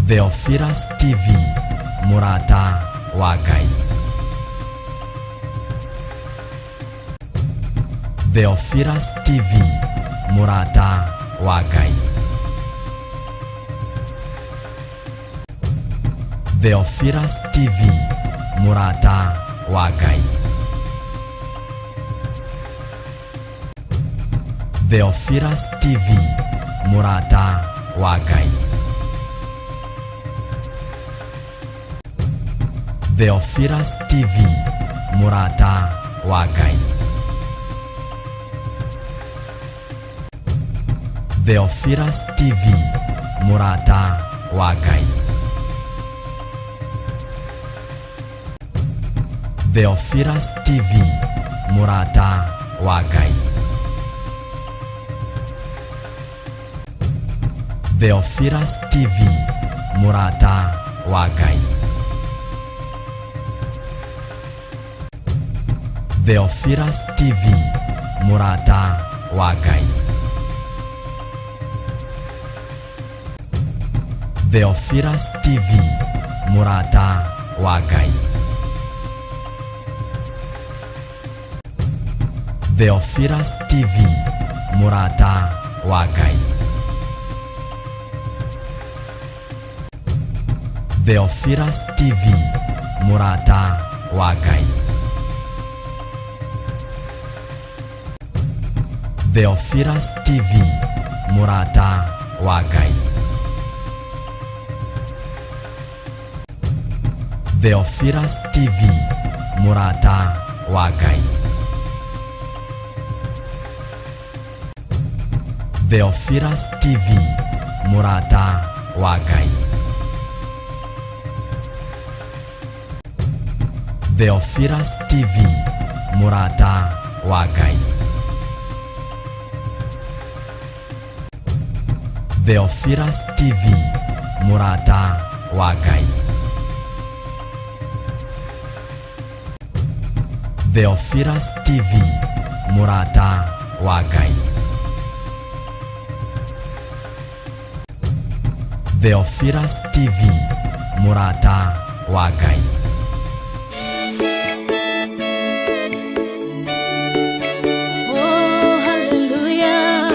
Theophilus TV Murata wa Ngai. Theophilus TV Murata wa Ngai. Theophilus TV Murata wa Ngai. Theophilus TV Murata wa Ngai. Theophilus TV Murata wa Ngai. Theophilus TV Murata wa Ngai. Theophilus TV Murata wa Ngai. Theophilus TV Murata wa Ngai. Theophilus TV Murata wa Ngai. Theophilus TV Murata wa Ngai. Theophilus TV Murata wa Ngai. Theophilus TV Murata wa Ngai. Theophilus TV Murata wa Ngai. Theophilus TV Murata wa Ngai. Theophilus TV Murata wa Ngai. Theophilus TV Murata wa Ngai. Theophilus TV Murata wa Ngai. Theophilus TV Murata wa Ngai. Theophilus TV Murata wa Ngai. Oh hallelujah,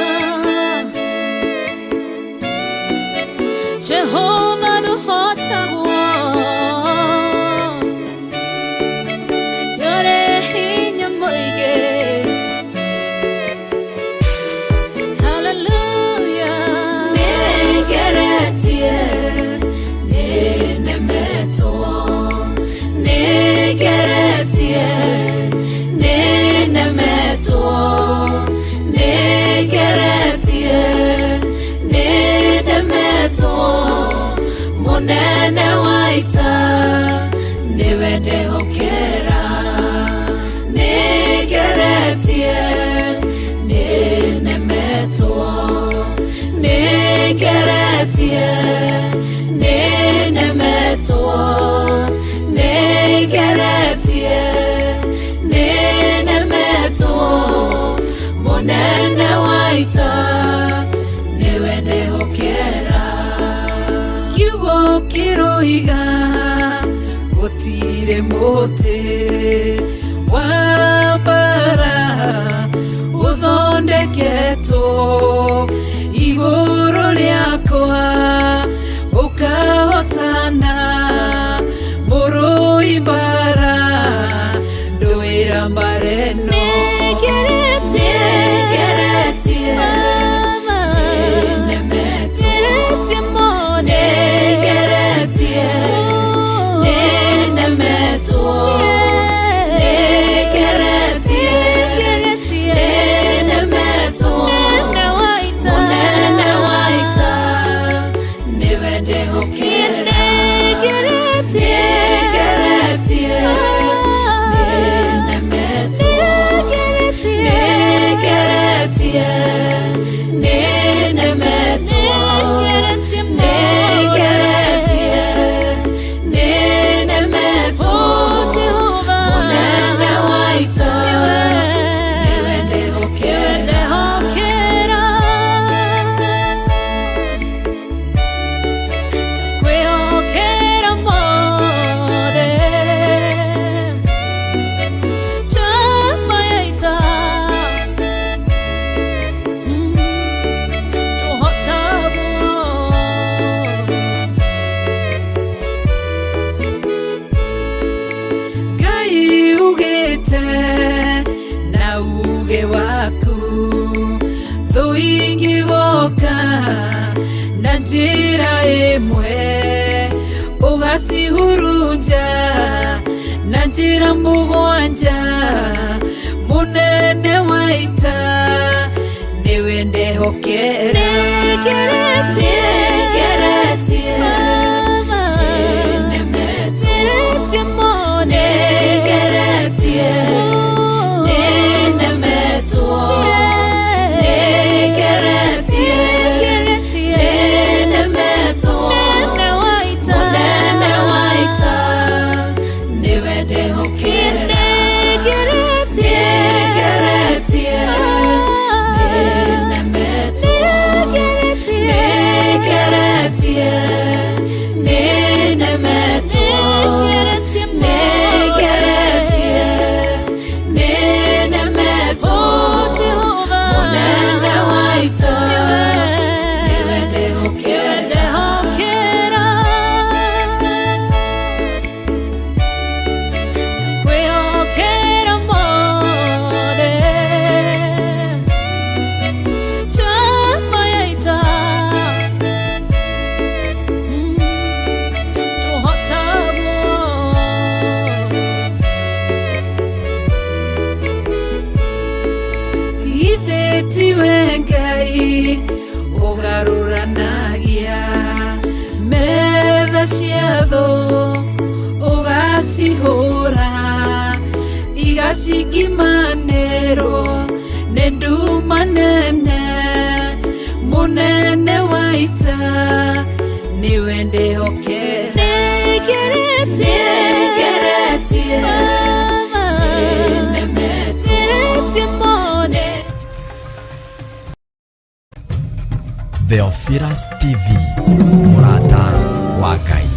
Jehovah the Hota Yore hinya moige. Hallelujah, negeretie nenemeto, negeretie nenemeto, negeretie nenemeto, monene waita newende hokera, negeretie nenemeto, negeretie nenemeto, negeretie nenemeto, monene waita newende hokera. Kiugo kiroiga gutire muti wa bara uthondeketwo iguru riakwa ukahotana murui bara nduira mbareno. njira imwe ugacihurunja na njira mugwanja munene wa ita niwe ndehokera Tiwe Ngai ugaruranagia metha cia thũ ugacihũra igacikimanĩrwo nĩ nduma nene mũnene wa ita niwe ndĩhokera Theophilus TV, Murata wa Ngai.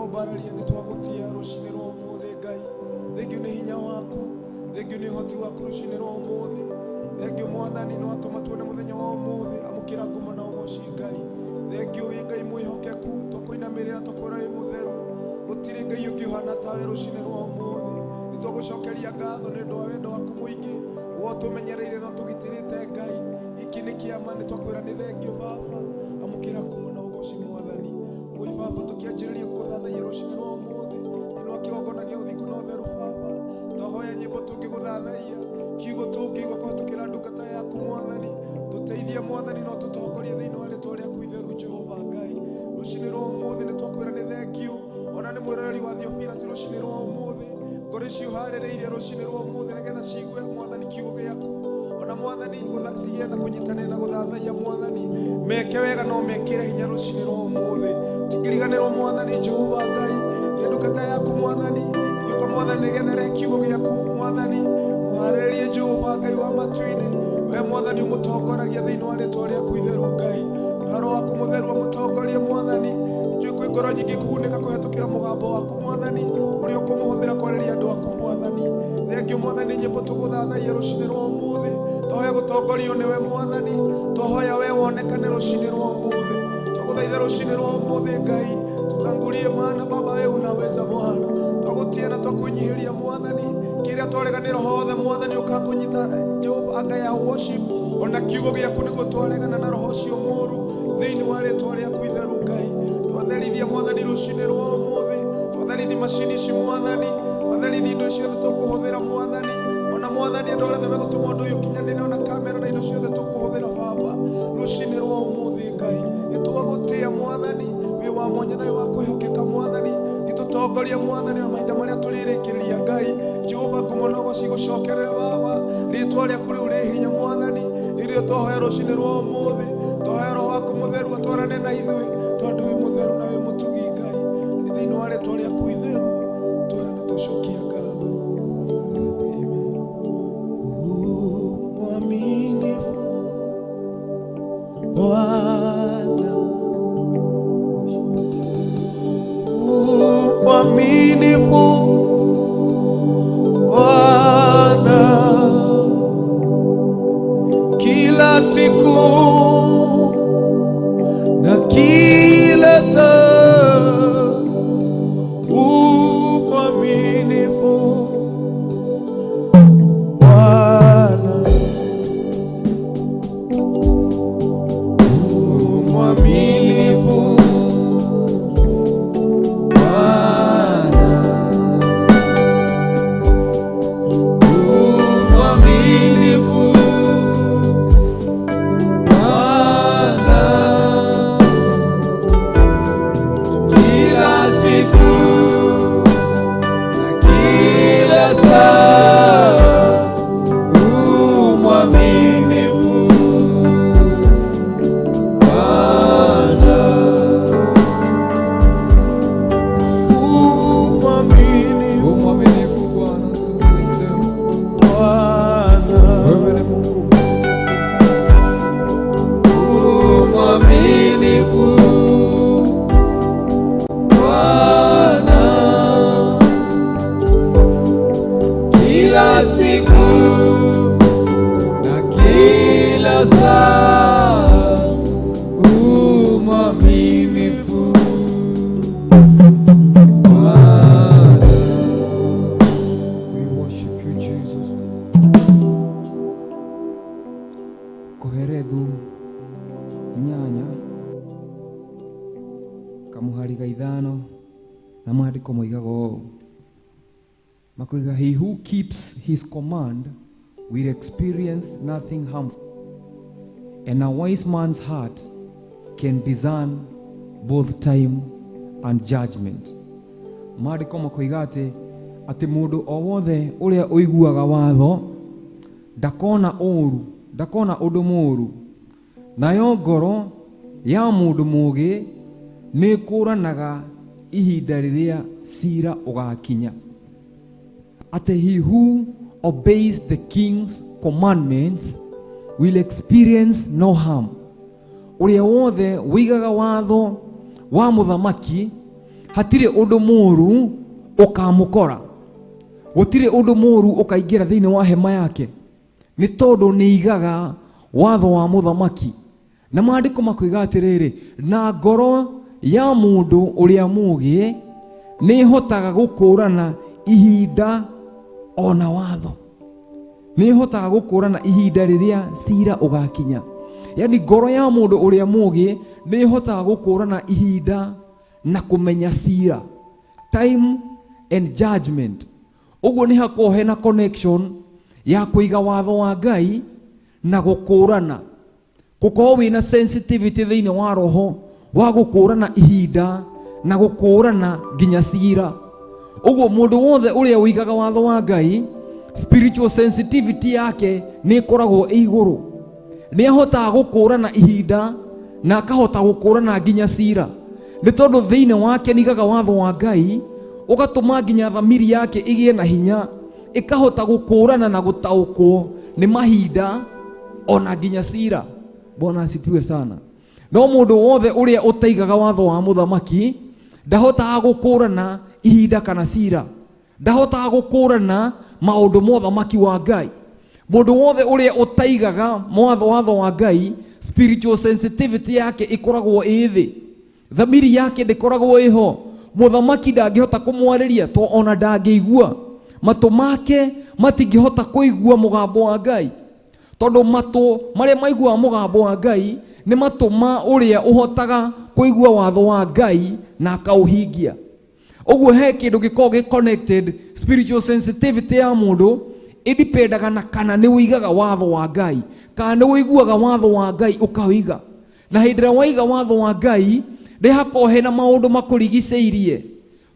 bararia ni twagutia rucini rwa umuthi Ngai. Thengio ni hinya waku, thengio ni hoti waku rucini rwa umuthi. Thengio Mwathani no atuma tuone muthenya wa umuthi amukira ngumo na ugoci Ngai. Thengio Ngai mwihokeku twakuinamirira tukwira wi mutheru. Gutiri Ngai ukihana tawe rucini rwa umuthi. Nitwagucokeria ngatho ni ndu wa wendo waku muingi wo tumenyereire no tugitirite Ngai. Iki ni kiama ni twakwira ni thengio Baba amukira ngumo na ugoci Mwathani. Oi Baba tukianjiriria guguthathaiya rucini rwa umuthi ino akigongona gia uthingu na utheru Baba twahoya nyimbo tungiguthathaiya kiugo tungigwa kuhitukira ndungata yaku Mwathani. Tuteithie Mwathani no tutongorie thiini wa ritwa riaku itheru Jehova Ngai. Rucini rwa umuthi ni twakwira ni thengio ona ni mwiroreri wa Theophilus rucini rwa umuthi ngori cio haririirie rucini rwa umuthi nigetha ciigue Mwathani kiugo giaku ona Mwathani guthacirie na kunyitanira na guthathaiya Mwathani meke wega no mekire hinya rucini rwa umuthi tukiriganirwo Mwathani Jehova Ngai ni ndungata yaku Mwathani yuko Mwathani nigethere kiugo giaku Mwathani muhariririe Jehova Ngai wa matuini we Mwathani umutongoragia thiini wa ritwa riaku itheru Ngai haro waku mutheru umutongorie Mwathani njui kwi ngoro nyingi kugunika kuhitukira mugambo waku Mwathani uria ukumuhuthira kwariria andu aku Mwathani. Thengio Mwathani nyimbo tuguthathaiya rucini rwa umuthi twahoya gutongorio niwe Mwathani twahoya we wonekane rucini rwa umuthi twaguthaitha rucini rwa umuthi Ngai tutangulie maana Baba we unaweza Bwana twagutia na twakunyihiria Mwathani kiria twareganira hothe Mwathani ukakunyita Jehova anga ya worship ona kiugo giaku niguo twaregana na roho ucio muru thiini wa ritwa riaku itheru Ngai. Twatherithia Mwathani rucini rwa umuthi twatherithia macini ici Mwathani twatherithia indo ciothe tukuhuthira Mwathani ona Mwathani andu othe megutuma undu uyu kinyanire ona kamera na indo ciothe tukuhuthira Baba rucini rwa umuthi Ngai. Nitwagutia Mwathani wi wa mwanya na wa kwihokeka Mwathani itutongorie Mwathani na mahinda maria turirikiria Ngai. Jehova ngumo na ugoci gucokerera Baba ritwa riaku riu ri hinya Mwathani irio twahoya rucini rwa umuthi twahoya roho waku mutheru atwarane na ithui tondu wi mutheru na wi mutugi Ngai ni thiini wa ritwa riaku itheru twahoya na tucokia ngatho. Mwaminifu Bwana mwaminifu Bwana kila siku na kila saa mwaminifu Bwana mwaminifu He who keeps his command will experience nothing harmful, and a wise man's heart can discern both time and judgment. Maandiko makoiga ati mundu o wothe uria uiguaga watho ndakona uru ndakona undu muru nayo ngoro ya mundu mugi ni kuranaga ihinda riria cira ugakinya. Ati he who obeys the king's commandments will experience no harm. Uria wothe wigaga watho wa muthamaki hatire undu muru ukamukora, gutire undu muru ukaingira thiini wa hema yake, ni tondu ni igaga watho wa muthamaki. Na maandiko makoiga atiriri, na ngoro ya mundu uria mugi ni hotaga gukurana ihinda ona watho, ni hotaga gukurana ihinda riria cira ugakinya. Yani ngoro ya mundu uria mugi ni hotaga gukurana ihinda na kumenya cira, time and judgment. Uguo ni hakohe na connection ya kuiga watho wa Ngai na gukurana, gukorwo wina sensitivity thiini wa roho wa gukurana ihinda na gukurana nginya cira. Uguo mundu wothe uria uigaga watho wa Ngai, spiritual sensitivity yake ni ikoragwo iguru, ni ahotaga gukurana ihinda na akahota gukurana nginya cira, ni tondu thiini wake nigaga watho wa Ngai ugatuma nginya thamiri yake igie na hinya, ikahota gukurana na gutaukwo ni mahinda ona nginya cira. Bwana asifiwe sana. No mundu wothe uria utaigaga watho wa muthamaki ndahotaga gukurana ihinda kana cira, ndahotaga gukurana maundu mothamaki wa Ngai. Mundu wothe uria utaigaga watho wa Ngai, spiritual sensitivity yake ikoragwo ithi, thamiri yake ndikoragwo iho. Muthamaki ndangihota kumwariria to ona ndangigua, matu make matingihota kuigua mugambo wa Ngai, tondu matu maria maigua mugambo wa Ngai ni matu ma uria uhotaga kuigua watho wa Ngai na akauhingia. Uguo he kindu gikoragwo connected, spiritual sensitivity ya mundu idipendaga na kana ni uigaga watho wa Ngai, kana ni uiguaga watho wa Ngai ukauiga. Na hindira waiga watho wa Ngai ndi hakohe na maundu makurigiceirie,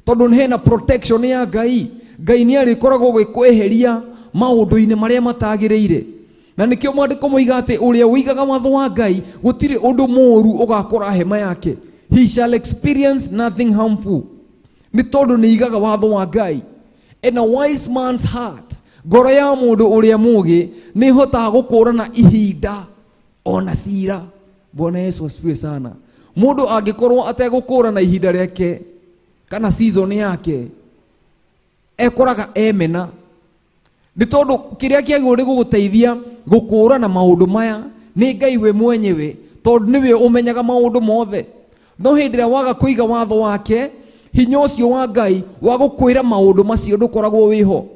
tondu ni hena protection ya Ngai. Ngai ni arikoragwo gwikweheria maundu-ini maria matagiriire. Na nikio mwandiko moiga ati uria uigaga watho wa Ngai gutire undu moru ugakora hema yake, he shall experience nothing harmful. Ni tondu ni igaga watho wa Ngai. In a wise man's heart, ngoro ya mundu uria mugi ni hotaga gukurana ihinda ona cira. Bwana Yesu asifiwe sana. Mundu angikorwo ategukurana ihinda riake kana season yake, ekoraga emena. Ni tondu kiria kiagwo ni guguteithia gukurana maundu maya ni Ngai we mwenyewe, tondu niwe umenyaga maundu mothe. No hindira waga kuiga watho wake, hinya ucio wa Ngai wa gukwira maundu macio ndukoragwo wiho,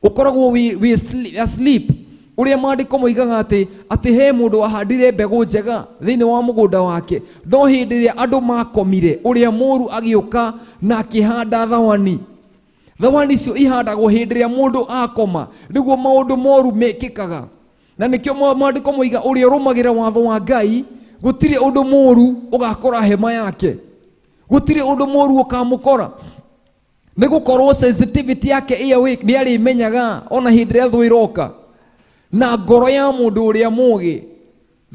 ukoragwo wi asleep. Uria maandiko moigaga ati he mundu ahandire mbegu njega thiini wa mugunda wake, no hindiria andu makomire uria muru agiuka na akihanda thawani. Thawani icio ihandagwo hindiria mundu akoma, niguo maundu moru mekikaga. Na nikio maandiko moiga uria urumagira watho wa Ngai gutire undu moru ugakora hema yake, gutire undu moru ukamukora. Nigukorwo sensitivity yake iya week ni ari menyaga ona hindiria thu iroka. Na ngoro ya mundu uria mugi,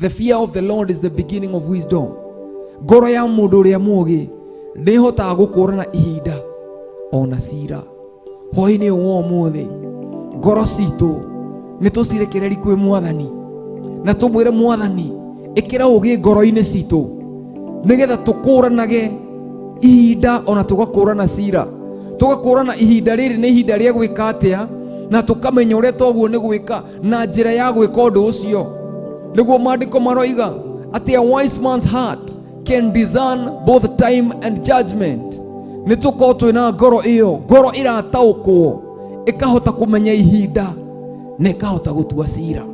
the fear of the Lord is the beginning of wisdom. Ngoro ya mundu uria mugi ni hotaga gukurana ihinda ona cira. Hoi-ini uwo muthi ngoro citu ni tucirekereri kwi Mwathani, na tumwire Mwathani ikira ugi ngoro-ini citu nigetha tukuranage ihinda ona tugakurana cira, tugakurana ihinda riri ni ihinda ria gwika atia, na tukamenya uria toguo ni gwika na njira ya gwika undu ucio. Niguo maandiko maroiga ati a wise man's heart can discern both time and judgment. Ni tukorwo twina ngoro iyo, ngoro irataukwo ikahota kumenya ihinda na ikahota gutua cira.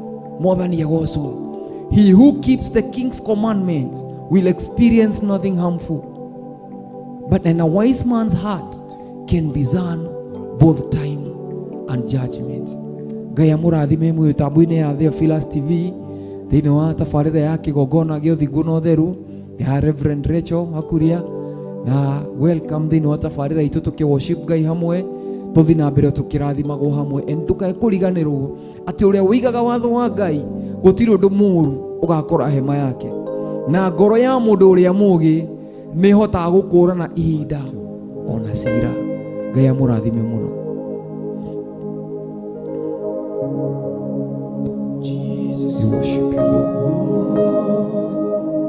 Mwathani agocwo. He who keeps the king's commandments will experience nothing harmful, but in a wise man's heart can discern both time and judgment. Ngai amurathime mwe tabu-ini ya Theophilus TV thiini wa tabarira ya kigongona gio thingu na utheru ya Reverend Rachel Hakuria, na welcome thiini wa tabarira itu tuki worship Ngai hamwe, tuthi na mbere tukirathimagwo hamwe. En ndukae kuriganirwo ati uria wigaga watho wa Ngai gutiri undu muru ugakora hema yake, na ngoro ya mundu uria mugi ni hotaga gukurana ihinda ona cira. Ngai amurathime muno. Jesus, we worship you, Lord.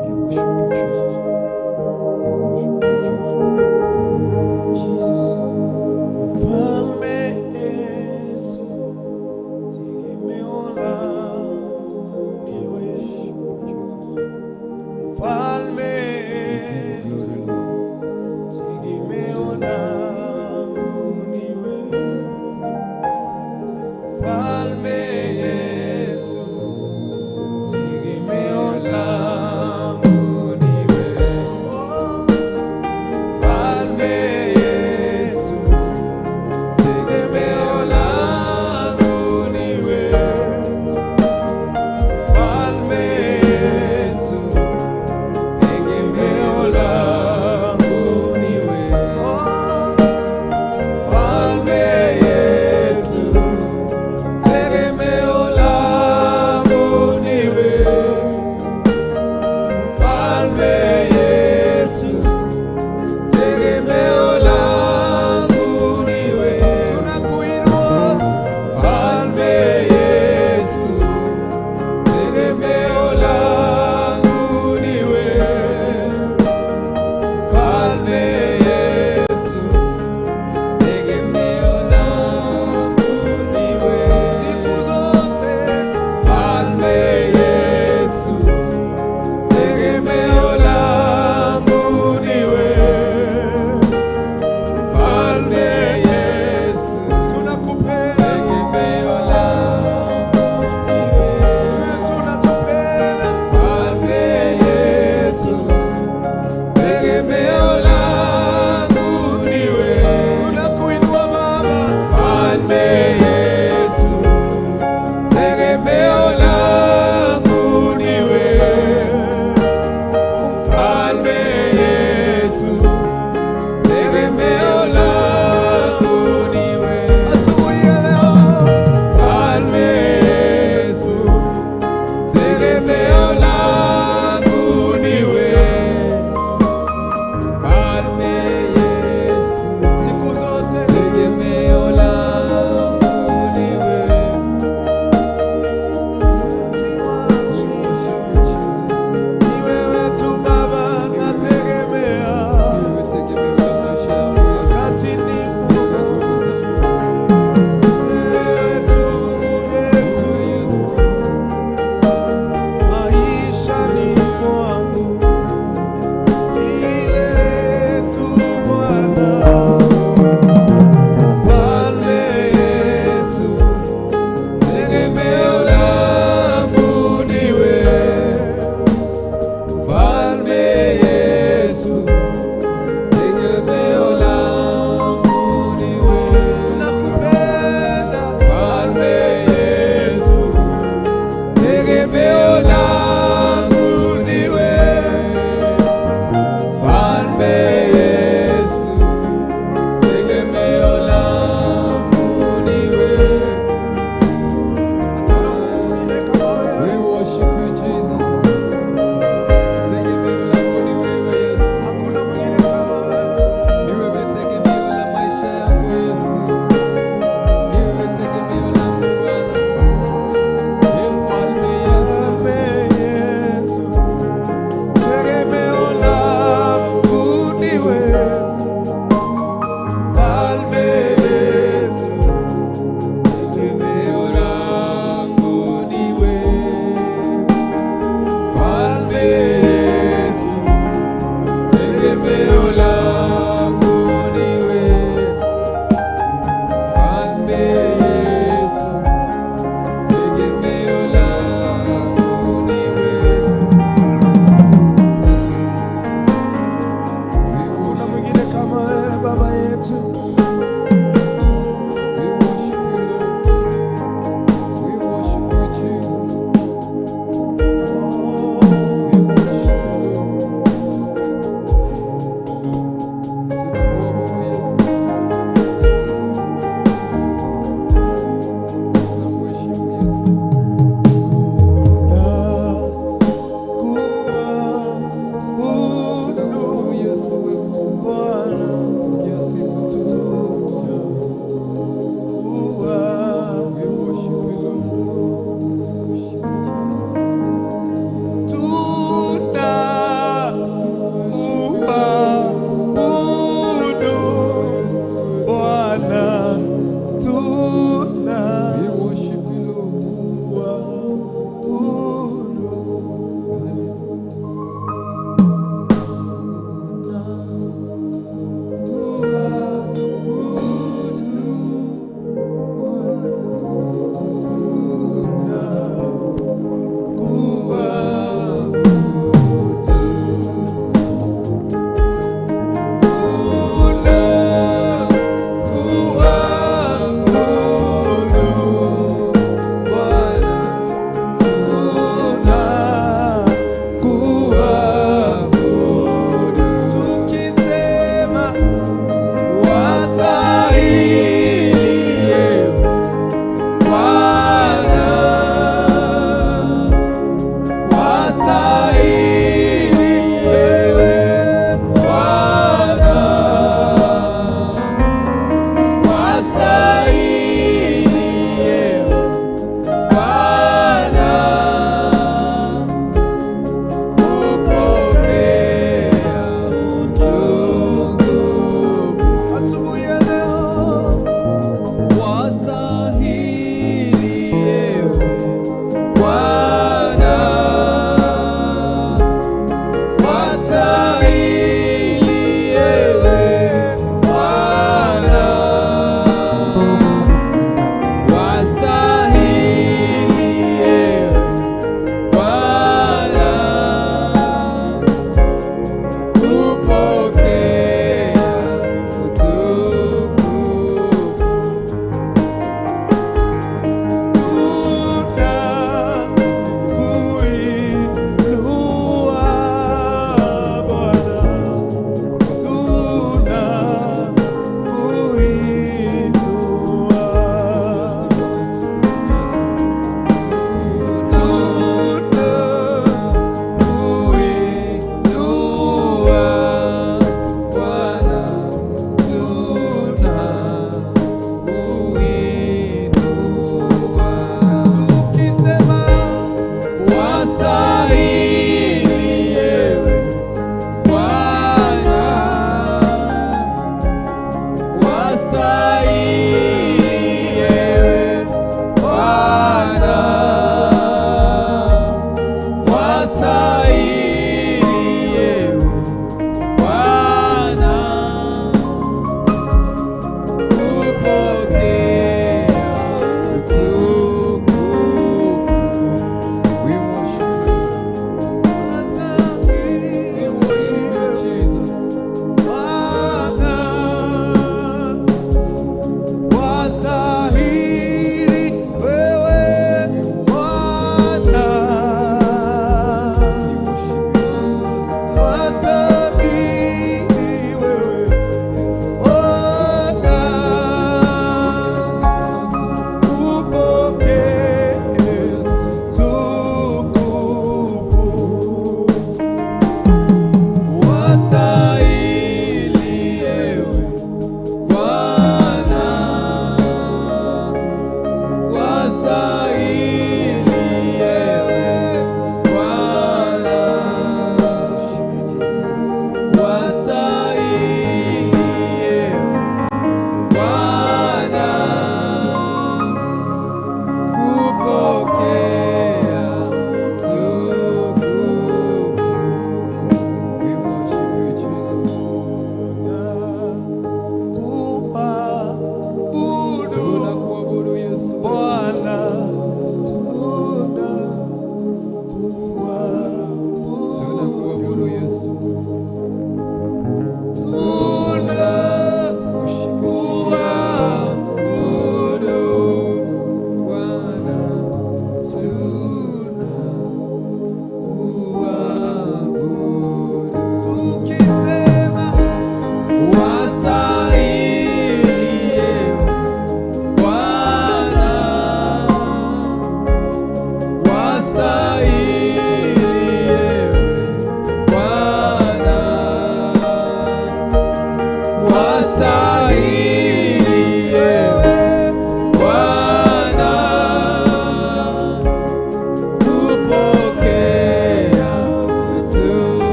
We worship you, Jesus. We worship you, Jesus.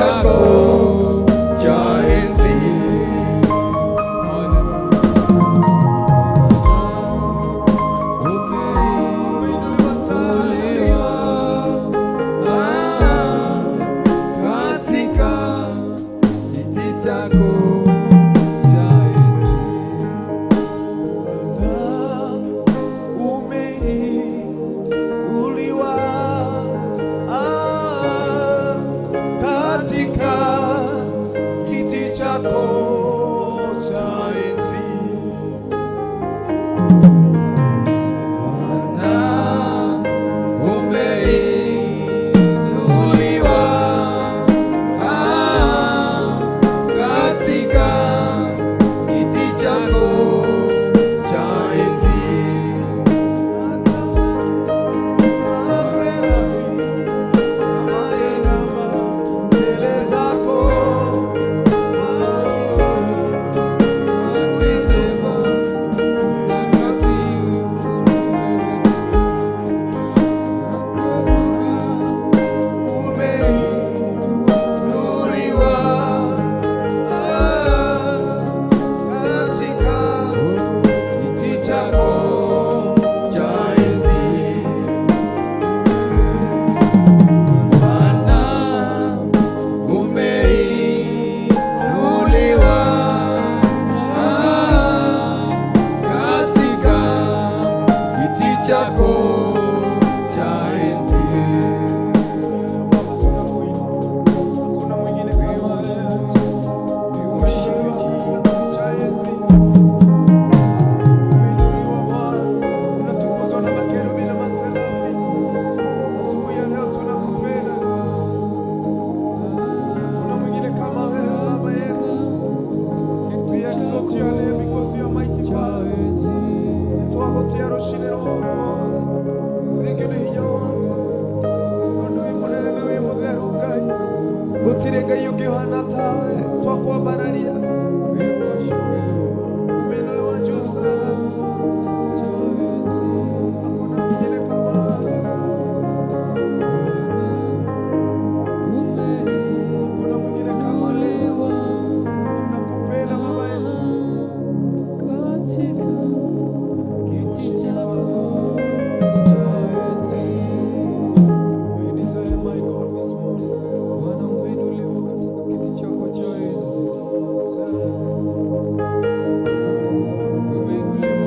chako cha enzi. Gutire ngai ungihana tawe twakwambararia umeno wa juu sana. Hakuna mwingine kama wewe, hakuna mwingine kama wewe. Tunakupenda baba yetu katika kiti chako. We desire, my God, this morning. Umeinuliwa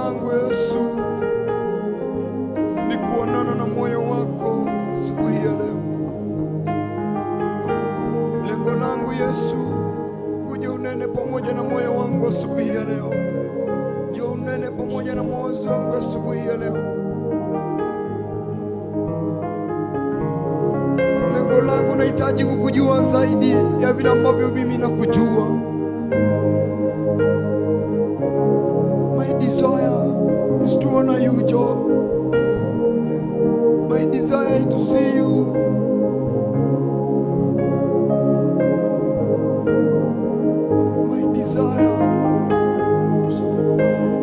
langu Yesu ni kuonana na moyo wako asubuhi ya leo. Lengo langu Yesu, kuja unene pamoja na moyo wangu asubuhi ya leo. Njoo unene pamoja na mawazo yangu asubuhi ya leo. Lengo langu, nahitaji kukujua zaidi ya vile ambavyo mimi nakujua. My desire is to honor you, Joe. My desire is to see you. My desire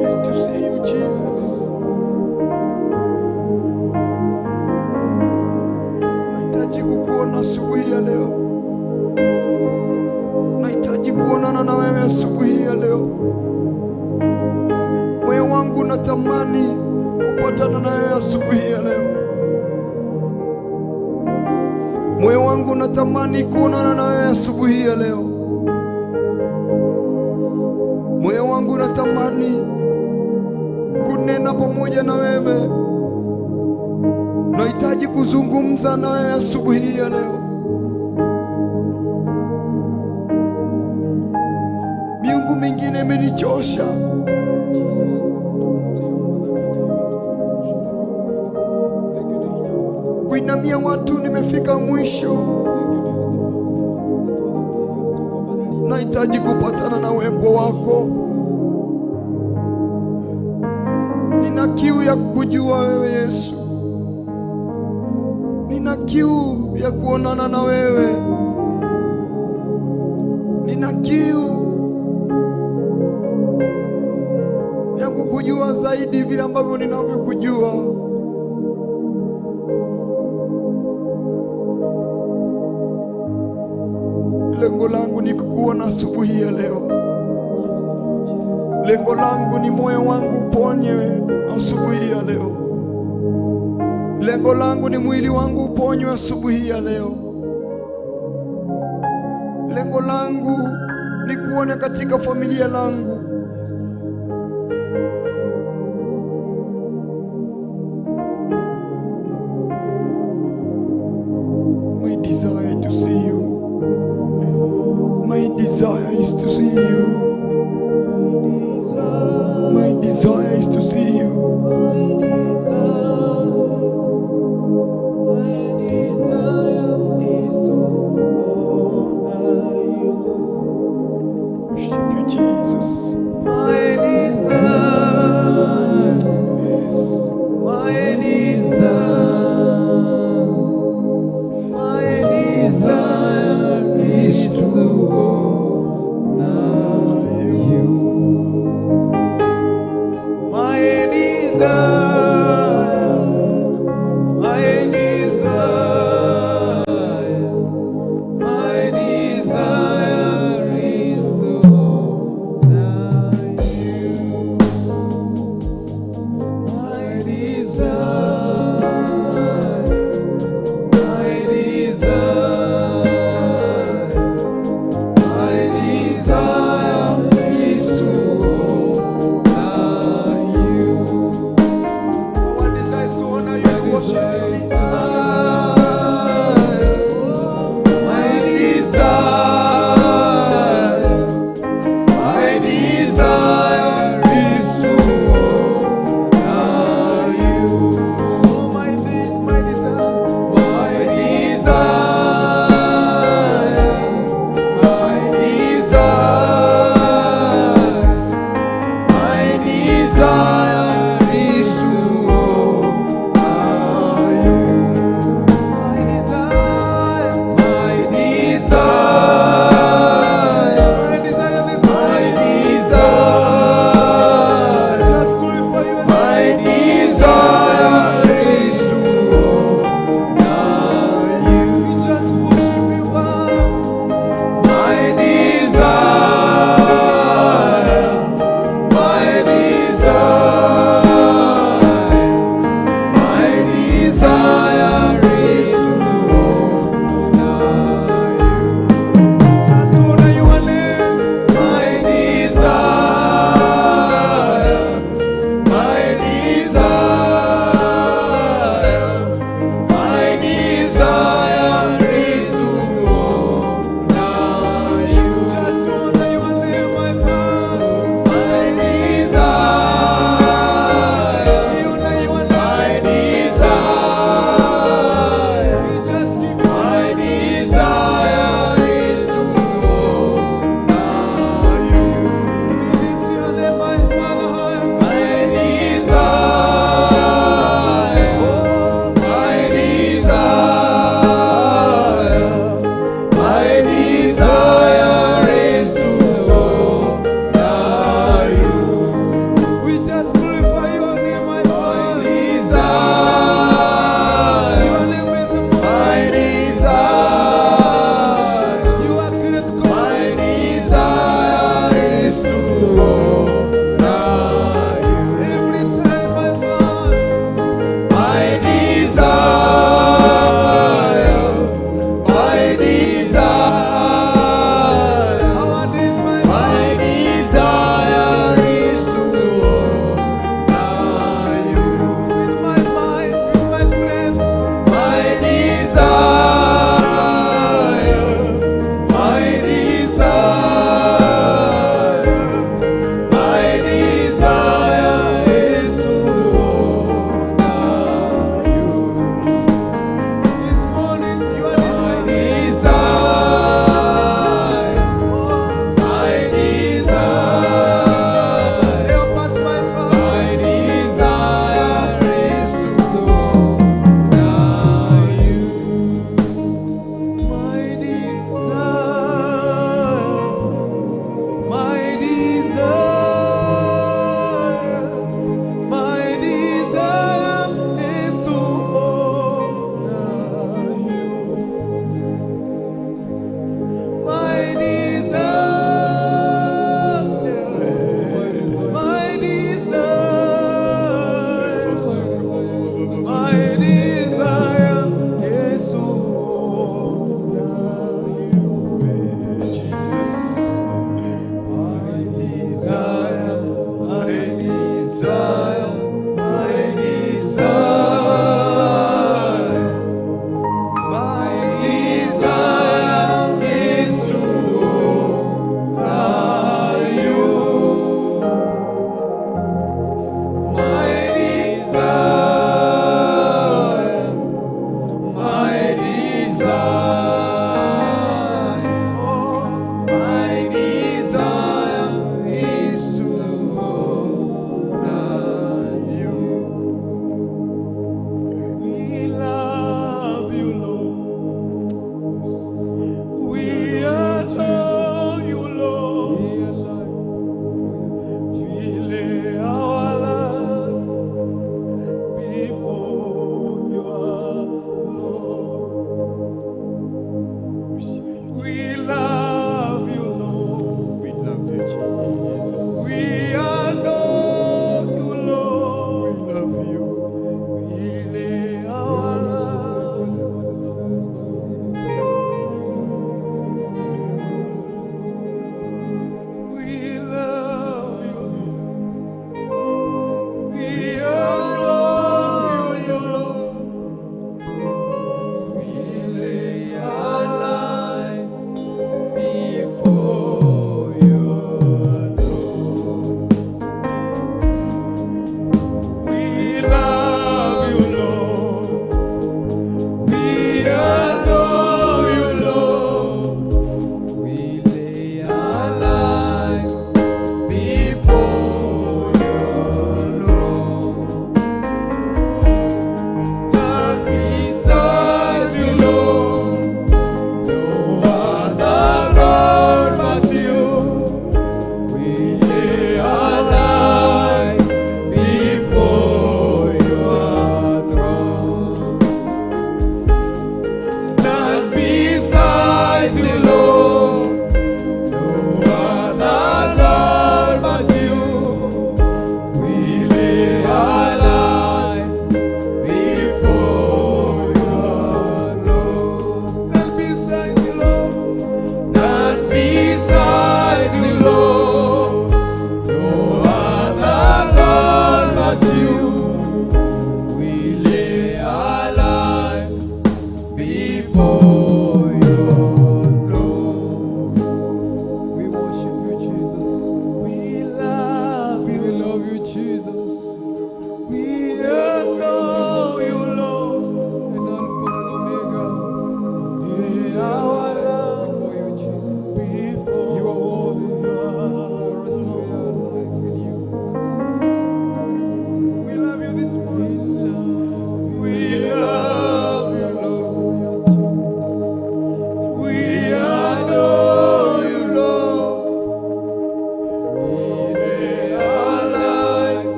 is to see you, Jesus. Nahitaji kukuona asubuhi ya leo. Nahitaji kuonana na wewe asubuhi ya leo. Moyo wangu natamani kupatana na wewe asubuhi ya leo. Moyo wangu natamani kuonana na wewe asubuhi ya leo. Moyo wangu natamani kunena pamoja na wewe. Nahitaji kuzungumza na wewe asubuhi ya leo. Miungu mingine imenichosha. Kuinamia watu nimefika mwisho. Nahitaji kupatana na uwepo wako. Nina kiu ya kukujua wewe Yesu. Nina kiu ya kuonana na wewe. Nina kiu ya kukujua zaidi vile ambavyo ninavyokujua. Lengo langu ni kukuona asubuhi ya leo. Lengo langu ni moyo wangu uponywe asubuhi ya leo. Lengo langu ni mwili wangu uponywe asubuhi ya leo. Lengo langu ni kuona katika familia langu. My desire to see you. My desire is to see you. My desire is to see you. My desire is to honor you. Worship you, Jesus. My desire, Yes. my desire, my desire is to honor you. My desire, my desire, my desire is to honor you. My desire, my desire, my desire is to honor you.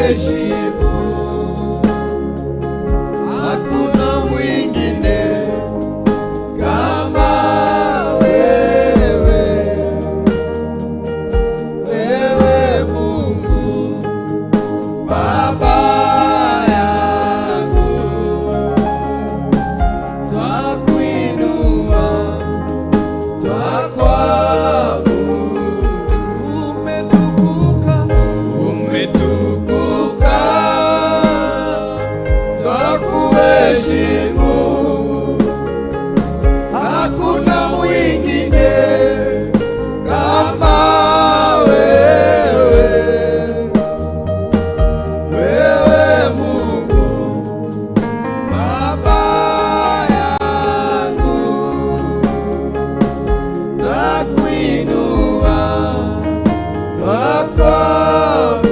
twakuheshimu, hakuna mwingine kama wewe, wewe Mungu Baba yangu, twakuinua, twakuabudu. Umetukuka, twakuheshimu, hakuna mwingine kama wewe, wewe Mungu Baba yangu, twakuinua, twakuabudu.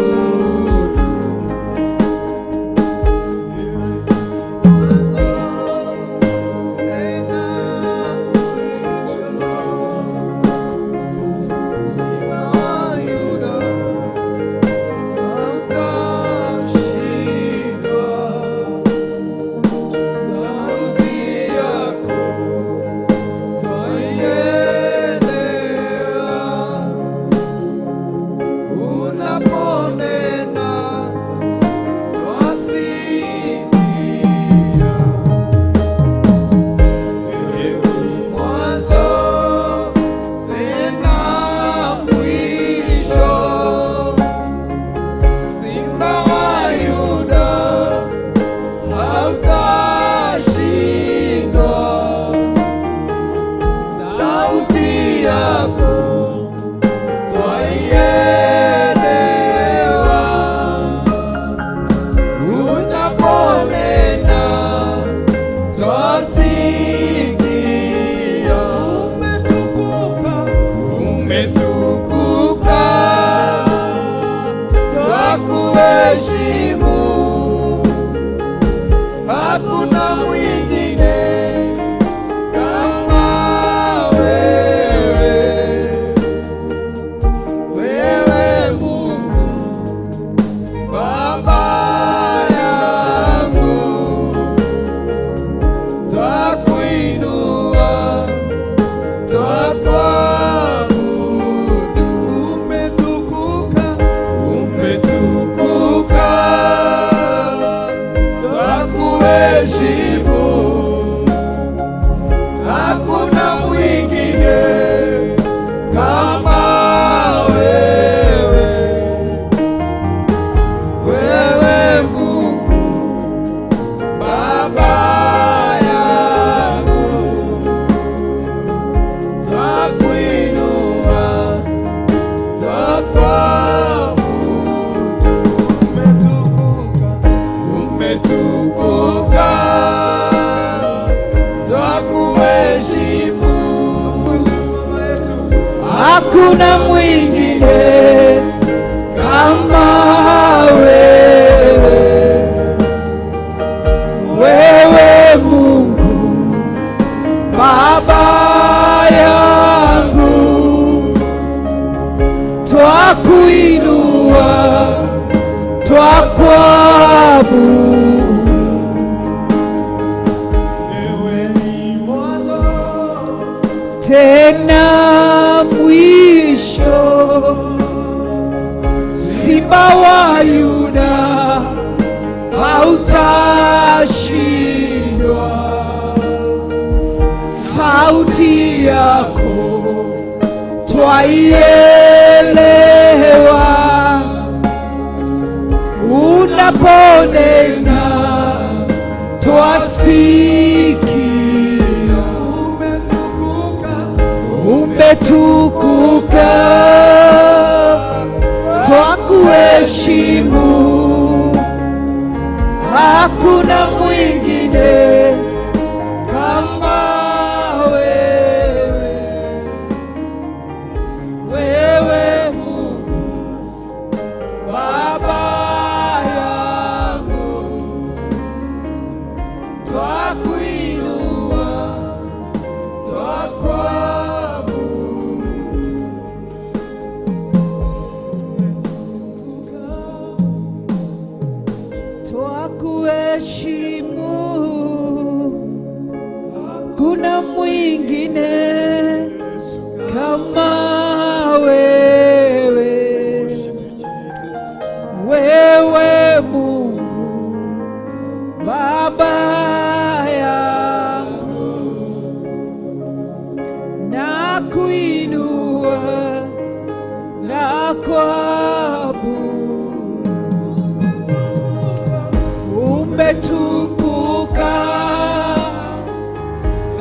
Umetukuka, twakuheshimu, hakuna mwingine kama wewe, wewe Mungu Baba yangu, twakuinua, twakuabudu. Umetukuka, twakuheshimu, hakuna mwingine kama wewe, wewe Mungu Baba yangu, twakuinua, twakuabudu. Umetukuka, twakuheshimu, hakuna mwingine kama wewe, wewe Mungu Baba yangu, twakuinua, twakuabudu. Tena mwisho, Simba wa Yuda hautashindwa, sauti yako twaielewa, unaponena twasikia. Umetukuka, twakuheshimu, hakuna mwingine kama wewe, wewe Mungu Baba yangu, twakuinua, twakuabudu. twakuheshimu, kuna mwingine kama wewe, wewe Mungu Baba yangu, na kuinua na kuabudu. Umetukuka,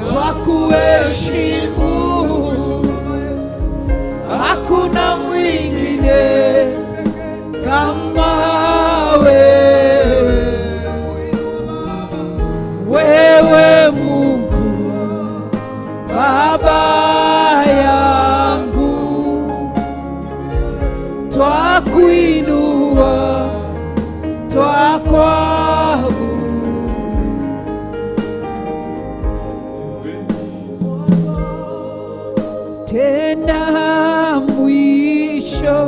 twakuheshimu, hakuna mwingine kama wewe, wewe Mungu Baba yangu, twakuinua, twakuabudu. Tena mwisho,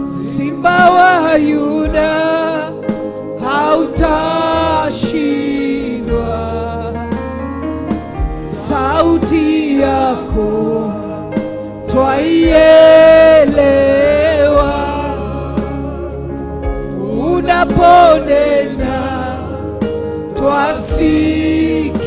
Simba wa Yuda hautashindwa, sauti yako twaielewa, unaponena twasikia.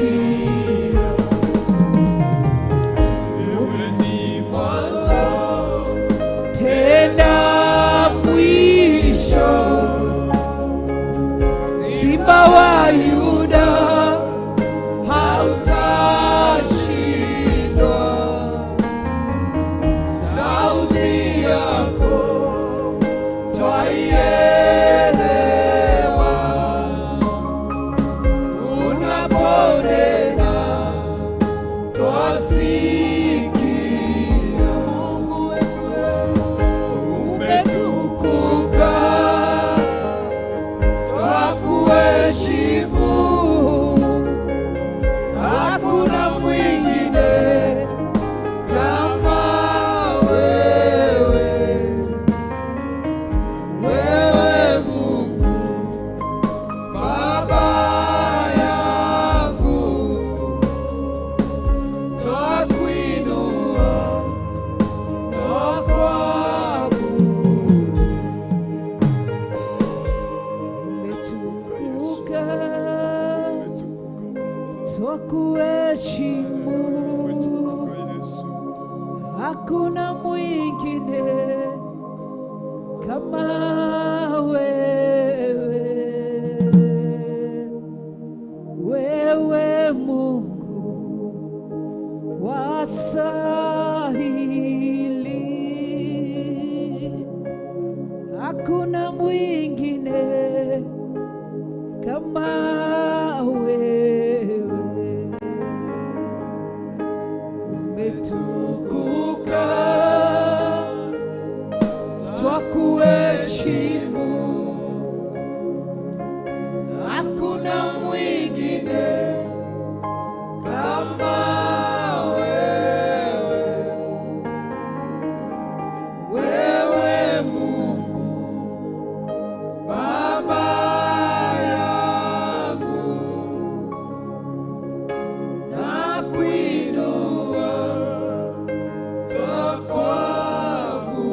Tena mwisho, Simba wa Yuda hautashindwa, sauti yako twaielewa, unaponena twasikia. Umetukuka, twakuheshimu, hakuna mwingine kama wewe, wewe Mungu Baba yangu, twakuinua, twakuabudu. Umetukuka, twakuheshimu, hakuna mwingine kama wewe, wewe Mungu wastahili, hakuna mwingine kama wewe. Umetukuka, twakuheshimu, hakuna mwingine kama wewe, wewe Mungu Baba yangu, na kuinua, twakuabudu.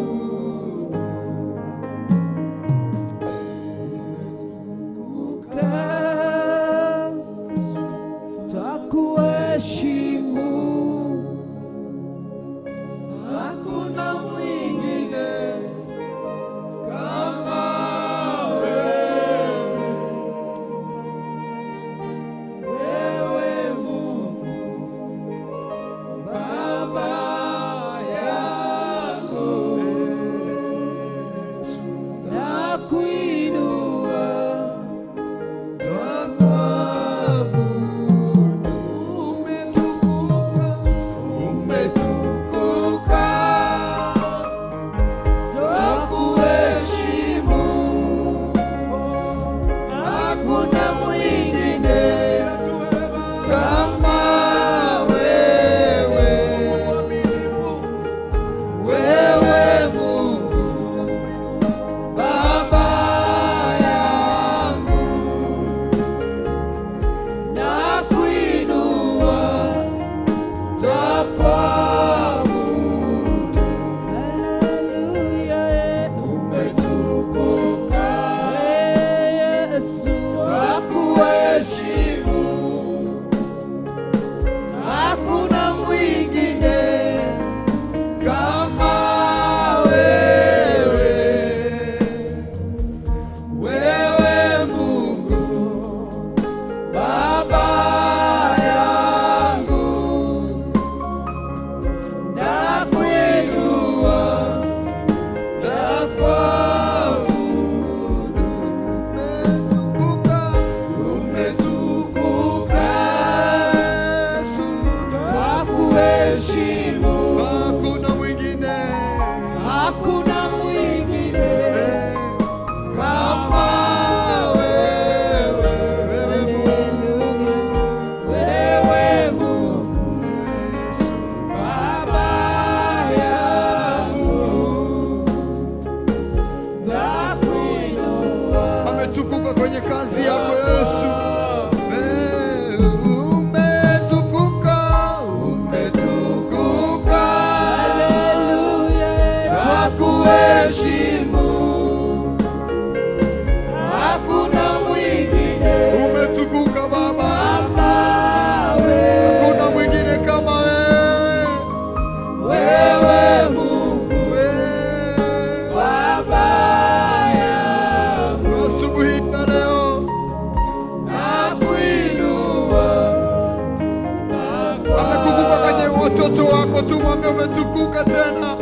mwambie umetukuka tena.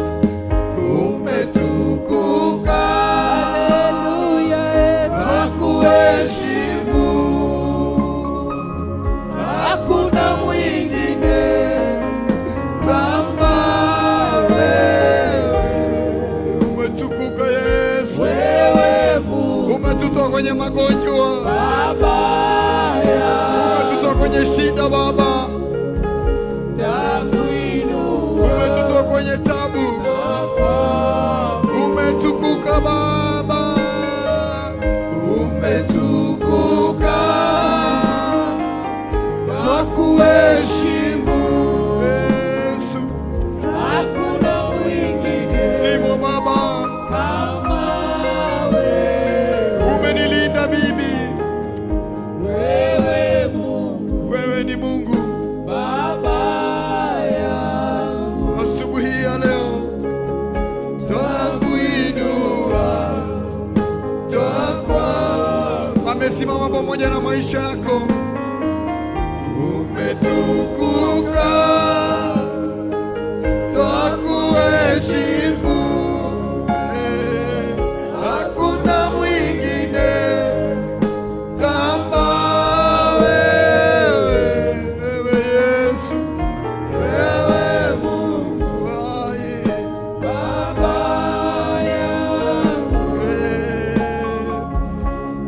Umetukuka, twakuheshimu, hakuna mwingine kama wewe. Umetukuka Yesu, wewe Mungu umetutoa kwenye magonjwa Baba yangu, umetutoa kwenye shida Baba, umetutoa kwenye tabu. Umetukuka Baba, umetukuka, twakuheshimu Yesu, hakuna mwingine ndivyo Baba, kama wewe. umenilinda mimi. Wewe Mungu, Wewe ni Mungu. Baba yangu, Asubuhi ya leo twakuinua, amesimama pamoja na maisha yako. Umetukuka, twakuheshimu, hakuna mwingine kama wewe. Wewe Yesu, wewe Mungu aye, Baba yangu,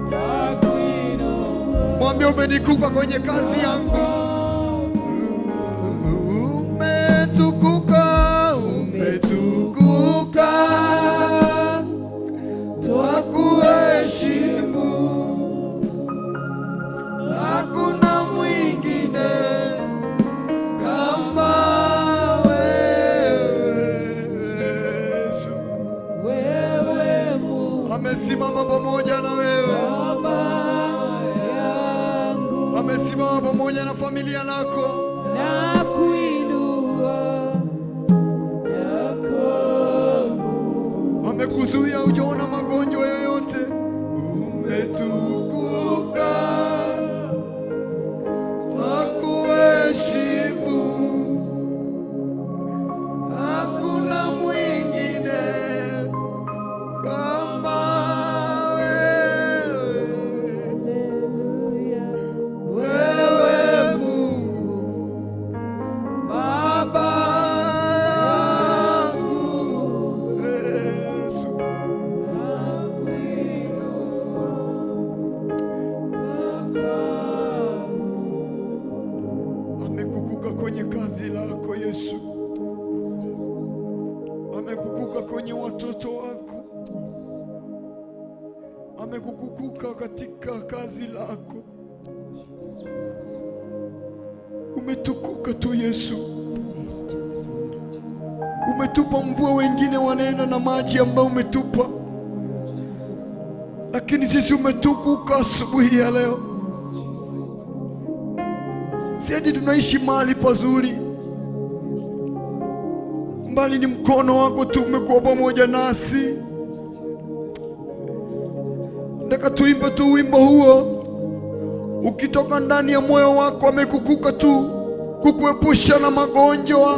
takuinua. mwambie umenikuka kwenye kazi yangu. Umetukuka, umetukuka, twakuheshimu, hakuna mwingine kama wewe. Yesu Wewe Mungu, amesimama pamoja na wewe, Baba yangu, amesimama pamoja na familia lako. nakuinua, Amekuzuia hujaona magonjwa yoyote. Umetukuka, twakuheshimu, hakuna mwingine kama wewe. haleluya. Wewe Mungu, Baba yangu, Yesu, amekukuka kwenye kazi lako Yesu, amekukuka kwenye watoto wako, amekukuka katika kazi lako. Umetukuka tu Yesu, umetupa mvua, wengine wanaenda na maji ambayo umetupa, lakini sisi umetukuka asubuhi ya leo. Si ati tunaishi mahali pazuri, mbali ni mkono wako tu umekuwa pamoja nasi. Nataka tuimbe tu wimbo huo ukitoka ndani ya moyo wako. Amekukuka tu kukuepusha na magonjwa,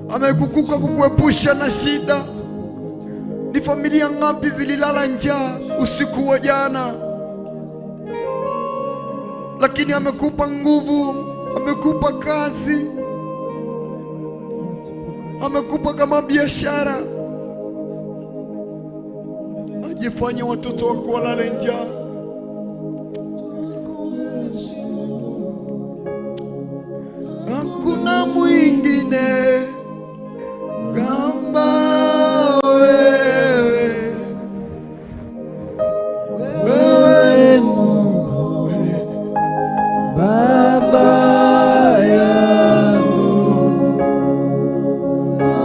amekukuka kukuepusha na shida. Ni familia ngapi zililala njaa usiku wa jana, lakini amekupa nguvu, amekupa kazi, amekupa kama biashara. Ajifanye watoto wako walale njaa. Hakuna mwingine kama wewe. Wewe Mungu, Baba yangu,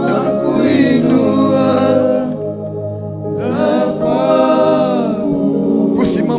nakuinua, kusimama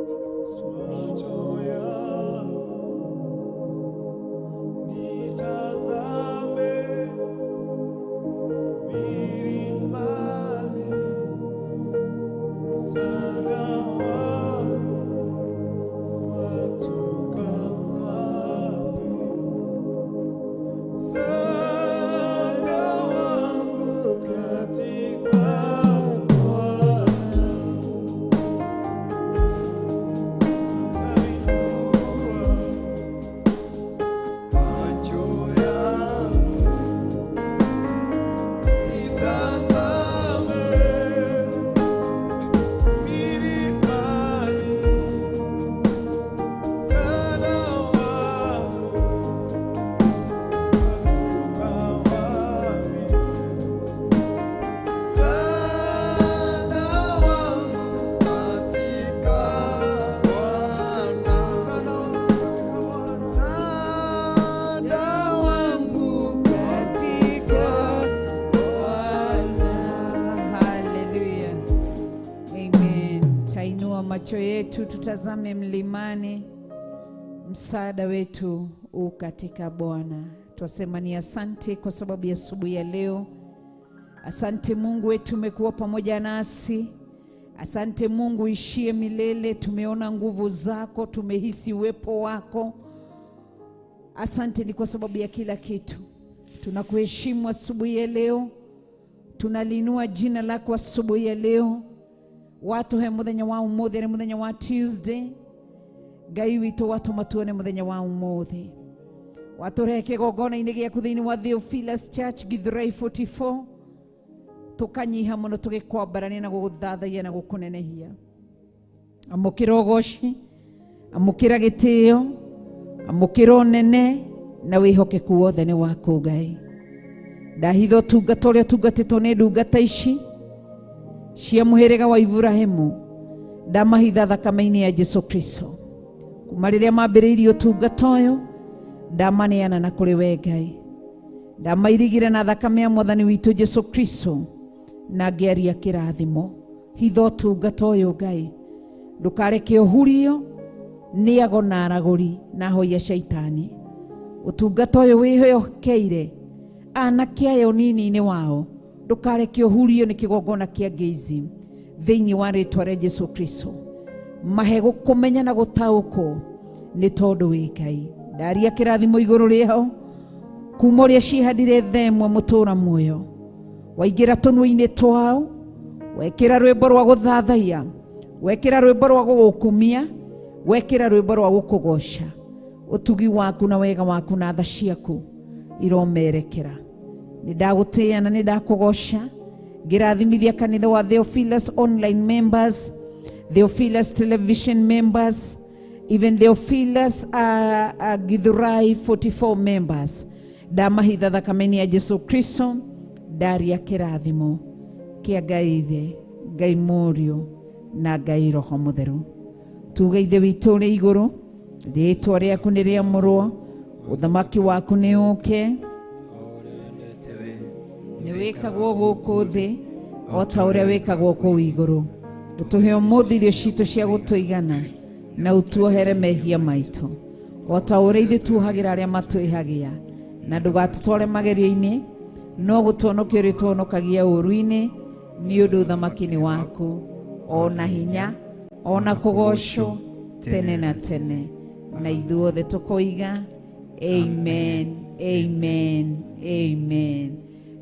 Macho yangu nitazame milimani, msaada wangu watoka wapi? Msaada wangu katika Bwana. Macho yangu nitazame milimani, msaada wangu watoka wapi? Msaada wangu katika Bwana. Msaada wangu katika Haleluya. Amen. Tainua macho yetu tutazame mlimani. Msaada wetu u katika Bwana. Twasema ni asante kwa sababu ya asubuhi ya leo. Asante Mungu wetu, umekuwa pamoja nasi. Asante Mungu ishie milele, tumeona nguvu zako, tumehisi uwepo wako. Asante ni kwa sababu ya kila kitu. Tunakuheshimu asubuhi ya leo. Tunalinua jina lako asubuhi ya leo. Watu he muthenya wa umuthi ni muthenya wa Tuesday. Ngai witũ watũma tuone muthenya wa umuthi. Watũrehe kĩgongona-inĩ gĩaku thĩinĩ wa Theophilus Church Githurai 44. Tukanyiha mũno tũgĩkwambarania na gũgũthathaiya na gũkũnenehia. Amũkĩra ũgooci, amũkĩra gĩtĩo, amũkĩra ũnene na wĩhokeku wothe nĩ waku Ngai. Ndahitha ũtungata ũrĩa ũtungatĩtwo nĩ ndungata ici cia mũhĩrĩga wa Ibrahimu, ndamahitha thakame-inĩ ya Jesu Kristo. Kuma rĩrĩa mambĩrĩirie ũtungata ũyũ, ndamaneana na kũrĩ we Ngai. Ndamairigire na thakame ya Mwathani witũ Jesu Kristo na ngĩaria kĩrathimo. Hitha ũtungata ũyũ Ngai, ndũkareke ũhurio nĩ ago na aragũri na hoi ya shaitani. Ũtungata ũyũ wĩhokeire anake aya ũnini-inĩ wao, ndũkareke ũhurio nĩ kĩgongona kĩa ngeizi thĩinĩ wa rĩĩtwa rĩa Jesu Kristo. Mahe gũkũmenya na gũtaũkwo nĩ tondũ wĩ Ngai. Ndaria kĩrathimo igũrũ rĩao kuma ũrĩa cihandire themwe mũtũra muoyo, waingĩra tũnua-inĩ twao, wekĩra rwĩmbo rwa gũthathaiya, wekĩra rwĩmbo rwa gũgũkumia, wekĩra rwĩmbo rwa gũkũgoca. Ũtugi waku na wega waku na tha ciaku iromerekera. Nĩndagũtĩĩa na nĩndakũgoca. Ngĩrathimithia kanitha wa Theophilus online members, Theophilus television members, even Theophilus Githurai 44 members. Ndamahitha thakame-inĩ ya Jesu Kristo, ndaria kĩrathimo kĩa Ngai Ithe, Ngai Mũriũ na Ngai Roho Mũtheru. Tuge Ithe witũ ũrĩ igũrũ, rĩĩtwa rĩaku nĩ rĩamũrwo, ũthamaki waku nĩ ũũke, nĩ wĩkagwo gũkũ thĩ o ta ũrĩa wĩkagwo kũu igũrũ. Ũtũhe ũmũthĩ irio ciitũ cia gũtũigana, na ũtuohere mehia maitũ o ta ũrĩa ithuĩ tuohagĩra arĩa matwĩhagia, na ndũgatũtware magerio-inĩ, no gũtuonokia ũrĩa tuonokagia ũũru-inĩ, nĩ ũndũ ũthamaki nĩ waku, ona hinya, ona kũgocwo tene na tene. Na ithuothe tũkoiga amen, amen, amen.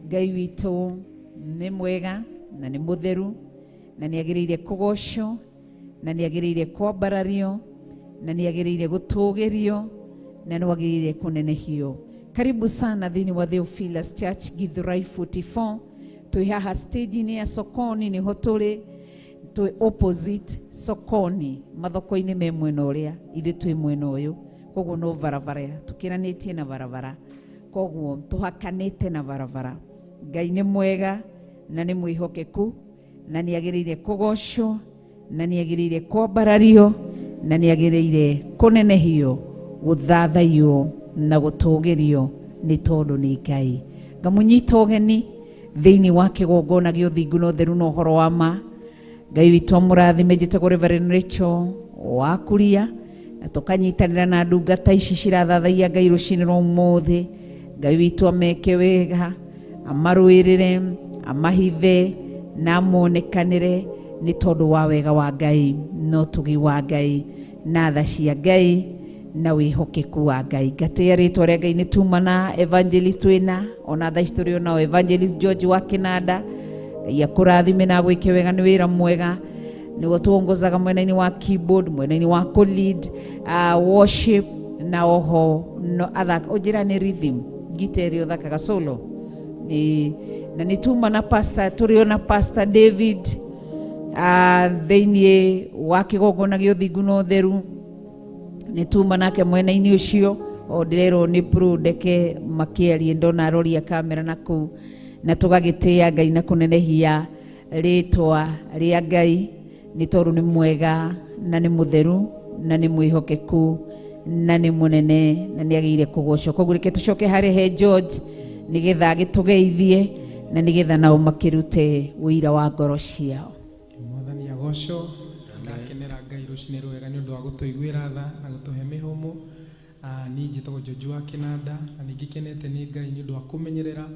Ngai witũ nĩ mwega na nĩ mũtheru, na nĩ agĩrĩire kũgocwo, na nĩ agĩrĩire kwambarario, na nĩ agĩrĩire gũtũũgĩrio, na nĩ agĩrĩire kũnenehio. Karibu sana thĩinĩ wa Theophilus Church Githurai 44. Twĩ haha stage-inĩ ya Sokoni, nĩho tũrĩ, twĩ opposite Sokoni, mathoko-inĩ me mwena ũrĩa, ithuĩ twĩ mwena ũyũ. Koguo no barabara, tũkĩranĩtie na barabara, koguo tũhakanĩte na barabara. Ngai nĩ mwega na nĩ mwĩhokeku, na nĩ agĩrĩire kũgocwo, na nĩ agĩrĩire kwambarario, na nĩ agĩrĩire kũnenehio, gũthathaiyo na gũtũũgĩrio nĩ tondũ nĩ Ngai. Ngamũnyita ũgeni thĩinĩ wa kĩgongona gĩa ũthingu na ũtheru na ũhoro wa ma. Ngai witũ amũrathime. Njĩtagwo Reverend Rachel wa kuria na tukanyitanira na ndungata ici cirathathaia Ngai rucini rwa umuthi. Ngai witu ameke wega, amarwirire, amahithe na amonekanire ni tondu wa wega wa Ngai, no tugi wa Ngai na tha cia Ngai na wihokeku wa Ngai. Ngatia ritwa ria Ngai ni tumana evangelist wina ona tha istorio na evangelist George wa Kinanda. Ngai akurathime na gwike wega, ni wira mwega, ni gutuongozaga mwena-ini wa keyboard, mwena-ini wa lead worship na oho no athaka ujira ni rhythm guitar yo thakaga solo na ni tumana pastor turiona Pastor David theinie wa kigongona gio thingu no theru ni tumana ke mwena-ini ucio o ndirero ni prudeke makiarie ndona roria kamera naku na tugagitia Ngai na kunenehia ritwa ria Ngai ni toru ni mwega na ni mutheru na ni mwihokeku na ni munene na ni agire kugocwo. Koguo reke tucoke hari he George nigetha agitugeithie na nigetha nao makirute wira wa ngoro ciao. Mwathani agocwo ndakenera Ngai rucini rwega ni undu wa gutuiguira tha na gutuhe mihumu. Ni njitagwo George wa Kinanda na ningikenete ni Ngai ni undu wa kumenyerera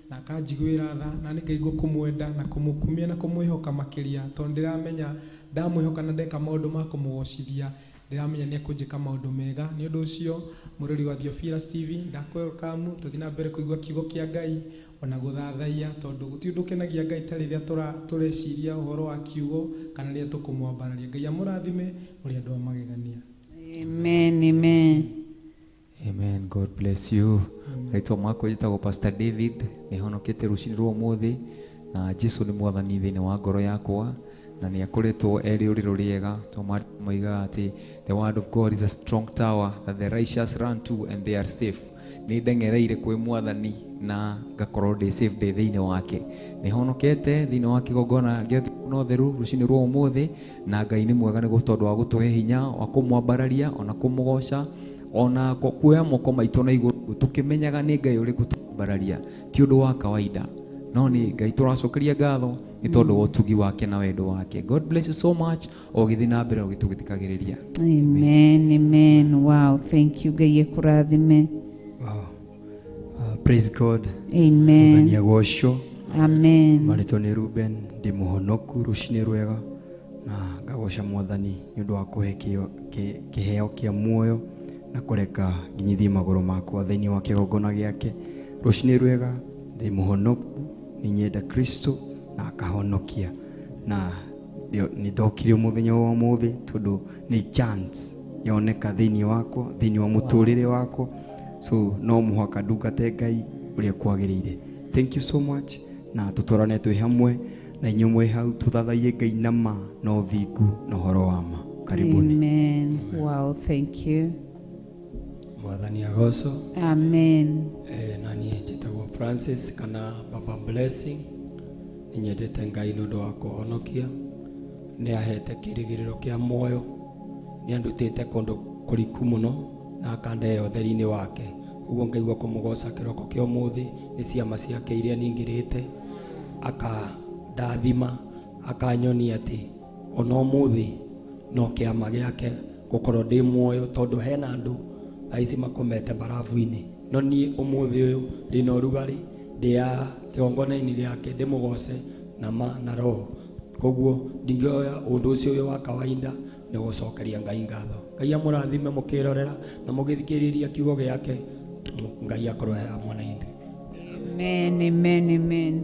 na kanjiguira tha na ningaigua kumwenda na kumukumia na kumwihoka makiria tondu ndiramenya ndamwihoka na ndeka maundu ma kumugocithia ndiramenya ni akunjika maundu mega. Ni undu ucio murori wa Theophilus TV ndakwerukamu tuthina mbere kuigua kiugo kia Ngai ona guthathaia tondu guti undu kenagia Ngai tari ria tureciria uhoro wa kiugo kana ria tukumwambararia. Ngai amurathime muri andu amagegania. Amen, amen. Amen. God bless you. Raitwa mwako jitagwo Pastor David ni honokete rucini rwa umuthi na Jesu ni mwathani thiini wa ngoro yakwa na ni akoretwo eri uriro riega maiga ati the word of God is a strong tower that the righteous run to and they are safe. Ni ndengereire kwi mwathani na ngakorwo ndi safe ndi thiini wake. Ni honokete thiini wa kigongona gio no theru rucini rwa umuthi na Ngai ni mwega ni gutondu wa gutuhe hinya wa kumwambararia ona kumugoca ona kuoya moko maitu na iguru tukimenyaga ni Ngai uri kutubararia ti undu wa kawaida no ni Ngai turacokeria ngatho ni tondu wa utugi wake na wendo wake. God bless you so much ogithi na mbere ogitugithikagiriria. Amen, amen. Wow, thank you Ngai ekurathime. Wow. Praise God. Amen. Mwathani agocwo. Amen. Marito ni Ruben ndi muhonoku rucini rwega na ngagoca mwathani ni undu wa kuhe kiheo kia muoyo na kureka nginyithie maguru makwa thiini wa kigongona giake rucini rwega. Ndi muhonoku ni nyenda Kristo na akahonokia na ni ndokire muthenya wa muthi tondu ni chance yoneka thiini wako thiini wa muturire wako so no muhaka ndungate Ngai uria kwagirire. Thank you so much na tutorane twi hamwe na inyumwe hau tuthathaie Ngai na ma no thingu na horo wa ma. Karibuni. Amen. Wow, thank you. Mwathani agocwo. Amen. Na niĩ njĩtagwo Francis kana Baba Blessing. Nĩ nyendete Ngai nĩ ũndũ wa kũhonokia. Nĩ ahete kĩrĩgĩrĩro kĩa muoyo. Nĩ andutĩte kũndũ kũriku mũno na akandehe ũtheri-inĩ wake. Ũguo ngaigua kũmũgoca kĩroko kĩa ũmũthĩ nĩ ciama ciake iria ningĩrĩte akandathima akanyonia atĩ ona ũmũthĩ no kĩama gĩake gũkorwo ndĩ muoyo tondu hena andũ aici makomete barafu-inĩ no niĩ ũmũthĩ ũyũ ndĩna ũrugarĩ ndĩa kĩgongona-inĩ gĩake ndĩmũgoce na ma na roho. Koguo ndingĩoya ũndũ ũcio ũyũ wa kawaida nĩ gũcokeria Ngai ngatho. Ngai amũrathime mũkĩrorera na mũgĩthikĩrĩria kiugo gĩake. Ngai akorwo hamwe na ithuĩ. Amen, amen, amen.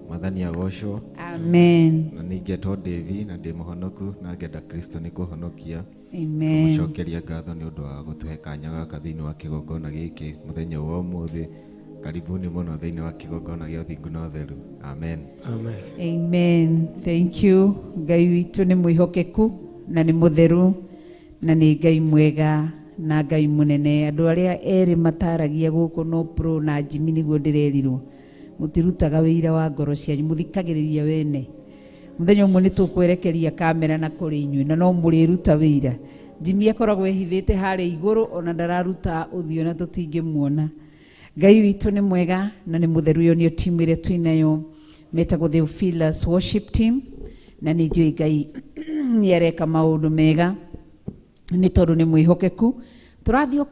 Mwathani agocwo. Amen. Na ningetwo David na ndi muhonoku na ngenda Kristo ni kuhonokia. Amen. Mucokeria ngatho ni undu wa gutuhe kanya gaka thiini wa kigongona giki muthenya wa umuthi. Karibuni muno thiini wa kigongona gĩa thingu na ũtheru. Amen. Amen. Amen. Thank you. Ngai witũ nĩ mwĩhokeku na nĩ mũtheru na nĩ Ngai mwega na Ngai munene. Andũ arĩa erĩ mataragia gũkũ no pro na Jimmy nĩguo ndĩrerirwo mutirutaga wĩira wa ngoro cianyu muthikagĩrĩria wene. Muthenya ũmwe nĩ tũkwerekeria kamera na kũrĩ inyuĩ na no mũrĩruta wĩira. Jimmy akoragwo ehithĩte harĩa igũrũ ona ndararuta ũthiũ na tũtingĩmuona. Ngai witũ nĩ mwega na nĩ mũtheru. Yo nĩyo timu ĩrĩa twĩnayo metagwo Theophilus Worship Team na nĩ njũĩ Ngai nĩ areka maũndũ mega nĩ tondũ nĩ mwĩhokeku. Tũrathiĩ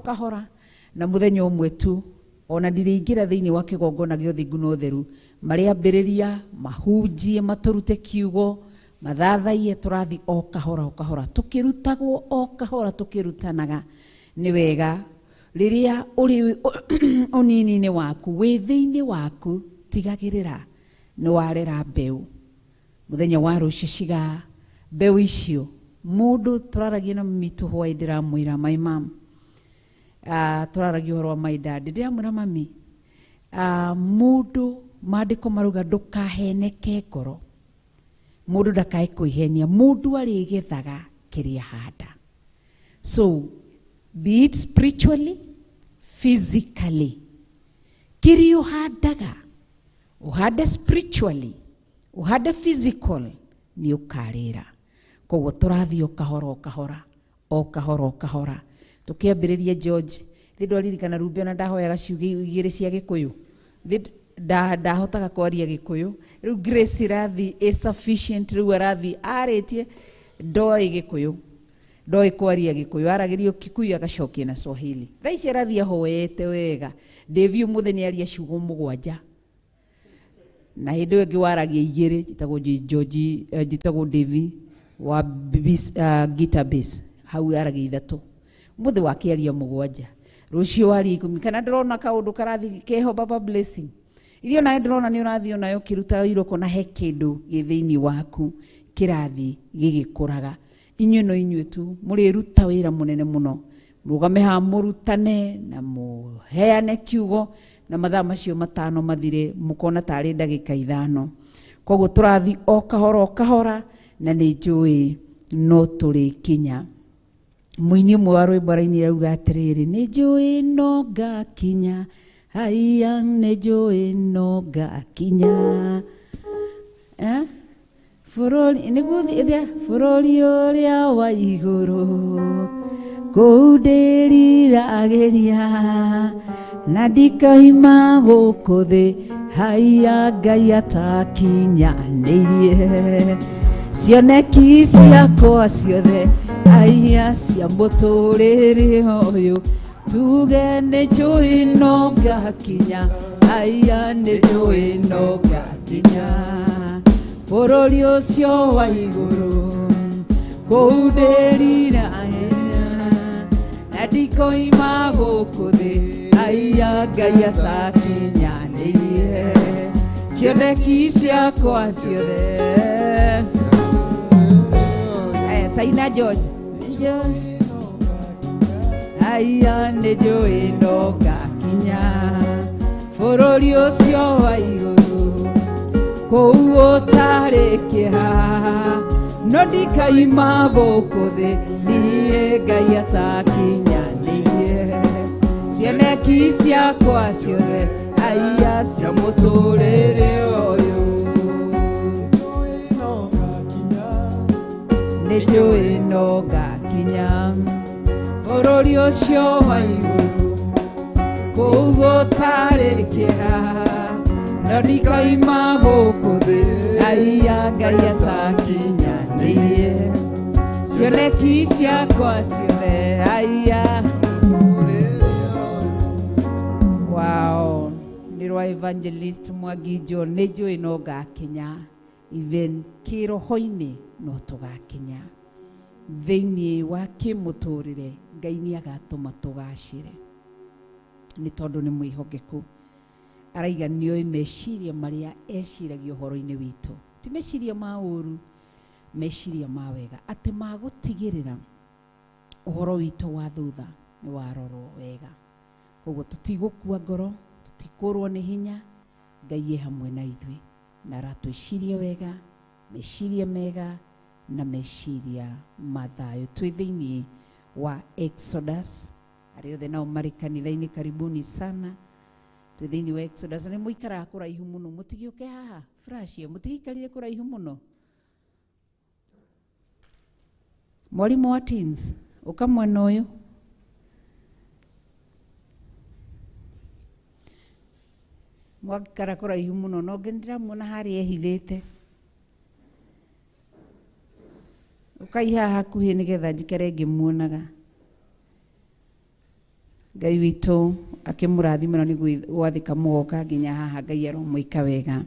kahora na mũthenya ũmwe tu, ona ndĩrĩingĩra thĩinĩ wa kĩgongona gĩa ũthingu na ũtheru, marĩ ambĩrĩria mahunjie matũrute kiugo mathathaiye. Tũrathiĩ o kahora tũkĩrutagwo o kahora tũkĩrutanaga. Nĩ wega rĩrĩa ũrĩ ũnini-inĩ waku, wĩ thĩinĩ waku, tigagĩrĩra nĩ warera mbeũ. Mũthenya wa rũciũ ciga mbeũ icio. Mũndũ tũraragia na mitu hwaĩ ndĩramwĩra my mom, tũraragia ũhoro wa my dad, ndĩramwĩra mami, mũndũ maandĩko marauga ndũkaheneke ngoro, mũndũ ndakae kwĩhenia, mũndũ arĩgethaga kĩrĩa handa. So be it spiritually, physically, kĩrĩa ũhandaga, ũhande spiritually, ũhande physical, nĩ ũkarĩra. Koguo tũrathiĩ o kahora tũkĩambĩrĩria George. Ndĩririkana Ruben na ndahoyaga ciugo 2 cia Gĩkũyũ, ndahotaga kwaria Gĩkũyũ. Rĩu Grace irathi sufficient, rĩu arathi arĩtie ndoĩ Gĩkũyũ, ndoĩ kwaria Gĩkũyũ, aragĩrio Kikuyu agacokia na Swahili. Thaa ici arathi ahoete wega. Davey mũthĩ nĩ aria ciugo 7 na hĩndĩ ĩyo ĩngĩ waragia 2, njĩtagwo George, njĩtagwo Davey wa guitar bass, hau aragia 3, mũthĩ wakĩaria 7, rũciũ waria 10. Kana ndĩrona kaũndũ karathi keho Baba Blessing, irio nawe ndĩrona nĩ ũrathiĩ onayo ũkĩruta iroko na he kĩndũ gĩ thĩinĩ waku kĩrathi gĩgĩkũraga. Inyuĩ no inyuĩ tu mũrĩruta wĩra mũnene mũno, mũrũgame ha mũrutane na mũheane kiugo, na mathaa macio 5 mathire mũkona tarĩ ndagĩka 5. Koguo tũrathi o kahora na nĩ njũĩ no tũrĩkinya. Mũini ũmwe wa rwĩmbo araini rauga atĩrĩrĩ, nĩ njũĩ no ngakinya, haiya nĩ njũĩ no ngakinya. Bũrũri ũrĩa wa igũrũ, kũu ndĩriragĩria, na ndikaima gũkũ thĩ, haiya Ngai atakinyanĩirie. Cioneki ciakwa ciothe, haiya cia mũtũrĩre ũyũ, tuge nĩ njũĩ no ngakinya, haiya nĩ njũĩ no ngakinya. Bũrũri ũcio wa igũrũ, kũu ndĩriragĩria, na ndikoima gũkũ thĩ, haiya Ngai atakinyanĩirie. Cioneki ciakwa ciothe. Taina George, haiya nĩ njũĩ no ngakinya. Bũrũri ũcio wa igũrũ, kũu ũtarĩ kĩeha, no ndikaima gũkũ thĩ, niĩ Ngai atakinyanĩirie. Cioneki ciakwa ciothe, haiya cia mũtũrĩre ũyũ, nĩ njũĩ no ngakinya. Bũrũri ũcio wa igũrũ, kũu gũtarĩ kĩeha, no ndikaima gũkũ thĩ, haiya Ngai atakinyanĩirie. Cioneki ciakwa ciothe, haiya. Wow, nĩ rwa Evangelist Mwangi John, nĩ njũĩ no ngakinya. Even kĩroho-inĩ no tũgakinya. Thĩinĩ wa kĩmũtũrĩre, Ngai nĩ agatũma tũgacĩre, nĩ tondũ nĩ mwĩhokeku. Araiga nĩoĩ meciria marĩa eciragia ũhoro-inĩ witũ, ti meciria ma ũru, meciria ma wega, atĩ magũtigĩrĩra ũhoro witũ wa thutha nĩ warorwo wega. Koguo tũtigũkua ngoro, tũtikũrwo nĩ hinya. Ngai hamwe na ithuĩ, na aratwĩciria wega, meciria mega na meciria ma thayũ. Twĩ thĩinĩ wa Exodus, arĩa othe nao marĩ kanitha-inĩ, karibuni sana. Twĩ thĩinĩ wa Exodus, nĩ mũikaraga kũraihu mũno, mũtigĩũke haha flash ĩyo, mũtigĩikarire kũraihu mũno. Mwarimũ wa teens, ũka mwena ũyũ. Mwagĩkara kũraihu mũno, no ngĩ ndĩramuona harĩa ehithĩte. Ukai haha hakuhĩ nĩgetha njikare ngĩmuonaga. Ngai witũ akĩmũrathima nĩ gwathĩka mũgoka nginya haha, Ngai aromũika wega.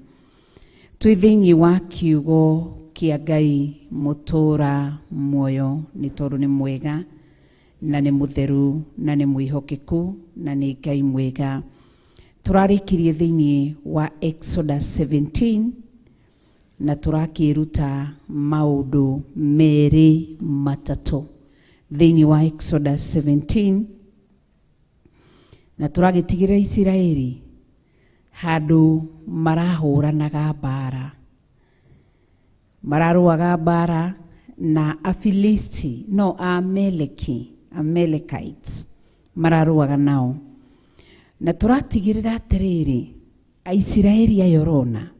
Twĩ thĩinĩ wa kiugo kĩa Ngai mũtũra muoyo nĩ tondũ nĩ mwega na nĩ mũtheru na nĩ mwĩhokeku na nĩ Ngai mwega. Tũrarĩkirie thĩinĩ wa Exodus 17 na tũrakĩruta maũndũ merĩ matatũ thĩinĩ wa Exodus 17 na tũragĩtigĩrĩra Isiraeli handũ marahũranaga mbara, mararũaga mbara na Afilisti, no Amalekites mararũaga nao. Na tũratigĩrĩra atĩrĩrĩ, Aisiraeli ayorona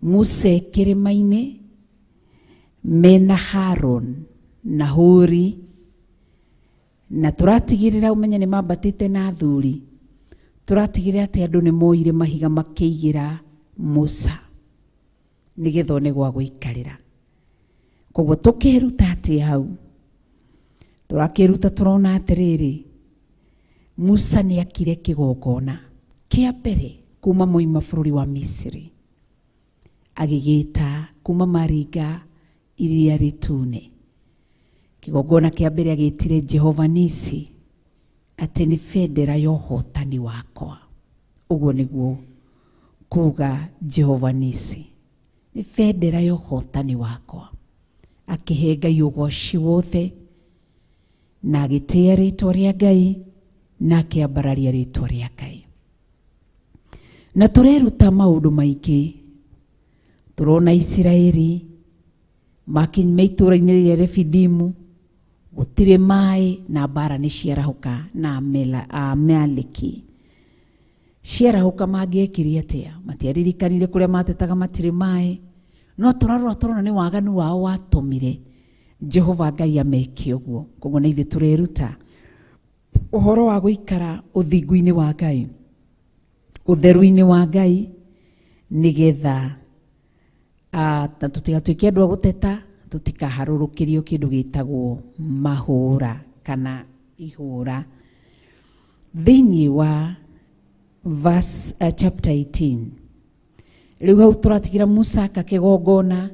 Musa kĩrĩma-inĩ mena Harun na Huri, na tũratigĩrĩra ũmenye nĩ mambatĩte na thuri. Tũratigĩrĩra atĩ andũ nĩ moire mahiga makĩigĩra Musa nĩgetha one gwa gũikarĩra. Koguo tũkĩruta atĩ hau tũrakĩruta tũrona atĩrĩrĩ, Musa nĩ akire kĩgongona kĩa mbere kuma moima bũrũri wa Misiri, agĩgĩta kuma Maringa Iria Rĩtune. Kĩgongona kĩa mbere agĩtire Jehova Nisi, atĩ nĩ bendera ya ũhotani wakwa. Ũguo nĩguo kuga Jehova Nisi, nĩ bendera ya ũhotani wakwa. Akĩhe Ngai ũgoci wothe na agĩtĩa rĩtwa rĩa Ngai na akĩambararia rĩtwa rĩa Ngai. Na tũreruta maũndũ maingĩ. Tũrona Isiraeli makinya itũũra-inĩ rĩa Refidimu, gũtirĩ maĩ na mbara nĩ ciarahũka na Amaleki. Ciarahũka mangĩekire atĩa? Matiaririkanire kũrĩa matetaga matirĩ maĩ. No tũrarora tũrona nĩ waganu wao watũmire Jehova Ngai ameke ũguo. Koguo na ithuĩ tũreruta ũhoro wa gũikara ũthingu-inĩ wa Ngai, ũtheru-inĩ wa Ngai, nĩgetha tũtigatuĩke andũ a gũteta, tũtikaharũrũkĩrio kĩndũ gĩtagwo mahũra kana ihũra. Thĩinĩ wa chapter 18 rĩu hau tũratigira Musa akakĩgongona.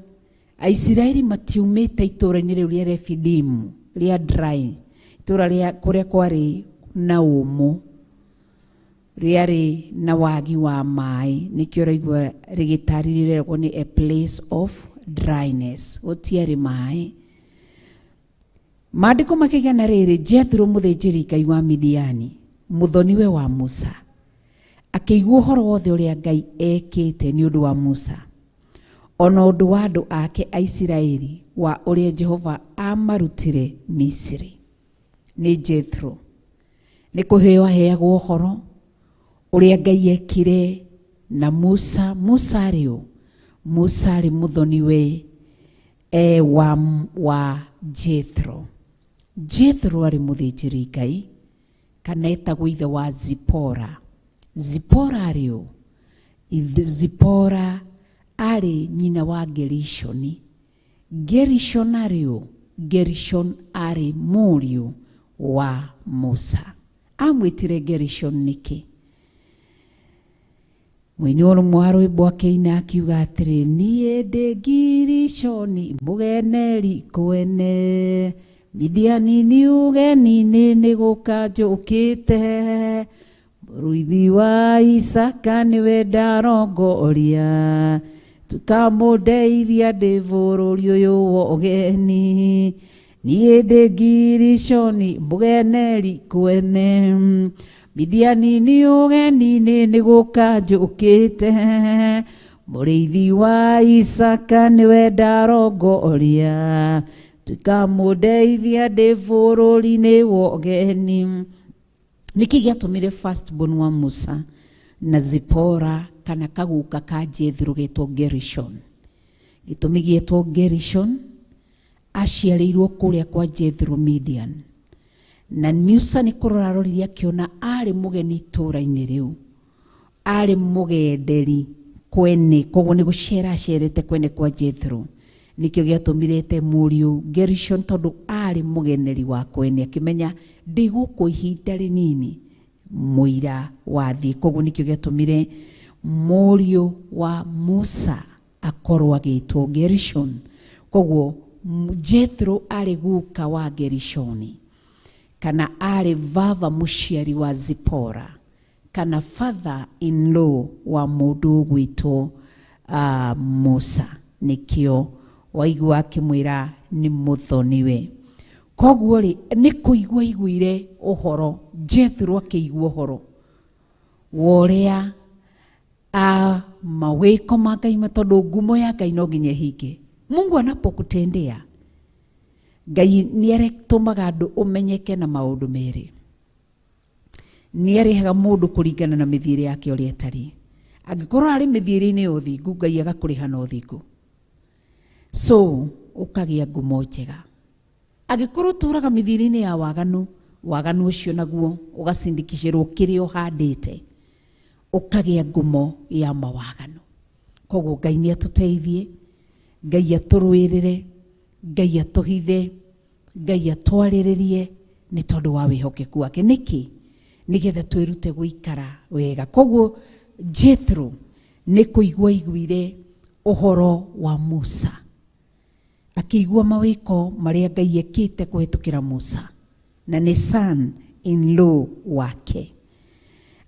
Aisiraeli matiumĩte itũũra-inĩ rĩu rĩa Refidimu rĩa dry, itũũra rĩa kũrĩa kwarĩ na ũmũ, rĩarĩ na wagi wa maĩ, nĩkĩo raigua rĩgĩtarĩrĩrwo nĩ a place of dryness, gũtiarĩ maĩ. Maandĩko makĩgĩa na rĩrĩ, Jethro mũthĩnjĩri Ngai wa Midiani, mũthoniwe wa Musa, akĩigua ũhoro wothe ũrĩa Ngai ekĩte nĩ ũndũ wa Musa, ona ũndũ wa andũ ake Aisiraeli wa ũrĩa Jehova amarutire Misiri. Nĩ Jethro nĩ kũheo aheagwo ũhoro ũrĩa Ngai ekire na Musa. Musa arĩ ũ? Musa arĩ mũthoniwe wa Jethro. Jethro arĩ mũthĩnjĩri Ngai, kana etagwo ithe wa Zipora. Zipora arĩ ũ? Zipora arĩ nyina wa Gerishoni. Gerishon arĩ ũ? Gerishon arĩ mũriũ wa Musa. Amwĩtire Gerishon nĩkĩ? Mũini ũmwe wa rwĩmbo akĩina akiuga atĩrĩ, niĩ ndĩ Gerishoni mũgeneri kwene, Midiani ni ũgeni-inĩ nĩ gũka njũkĩte, mũrũithi wa Isaka nĩwe ndarongoria, tũkamũndeithia ndĩ bũrũri ũyũ wa ũgeni, niĩ ndĩ Gerishoni mũgeneri kwene, Midiani ni ũgeni-inĩ nĩ gũka njũkĩte, mũrĩithi wa Isaka nĩwe ndarongoria, tũkamũndeithia ndĩ bũrũri-inĩ wa ũgeni. Nĩkĩ gĩatũmire firstborn wa Musa na Zipora kana kaguka ka Jethro getwo Gerishon? Gĩtũmi gĩetwo Gerishon, aciarĩirwo kũrĩa kwa Jethro Midian, na Musa nĩ kũrora arorire akĩona arĩ mũgeni itũũra-inĩ rĩu, arĩ mũgenderi kwene, koguo nĩ gũcera acerete kwene kwa Jethro, nikio giatumirite Mũriũ Gershon tondu ari mugeneri wa kwene akimenya ndiguku ihinda rinini muira wathie. Koguo nikio giatumire Mũriũ wa Musa akorwo agitwo Gershon. Koguo Jethro ari guka wa Gershoni, kana ari vava muciari wa Zipora, kana father in law wa mundu gwitwo Musa. Nikio waigua akimwira ni muthoniwe. Koguo ri ni kuigua iguire uhoro, Jethro akigua uhoro woria mawiko ma Ngai matondu ngumo ya Ngai no nginya hinge. Mungu anapokutendea, Ngai nĩarĩtũmaga andũ ũmenyeke na maũndũ merĩ. Nĩarĩhaga mũndũ kũringana na mĩthiĩre yake ũrĩa ĩtariĩ. Angĩkorwo arĩ mĩthiĩre-inĩ ya ũthingu, Ngai agakũrĩha na ũthingu. So ũkagĩa ngumo njega. Angĩkorwo tũraga mĩthiĩre-inĩ ya waganu, waganu ũcio naguo ũgacindikicĩrwo kĩrĩa ũhandĩte, ũkagĩa ngumo ya mawaganu. Koguo Ngai nĩatũteithie, Ngai atũrũĩrĩre, Ngai atũhithe, Ngai atwarĩrĩrie nĩ tondũ wa wĩhokeku wake. Nĩkĩ? Nĩgetha twĩrute gũikara wega. Koguo Jethro nĩ kũigua iguire ũhoro wa Musa, akĩigua mawĩko marĩa Ngai ekĩte kũhetũkĩra Musa, na nĩ son in law wake.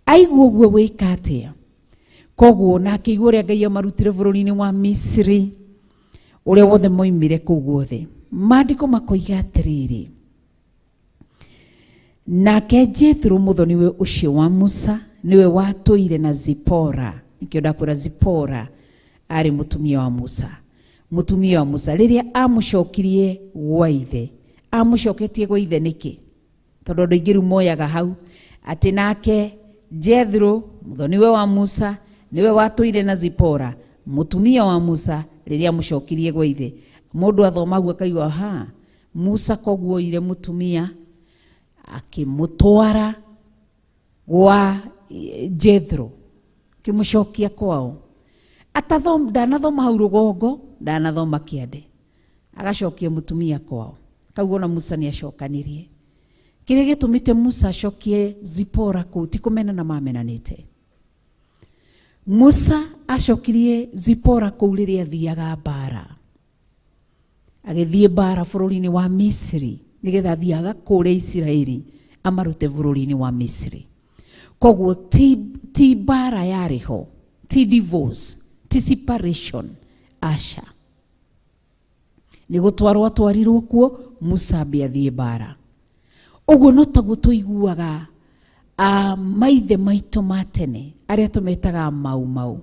Aigua ũguo gwĩka atĩa? Koguo na akĩigua ũrĩa Ngai amarutire bũrũri-inĩ wa Misiri, ũrĩa wothe moimire kũu guothe. Maandĩko makoiga atĩrĩrĩ, nake Jethro mũthoniwe ũcio wa Musa niwe watũire na Zipora. Nikĩo ndakwĩra Zipora arĩ mũtumia wa Musa. Mũtumia wa Musa rĩrĩa amũcokirie gwa ithe, amũcoketie gwa ithe nĩkĩ? Tondũ andũ aingĩ rĩu moyaga hau atĩ nake Jethro mũthoniwe wa Musa niwe watũire na Zipora, mũtumia wa Musa rĩrĩa amũcokirie gwa ithe. Mũndũ athomaguo akaigua ha, Musa koguo ire mũtumia akĩmũtwara gwa Jethro, akĩmũcokia kwao. Ndanathoma hau rũgongo, ndanathoma kĩande, agacokia mũtumia kwao. Kauguo na Musa nĩacokanirie. Kĩrĩa gĩtũmĩte Musa acokie Zipora kũu ti kũmenana mamenanĩte. Musa acokirie Zipora kũu rĩrĩa athiaga mbara. Agĩthiĩ mbara bũrũri-inĩ wa Misiri, nĩgetha athiaga kũrĩa Isiraeli amarute bũrũri-inĩ wa Misiri. Koguo ti mbara yarĩ ho, ti divorce, ti separation, aca. Nĩ gũtwarwo atwarirwo kuo, Musa ambe athiĩ mbara. Ũguo no taguo tũiguaga maithe maitũ ma tene, arĩa tũmetaga mau,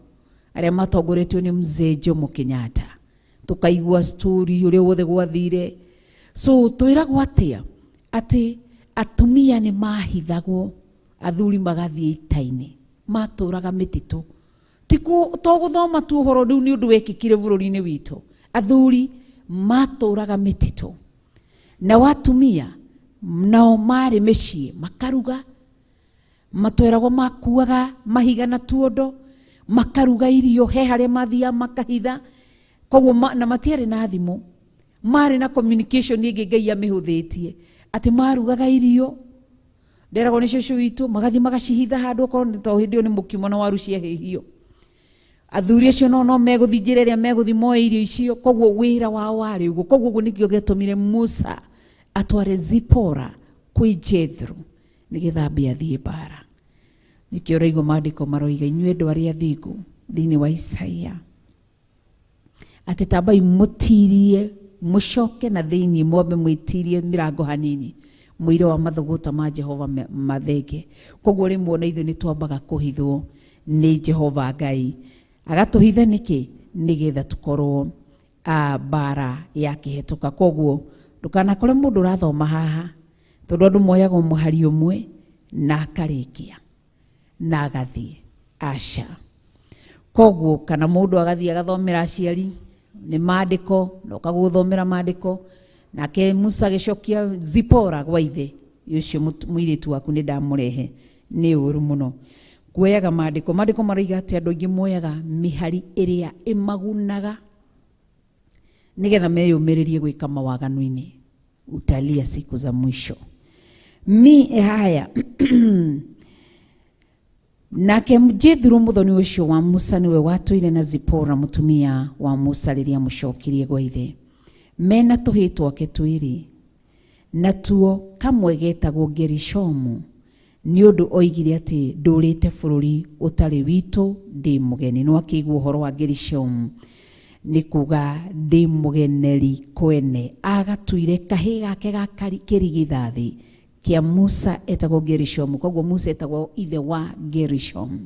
arĩa matongoretio nĩ Mzee Jomo Kenyatta. Tukaigua story ũrĩa wothe gwathire. So twĩragwo atĩa? Atĩ atumia nĩ mahithagwo, athuri magathiĩ ita-inĩ, matũraga mĩtitũ. Togũthoma tu ũhoro rĩu nĩ ũndũ wekĩkire bũrũri-inĩ witũ. Athuri matũraga mĩtitũ, na watumia nao marĩ mĩciĩ makaruga, matweragwo makuaga mahiga na tuondo, makaruga irio he harĩa mathiaga makahitha. Koguo na matiarĩ na thimũ, marĩ na communication ĩngĩ Ngai amĩhũthĩtie, atĩ marugaga irio, nderagwo nĩ cũcũ witũ, magathiĩ magacihitha handũ, okorwo nĩ to hĩndĩ ĩyo nĩ mũkimo na waru ciahĩhio. Athuri acio no megũthiĩ njĩra ĩrĩa megũthiĩ moe irio icio. Koguo wĩra wao warĩ ũguo. Koguo ũguo nĩkĩo gĩatũmire Musa atware Zipora kwĩ Jethro nĩgetha ambe athiĩ mbara. Nĩkĩo ũraigua maandĩko maroiga, inyuĩ andũ arĩa athingu, thĩinĩ wa Isaia, atĩ tambai mũtirie mũcoke na thĩinĩ mwambe mwĩtirie mĩrango hanini, mũire wa mathũgũta ma Jehova mathenge. Koguo rĩmwe ona ithuĩ nĩ twambaga kũhithwo nĩ Jehova Ngai. Agatũhitha nĩkĩ? Nĩgetha tũkorwo mbara yakĩhetũka. Koguo ndũkanakore mũndũ ũrathoma haha, tondũ andũ moyaga mũhari ũmwe na akarĩkia na agathiĩ, aca. Koguo kana mũndũ agathiĩ agathomera aciari nĩ maandĩko, noka gũthomera maandĩko, nake Musa agĩcokia Zipora gwa ithe, ũcio mũirĩtu waku nĩ ndamũrehe, nĩ ũru mũno. Kuoyaga maandĩko maroiga atĩ andũ aingĩ moyaga mĩhari ĩrĩa ĩmagunaga nigetha meyumiririe gwika mawaganu-ini utalia siku za mwisho. Haya nake Jethro muthoni ucio wa Musa niwe watuire na Zipora mutumia wa Musa riria mucokirie gwa ithe mena tuhi twake twiri natuo kamwe getagwo Gerishomu ni undu oigire ati ndurite bururi utari witu ndi mugeni. No akigwa uhoro wa Gerishomu ni kuga ndi mugeneri kwene. Agatuire kahi gake ga kirigithathi kia Musa etagwo Gerishomu. Koguo Musa etagwo ithe wa Gerishom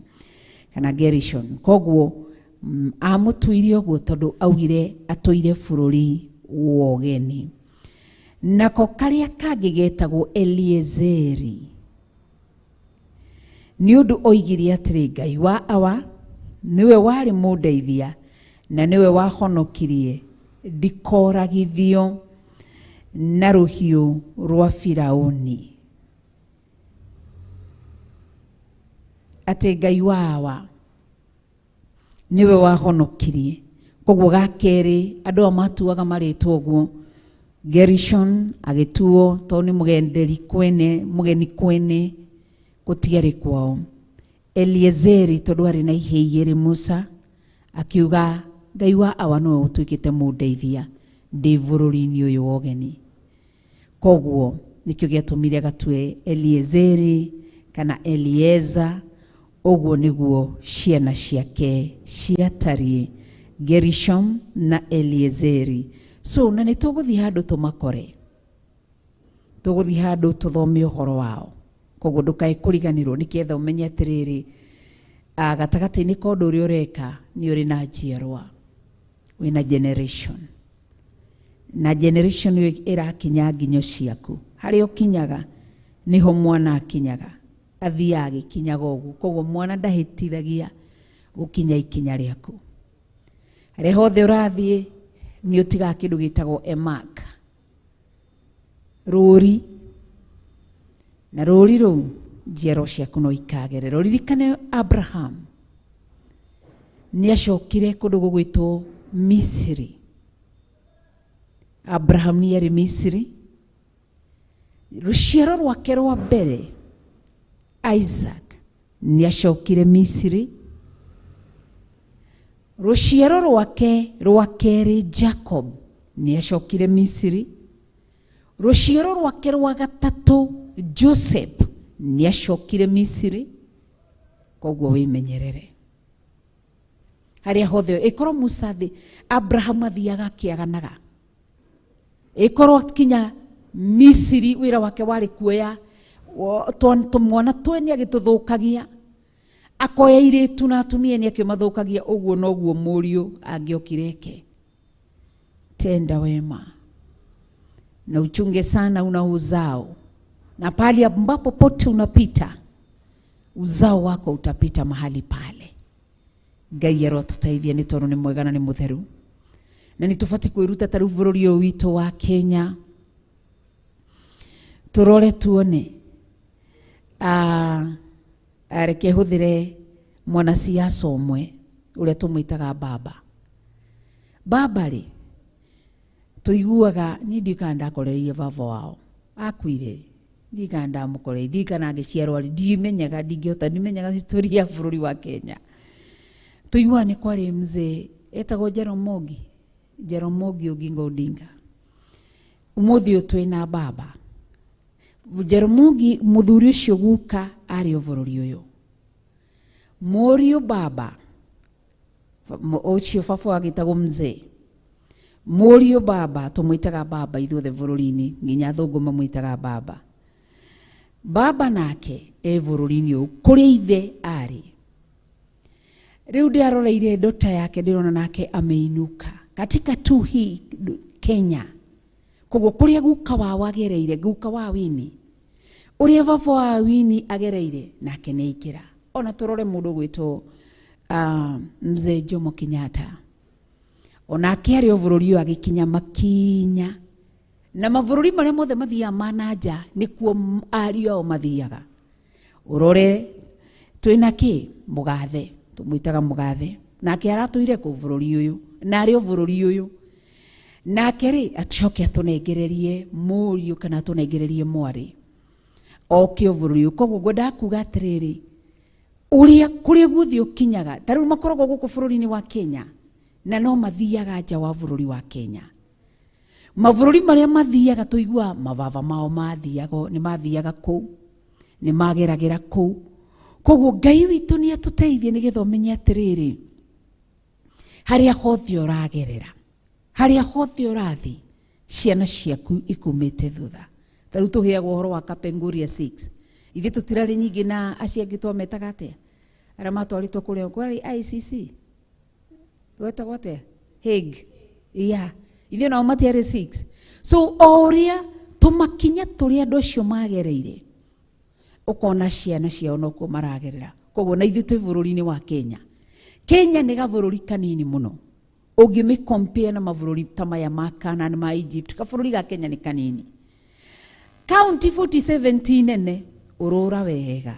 kana Gerishon. Koguo amutuire oguo tondu augire atuire bururi wogeni. Nako karia kangi getagwo Eliezeri ni undu oigire atiri Ngai wa awa niwe wari mundeithia na niwe wahonokirie ndikoragithio na ruhiu rwa Firauni. Ati Ngai wa awa niwe wahonokirie. Koguo gakeri andu amatuaga maritwo guo Gerishon agituo to ni mugenderi kwene mugeni kwene gutiari kwao. Eliezeri tondu ari na iheyere Musa akiuga Ngai wa awa no utuikite mundeithia ndi bururi-ini uyu wogeni. Koguo nikio giatumire gatwe Eliezeri kana Elieza. Oguo niguo ciana ciake ciatarie Gerishom na Eliezeri. So na nituguthi handu tumakore, tuguthi handu tuthome uhoro wao. Koguo ndukae kuriganirwo nikietha umenye atiriri gatagati-ini ka undu uria ureka ni uri na njiarwa wina generation na generation irakinya nginyo ciaku. Hari ukinyaga niho mwana akinyaga athia agikinyaga uguo. Koguo mwana ndahitithagia gukinya ikinya riaku. Hari hothe urathie ni utiga kindu gitagwo emark ruri na ruri ru njiaro ciaku no ikagerera. Ririkane Abraham ni acokire kundu gugwitwo Misiri. Abraham ni ari Misiri. Ruciaro rwake rwa mbere Isaac ni acokire Misiri. Ruciaro rwake rwa keri Jacob ni acokire Misiri. Ruciaro rwake rwa gatatu Joseph ni acokire Misiri. Koguo wimenyerere haria hothe ikorwo Musa thi Abraham athiaga akiaganaga, ikorwo kinya Misiri wira wake wari kuoya tumwana tweni agituthukagia akoya iritu na atumia ni akimathukagia. Uguo noguo muriu angiokireke. Tenda wema na uchunge sana una uzao, na pali ambapo pote unapita uzao wako utapita mahali pale. Ngai arotutaithia ni tondu ni mwega na ni mutheru, na nitufati kwiruta taru bururi witu wa Kenya. Turore tuone areke huthire mwana siasa omwe uria tumwitaga baba ri tuiguaga ni ndikanda korerie baba wao akuire ndikanda mukore ndikana agiciarwo ari ndimenyaga ndingiota ndimenyaga history ya bururi wa Kenya. Tuigua ni kwari mzee etagwo Jaramogi Oginga Odinga. Umuthi utwina baba Jaramogi muthuri ucio guka ari bururi uyu Morio baba ucio baba agitagwo mzee Morio baba tumwitaga baba ithuothe bururi-ini nginya thungu mamwitaga baba nake bururi-ini uyu kuria ithe ari. Riu ndiaroreire ndota yake ndirona nake ameinuka katika tu hii Kenya. Koguo kuria guka wa agereire guka wa Wini uria baba wa Wini agereire nake ni ikira. Ona turore mundu gwitwo mzee Jomo Kenyatta ona akiari bururi uyu agikinya makinya na mavururi maria mothe mathia mananja nikuo ario ao mathiaga. Urore twina ki Mugathe tumwitaga Mugathe nake aratuire ku bururi uyu na ari bururi uyu nake ri atucoke atunengererie mũriũ kana atunengererie mwarĩ oke bũrũri ũyũ. Koguo ngwenda kuga atĩrĩrĩ, kũrĩa guothe ũkinyaga, ta rĩu makoragwo gũkũ bũrũri-inĩ wa Kenya na no mathiaga nja wa bũrũri wa Kenya. Mabũrũri marĩa mathiaga tũigua mababa mao nĩ mathiaga kũu, nĩ mageragĩra kũu. Koguo Ngai witũ nĩ atũteithie nĩgetha ũmenye atĩrĩrĩ, harĩa hothe ũragerera, harĩa hothe ũrathi, ciana ciaku ikumĩte thutha. Ta rĩu tũheagwo ũhoro wa Kapenguria 6. Ithe tũtirarĩ nyingĩ na acio angĩ twametaga atĩa? Arĩa matwarĩtwo kũrĩa kwarĩ ICC. Gwetagwo atĩa? Hague. Yeah. Ithe nao matiarĩ 6. So o ũrĩa tũmakinya tũrĩa andũ acio magereire, ũkona ciana ciao no kuo maragerera. Koguo na ithuĩ twĩ bũrũri-inĩ wa Kenya. Kenya nĩ gabũrũri kanini mũno. Ũngĩmĩ-compare na mabũrũri ta maya ma Canaan, ma Egypt, kabũrũri ga Kenya nĩ kanini. County 47 nene, ũrũra wega,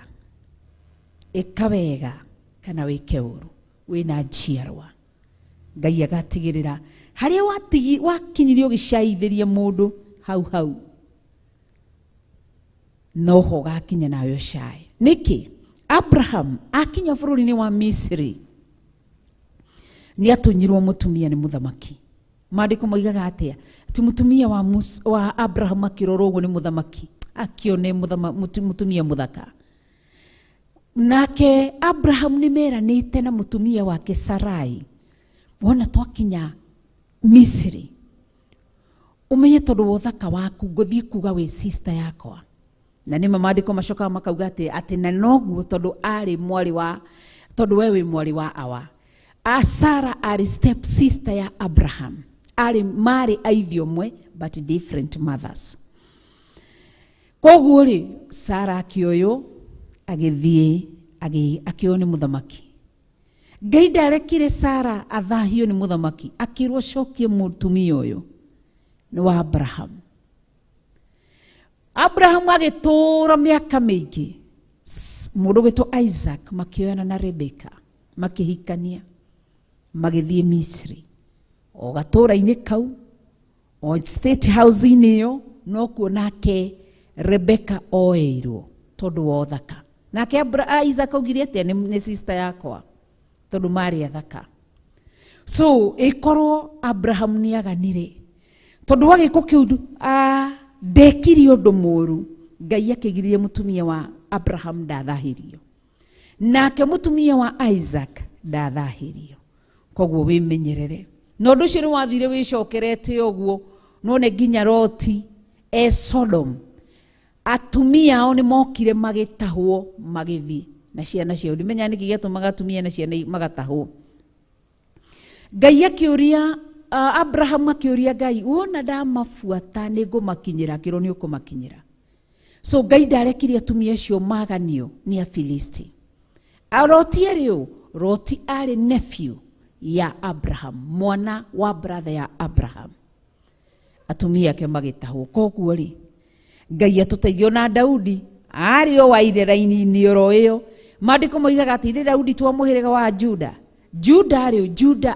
ĩka wega kana wĩke ũru, wĩna njiarwa. Ngai agatigĩrĩra harĩa wakinyirio gĩcaithĩria mũndũ hau no ho gakinya nawe ũcae. Nĩkĩ? Abraham akinya bũrũri-inĩ wa Misiri nĩ atũnyirwo mũtumia nĩ mũthamaki. Maandĩko moigaga atĩa? Atĩ mũtumia wa Abraham akĩrorwo ũguo nĩ mũthamaki, akĩone mũtumia mũthaka. Nake Abraham nĩ meranĩte na mũtumia wake Sarai, wona twakinya Misiri umenye tondũ wa ũthaka waku ngũthiĩ kuga wĩ sister yakwa. Na nĩ maandĩko macokaga makauga atĩ na noguo tondũ arĩ mwarĩ wa, tondũ we wĩ mwarĩ wa awa. Sarah arĩ step sister ya Abraham. Marĩ aithio mwe but different mothers. Koguo rĩ, Sarah akĩoywo agĩthiĩ akĩoywo nĩ mũthamaki. Ngai ndarekire Sarah athahio nĩ mũthamaki, akĩrwo cokie mũtumia ũyũ nĩ wa Abraham. Abraham agĩtũũra mĩaka mĩingĩ, mũndũ wĩtwo Isaac makĩoyana na Rebeka, makĩhikania, magĩthiĩ Misiri. O gatũũra-inĩ kau, o state house-inĩ ĩyo, no kuo nake Rebeka oeirwo tondũ wa ũthaka. Nake Isaac augire atĩa nĩ sister yakwa tondũ marĩ athaka. So ĩkorwo Abraham nĩ aganire tondũ wa gĩko kĩu ndekire ũndũ mũũru, Ngai akĩgiririe mũtumia wa Abraham ndathahirio, nake mũtumia wa Isaac ndathahirio. Koguo wĩmenyerere. Na ũndũ ũcio nĩ wathire wĩcokerete ũguo, no nĩ nginya Loti Sodom, atumia ao nĩ mokire magĩtahwo magĩthiĩ na ciana ciao. Ndimenya nĩkĩ gĩatũmaga atumia na ciana magatahwo. Ngai akĩũria Abraham akĩũria Ngai, wona ndamabuata nĩ ngũmakinyĩra? Akĩrwo nĩ ũkũmakinyĩra. So Ngai ndarekire atumia acio maganio nĩ Afilisti. Loti arĩ ũ? Loti arĩ nephew ya Abraham, mwana wa brother ya Abraham. Atumia ake magĩtahwo. Koguo rĩ, Ngai atũteithio na Daudi arĩ o wa ithera-inĩ oro ĩyo. Maandĩko moigaga atĩ ithe Daudi twa mũhĩrĩga wa Juda. Juda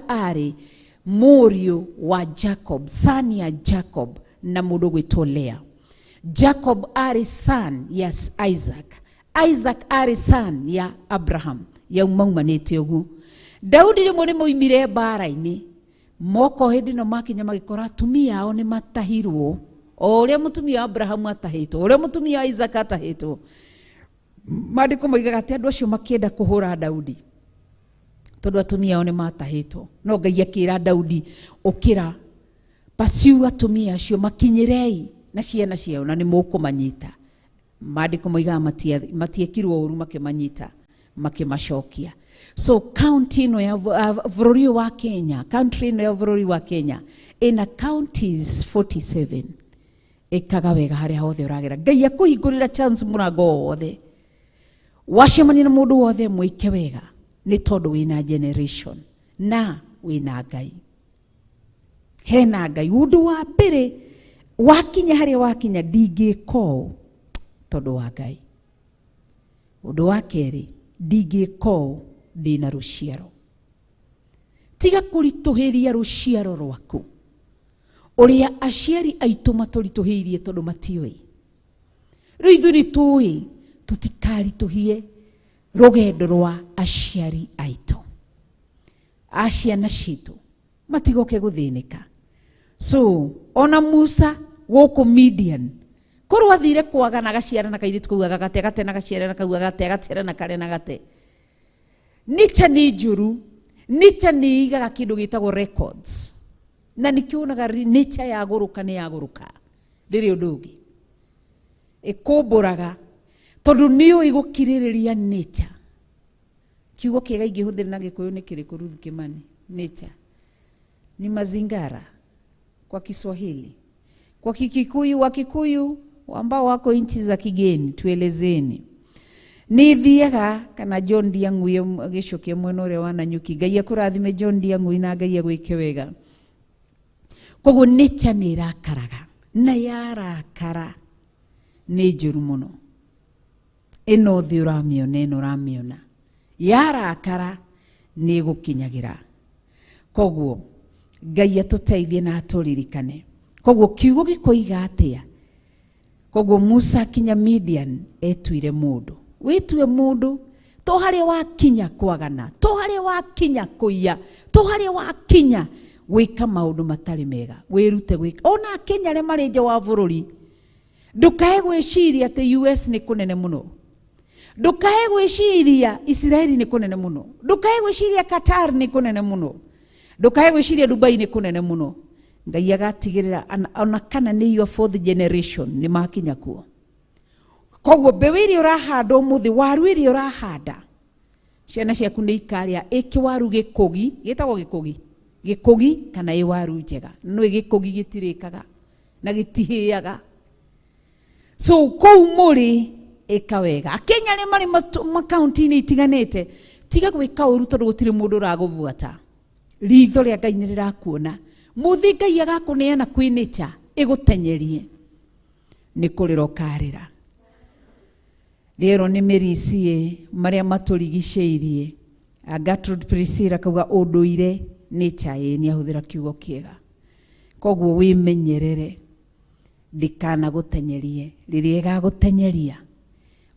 arĩ mũriũ wa Jacob, son ya Jacob na mũndũ gwĩtwo Lea. Jacob arĩ son ya Isaac. Isaac arĩ son ya Abraham. Maumanĩte ũguo. Daudi rĩmwe nĩ moimire mbara-inĩ, moko hĩndĩ ĩno makinya magĩkora atumia ao nĩ matahirwo, o ũrĩa mũtumia wa Abraham atahĩtwo, ũrĩa mũtumia wa Isaac atahĩtwo. Maandĩko moigaga atĩ andũ acio makĩenda kũhũra Daudi tondũ atumia ao nĩ matahĩtwo. No Ngai akĩra Daudi, ũkĩra pursue atumia acio, makinyĩrei na ciana ciao na nĩ mũkũmanyita. Maandĩko moigaga matiekirwo ũru makĩmanyita, makĩmacokia. So county ino ya bũrũri wa Kenya, country ino ya bũrũri wa Kenya ina counties 47. Ikaga wega harĩa hothe ũragera. Ngai akũhingũrĩra chance mũrango wothe. Wacemania na mũndũ wothe mwĩke wega, nĩ tondũ wĩna generation na wĩna Ngai. Hena Ngai. Ũndũ wa mbere wakinya harĩa wakinya ndingĩko tondũ wa Ngai. Ũndũ wa kerĩ ndingĩko ndĩna rũciaro. Tiga kũritũhĩria rũciaro rwaku. uria aciari aitu maturituhiirie tondu matioi. Riu ithu ni tui tutikarituhie rugendo rwa aciari aitu. Aciana citu matigoke guthinika. So ona Musa guku Midian korwo athire kwaga na gaciara na kairitu kau agate gate na gaciara na kau agate gaciara na kare na gate. Nicha ni njuru, nicha ni igaga kindu gitagwo records. Na nikiunaga nicha ya guruka ni ya guruka. Ndiri undu ungi. Ikumburaga tondu niyo igukiririria nicha. Kiugo kiega ingihũthĩra na Gĩkũyũ nĩ kĩrĩkũ Ruth Kimani? Nature ni mazingara kwa Kiswahili. Kwa Kikikuyu, Wakikuyu ambao wako nchi za kigeni, tuelezeni. Nithiaga kana John Ndiang'u gĩcokia mwena ũrĩa wa Nanyuki. Ngai akũrathime John Ndiang'u na Ngai agwĩke wega. Koguo nature nĩ irakaraga na yarakara nĩ njũru mũno. Ĩno thĩ ũramĩona, ĩno ũramĩona. Yarakara ni gukinyagira. Koguo Ngai atuteithie na aturirikane. Koguo kiugo gikoiga atia? Koguo Musa kinya Midian etuire mundu. Witue mundu to haria wakinya kwagana, to haria wakinya kuiya, to haria wakinya gwika maundu matari mega. Wirute gwika. Ona Kenya le mareja wa bururi. Ndukae gwiciria ati US ni kunene muno. Ndukae gwiciria Israeli ni kunene muno. Ndukae gwiciria Qatar ni kunene muno. Ndukae gwiciria Dubai ni kunene muno. Ngai agatigirira ona kana ni your fourth generation ni makinya kuo. Koguo bewiri urahanda umuthi, waru iri urahanda, ciana ciaku ni ikaria ikiwaru gikugi, gitagwo gikugi, gikugi kana iwaru njega. No gikugi gitirikaga na gitihiaga. So kou muri ikawega. Akenya le mari makaunti ni itiganite tiga gwika uru tondu gutire mundu uraguvuata. Ritho ria Ngai nirirakuona. Muthi Ngai agakuneana kwi nature igutenyerie ni kurira karira. Rero ni mericie maria maturigiceirie. Gertrude Priscilla kauga unduire nature ni ahuthira kiugo kiega. Koguo wimenyerere ndikana gutenyerie. Riria igagutenyeria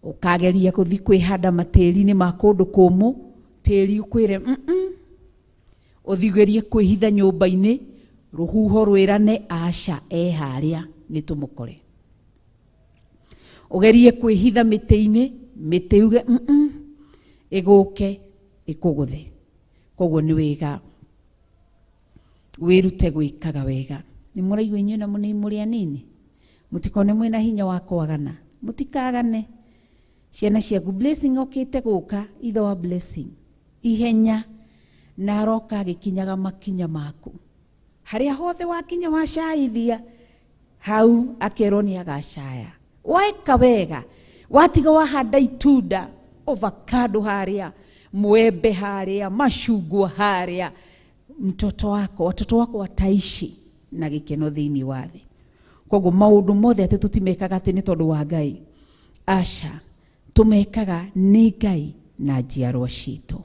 ukageria kuthi kwihanda matiri-ini ma kundu kumu, tiri ukwire uthigerie kwihitha nyumba-ini, ruhuho rwirane aca haria ni tumukore. Ugerie kwihitha miti-ini, miti uge iguke ikuguthe. Koguo ni wega wirute gwikaga wega. Ni muraigua inyuĩ na muri anini, mutikone mwina hinya wa kwagana, mutikagane. Ciana ciaku blessing okite guka, ithe wa blessing ihenya na roka gikinyaga makinya maku. Haria hothe wakinya wacaithia hau akerwo ni agacaya. Waika wega watiga wahanda itunda, avocado haria, mwembe haria, mashugwa haria, watoto wako wataishi na gikeno thiini wa thi. Koguo maundu mothe ati tutimekaga ati ni tondu wa Ngai. Aca tumekaga ni Ngai na njiarwa citu.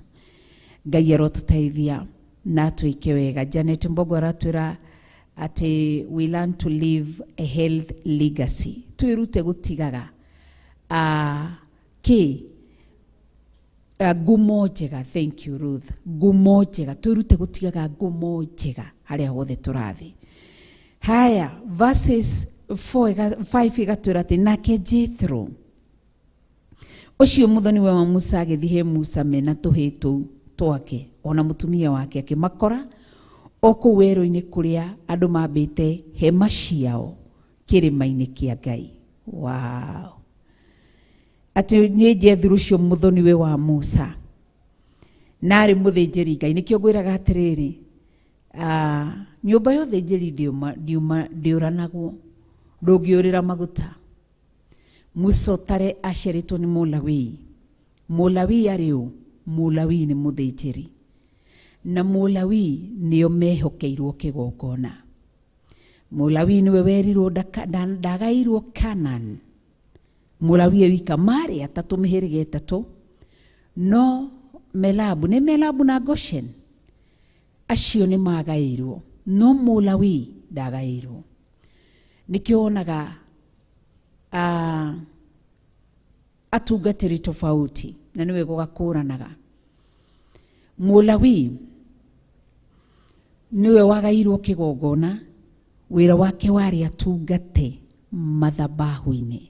Ngai arotuteithia na tuike wega. Janet Mbogo aratwira ati we learn to live a health legacy. Tuirute gutigaga ngumo njega. Thank you Ruth. Ngumo njega, tuirute gutigaga ngumo njega haria hothe turathi. Haya, verses 5 igatwira ati nake Jethro ucio muthoni wa Musa agithihe Musa mena tuhitu twake ona mutumia wake akimakora oku weru-ini kuria andu mambite hema ciao kirima-ini kia Ngai. Wow. Ati ni Jethro ucio muthoni we wa Musa nari muthinjiri Ngai. Nikio ngwiraga atiriri nyumba yothe njiri ndiuranagwo, ndungiurira maguta. Musa utare aciaritwo ni Mulawii. Mulawii ariu, Mulawii ni muthinjiri na Mulawii nio mehokeirwo kigongona. Mulawii niwe werirwo ndagairwo Canaan. Mulawii wika mari atatu mihirige itatu, no Melabu na Goshen acio ni magairwo, no Mulawii ndagairwo. Nikio onaga atungatĩri tofauti na niwe gũgakũranaga. Mũlawi niwe wagairwo kĩgongona, wĩra wake warĩ atungate mathabahu-inĩ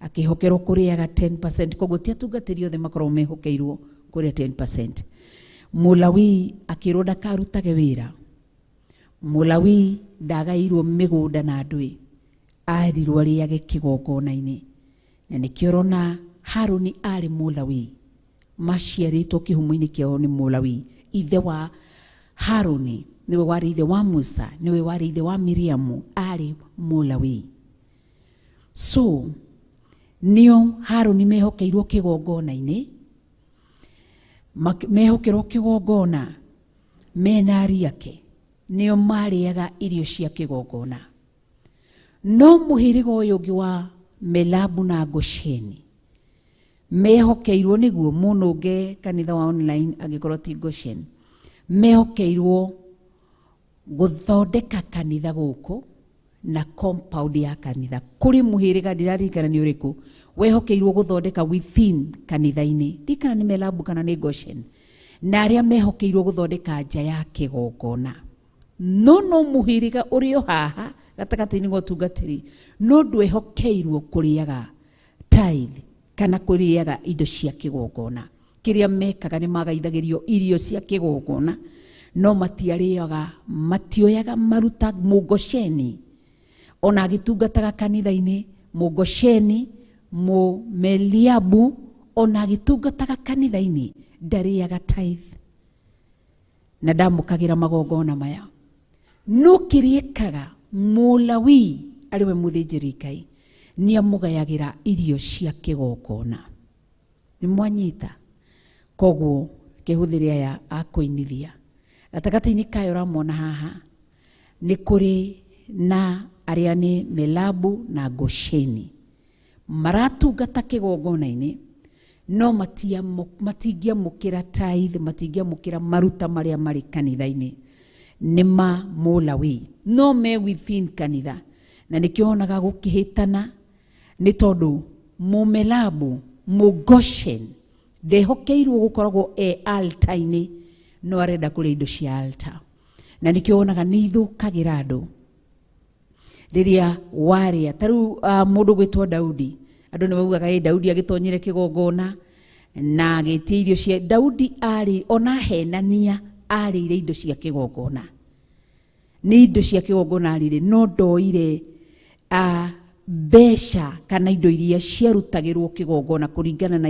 akĩhokerwo kũrĩaga 10%, koguo ti atungatĩri othe makorwo mehokeirwo kũrĩa 10%. Mũlawi akĩrwo ndakarutage wĩra. Mũlawi ndagairwo mĩgũnda na andũ, arirwo arĩage kĩgongona-inĩ. Na nĩkĩo ũrona Harũni arĩ Mũlawi, maciarĩtwo kĩhumo-inĩ kĩao nĩ Mũlawi. Ithe wa Harũni niwe warĩ ithe wa Musa, niwe warĩ ithe wa Miriamu, arĩ Mũlawi. So nio Harũni mehokeirwo kĩgongona-inĩ, mehokerwo kĩgongona mena ariũ ake, nio marĩaga irio cia kĩgongona. No mũhĩrĩga ũyũ ũngĩ wa Melabu na Gosheni mehokeirwo, nĩguo mũnũnge kanitha wa online angĩkorwo ti Goshen, mehokeirwo gũthondeka kanitha gũkũ na compound ya kanitha. Kũrĩ mũhĩrĩga ndiraririkana nĩ ũrĩkũ wehokeirwo gũthondeka within kanitha-inĩ, ndikana nĩ Melabu kana nĩ Goshen, na arĩa mehokeirwo gũthondeka nja ya kĩgongona. No mũhĩrĩga ũrĩ o haha gatagatĩ-inĩ ga ũtungatĩri no ndwehokeirwo kũrĩaga tithe kana kũrĩaga indo cia kĩgongona. Kĩrĩa mekaga nĩ magaithagĩrio irio cia kĩgongona, no matiarĩaga, matioyaga maruta. Mũgosheni ona agĩtungataga kanitha-inĩ, Mũgosheni Mũmeliabu ona agĩtungataga kanitha-inĩ ndarĩaga tithe na ndamũkagĩra magongona maya. No kĩrĩekaga Mũlawi arĩwe mũthĩnjĩri Ngai nĩamũgayagĩra irio cia kĩgongona. Nĩmwanyita? Koguo kĩhũthĩre aya akũinithia gatagatĩ-inĩ kayo ũramona haha nĩ kũrĩ na arĩa nĩ Melabu na Gosheni maratungata kĩgongona-inĩ, no matingĩamũkĩra tithe, matingĩamũkĩra maruta marĩa marĩ kanitha-inĩ, nĩ ma Mũlawi, no me within kanitha. Na nĩkĩo onaga gũkĩhĩtana nĩ tondũ Mũmelabu Mũgoshen ndehokeirwo gũkoragwo altar-inĩ, no arenda kũrĩa indo cia altar. Na nĩkĩo onaga nĩ ithũkagĩra andũ rĩrĩa warĩa. Ta rĩu mũndũ gwĩtwo Daudi, andũ nĩ maugaga Daudi agĩtonyire kĩgongona na agĩtia irio cia Daudi, arĩ ona henania arĩire indo cia kĩgongona. Nĩ indo cia kĩgongona arĩire, no ndoire mbeca kana indo iria ciarutagĩrwo kĩgongona kũringana na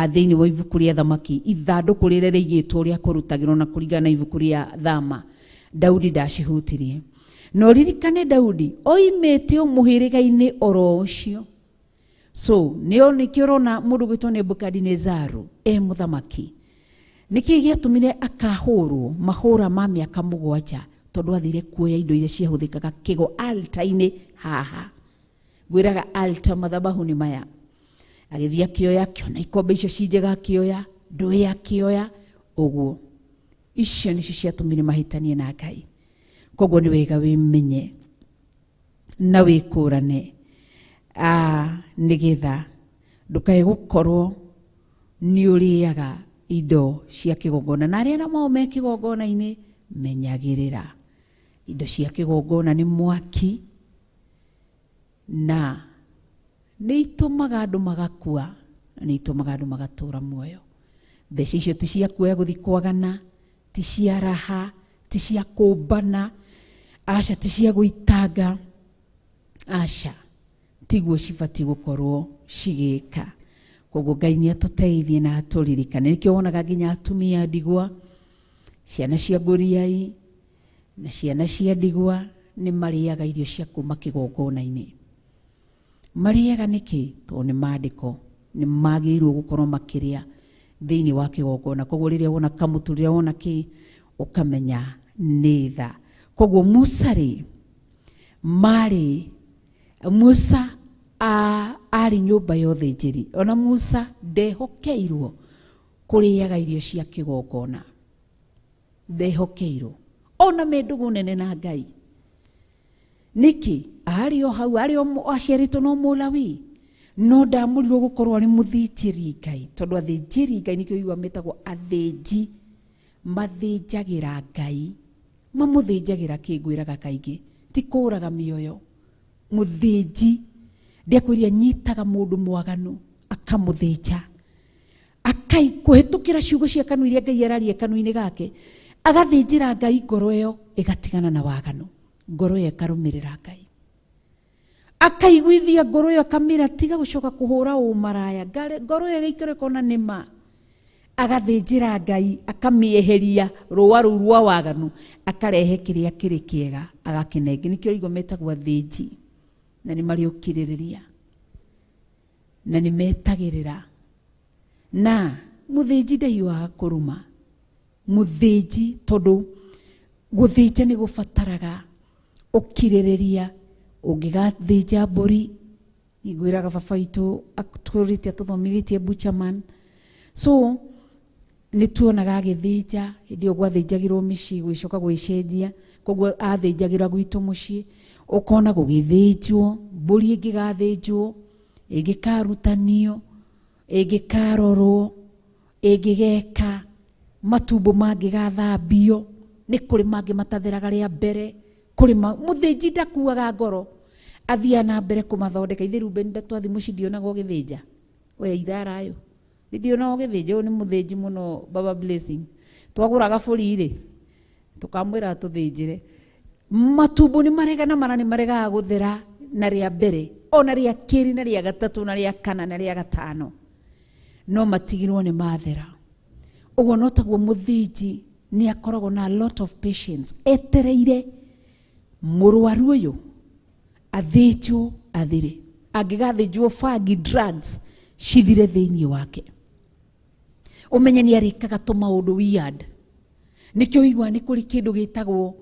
thĩinĩ wa ibuku rĩa Thamaki, ithandũkũ rĩrĩa rĩigĩtwo rĩa kũrutagĩrwo na kũringana na ibuku rĩa Thama, Daudi ndacihutirie. No ririkane Daudi oimĩte mũhĩrĩga-inĩ oro ũcio. So nĩkĩo ũrona mũndũ gwĩtwo Nebukadinezaru mũthamaki, nĩkĩ gĩatũmire akahũrwo mahũra ma mĩaka 7 tondũ athire kuoya indo iria ciahũthĩkaga altar-inĩ haha. Gwĩraga altar mathabahu nĩ maya. Agĩthiĩ akĩoya, akĩona ikombe icio ci njega, akĩoya ndũĩ, akĩoya ũguo. Icio nĩcio ciatũmire mahĩtanie na Ngai. Koguo nĩ wega wĩmenye na wĩkũrane nĩgetha ndũkae gũkorwo nĩ ũrĩaga indo cia kĩgongona. Na arĩa mao me kĩgongona-inĩ menyagĩrĩra. Indo cia kĩgongona nĩ mwaki na nĩ itũmaga andũ magakua, na nĩ itũmaga andũ magatũra muoyo. Mbeca icio ti cia kuoya gũthiĩ kwagana, ti cia raha, ti cia kũmbana, aca ti cia gũitanga, aca tiguo cibatiĩ gũkorwo cigĩka. Koguo Ngai nĩ atũteithie na atũririkane. Nĩkĩo wonaga nginya atumia ndigwa, ciana cia ngũriai na ciana cia ndigwa nĩ marĩaga irio cia kuma kĩgongona-inĩ. Marĩaga nĩkĩ? Tondũ nĩ maandĩko, nĩ magĩrĩirwo gũkorwo makĩrĩa thĩinĩ wa kĩgongona. Koguo rĩrĩa wona kamũtu, rĩrĩa wona kĩ, ũkamenya nĩ tha. Koguo Musa arĩ nyũmba ya ũthĩnjĩri. Ona Musa ndehokeirwo kũrĩaga irio cia kĩgongona, ndehokeirwo ona me ndũgũ nene na Ngai. niki ari o hau ari o aciarĩtwo no Mũlawi no ndamurirwo gukorwo ari muthĩnjĩri Ngai tondu athĩnjĩri Ngai nikio igwa metagwo athĩnji mathĩnjagĩra Ngai mamuthĩnjagĩra kĩngwĩraga kaingĩ ti kũraga mĩoyo muthĩnji ndiakwĩria nyitaga mũndũ mwaganu akamuthĩnja akai kuhetũkĩra ciugo cia kanua iria Ngai araria kanua-inĩ gake agathĩnjĩra Ngai ngoro ĩyo ĩgatigana na waganu ngoro ĩyo ĩkarũmĩrĩra Ngai akaiguithia ngoro ĩyo akamĩra tiga gũcoka kũhũra ũmaraya ngoro ĩyo ĩgaikara ĩkona nĩma agathĩnjĩra Ngai akamĩeheria rũa rũu rwa waganu akarehe kĩrĩa kĩrĩ kĩega agakĩnenge nĩkĩo igua metagwo athĩnji na nĩ marĩ ũkirĩrĩria na nĩ metagĩrĩra na muthĩnji ndahiũhaga kũruma muthĩnji tondũ gũthĩnja nĩ gũbataraga ũkirĩrĩria ũngĩgathĩnja mbũri ngwĩraga baba witũ atũrĩte atũthomithĩtie Butcherman so nĩ tuonaga agĩthĩnja hĩndĩ ĩyo gwathĩnjagĩrwo mĩciĩ gwĩcoka gwĩcenjia koguo athĩnjagĩra gwitũ mũciĩ ũkona gũgĩthĩnjwo mbũri ĩngĩgathĩnjwo ĩngĩkarutanio ĩngĩkarorwo ĩngĩgeka matumbo mangĩgathambio nĩ kũrĩ mangĩ matatheraga rĩa mbere kũrĩ muthĩnji ndakuaga ngoro athia na mbere kũmathondeka ithe Reuben ndatwathi mũciĩ ndionaga ũgĩthĩnja we itharayo ndionaga ũgĩthĩnja nĩ muthĩnji mũno Baba Blessing twagũraga bũri rĩ tukamwĩra tũthĩnjĩre matumbo nĩ maregana mana nĩ maregaga gũthera na rĩa mbere ona rĩa kĩrĩ na rĩa gatatũ na rĩa kana na rĩa gatano no matigirwo nĩ mathera ũguo no taguo muthĩnji nĩ akoragwo na a lot of patience etereire mũrwaru ũyũ athĩnjwo athire angĩgathĩnjwo fagi drugs cithire thĩinĩ wake umenye nĩ arĩkaga tũmaũndũ weird nĩkĩo igua nĩ kũrĩ kĩndũ gĩtagwo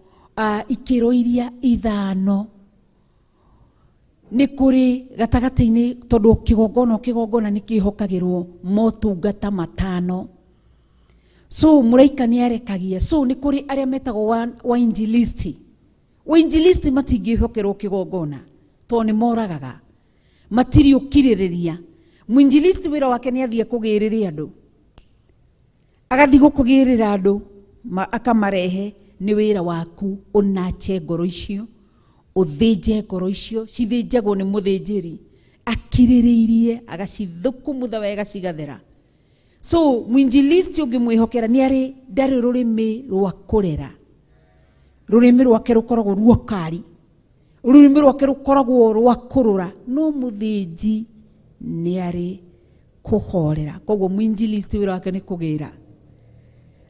ikĩro iria ithano nĩ kũrĩ gatagatĩ-inĩ tondũ kĩgongona nĩ kĩhokagĩrwo motungata matano so mũraika nĩ arekagia so nĩ kũrĩ arĩa metagwo wainjilisti matingĩhokerwo kĩgongona tondũ nĩ moragaga matirĩ ũkirĩrĩria mũinjilisti wĩra wake nĩ athiĩ kũgĩrĩria andũ agathiĩ gũkũgĩrĩra andũ akamarehe nĩ wĩra waku ũnache ngoro icio ũthĩnje ngoro icio cithĩnjagwo nĩ mũthĩnjĩri akirĩrĩirie agacithũkumutha wega cigathera so mũinjilisti ũngĩmwĩhokera nĩ arĩ ndarĩ rũrĩmĩ rwa kũrera rũrĩmĩ rwake rũkoragwo ruokari rũrĩmĩ rwake rũkoragwo rwa kũrũra no mũthĩnji nĩ arĩ kũhorera koguo mũinjilisti wĩra wake nĩ kũgĩra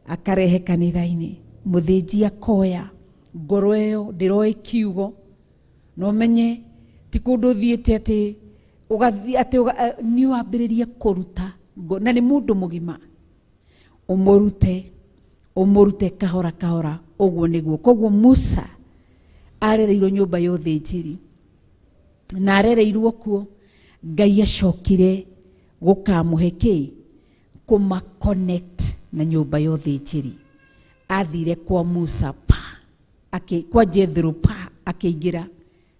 akarehe kanitha-inĩ mũthĩnji akoya ngoro ĩyo ndĩroĩ kiugo no menye ti kũndũ thiĩte atĩ nĩ wambĩrĩria kũruta na nĩ mũndũ mũgima ũmũrute kahora kahora ũguo nĩguo koguo Musa arereirwo nyũmba ya ũthĩnjĩri na arereirwo kuo Ngai acokire gũkamũhe kĩ kũma-connect na nyũmba ya ũthĩnjĩri athire kwa Musa kwa Jethro akĩingĩra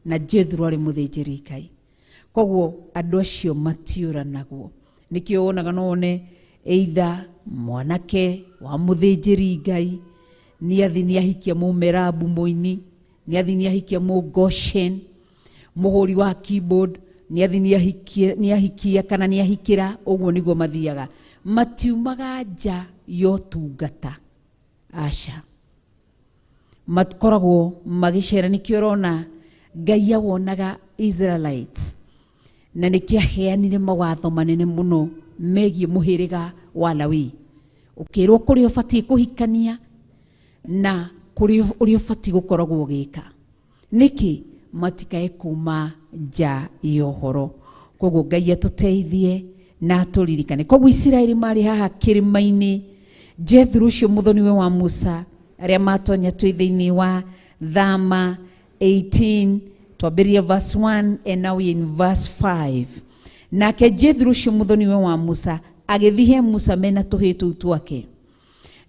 na Jethro arĩ mũthĩnjĩri Ngai koguo andũ acio matiũranagwo nĩkĩo wonaga no one either mwanake wa mũthĩnjĩri Ngai nĩ athi nĩ ahikia mũmerabu mũini nĩ athi nĩ ahikia mũgoshen mũhũri wa keyboard nĩ athi nĩ ahikia kana nĩ ahikĩra ũguo nĩguo mathiaga matiumaga nja yotungata aca makoragwo magĩcera nĩkĩo ũrona Ngai awonaga Israelites na nĩkĩo aheanire mawatho manene mũno megiĩ mũhĩrĩga wa Lawi ũkĩrwo kũrĩa ũbatiĩ kũhikania na kũrĩa ũbatiĩ gũkoragwo ũgĩka nĩkĩ matikae kuma nja ya ũhoro koguo Ngai atũteithie na atũririkane koguo Isiraeli marĩ haha kĩrĩma-inĩ Jethro ũcio mũthoniwe wa Musa arĩa matonya thĩinĩ wa Thama 18 twambĩrĩria verse 1 and now in verse 5 nake Jethro ũcio mũthoniwe wa Musa agĩthiĩ he Musa mena tũhĩĩ tũu twake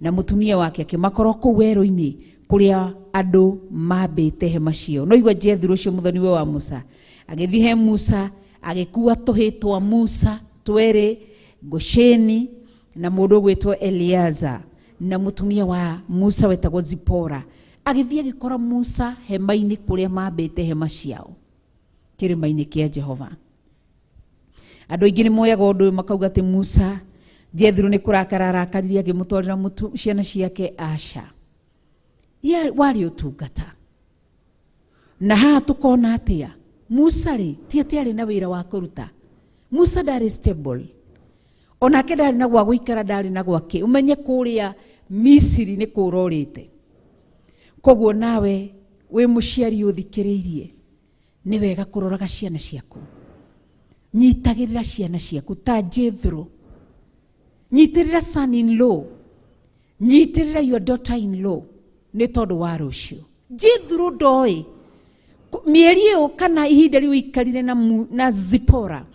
na mũtumia wake akĩmakorwo kũu werũ-inĩ kuria andu mambite hema cio. No igwa Jethro cio muthoniwe wa Musa agithi he Musa agikua tuhi twa Musa twere Gosheni na mundu gwitwo Eliaza na mutumia wa Musa wetagwo Zipora agithi agikora Musa hema-ini kuria mambite hema ciao kirima-ini kia Jehova. Andu aingi ni moyaga undu makauga ati Musa Jethro ni kurakara arakaririe agimutwarira ciana ciake aca. Wari utungata. Na haha tukona atia Musa ri ti ati ari na wira wa kuruta. Musa ndari stable. Onake ndari na gwa guikara ndari na gwake. Umenye kuria Misiri ni kurorite. Koguo nawe we muciari uthikiriirie ni wega kuroraga ciana ciaku. Nyitagirira ciana ciaku ta Jethro. Nyitirira son in law. Nyitirira your daughter in law. Ni tondu wa rucio. Jethro ndoi mieri iyo kana ihinda riu ikarire na Zipora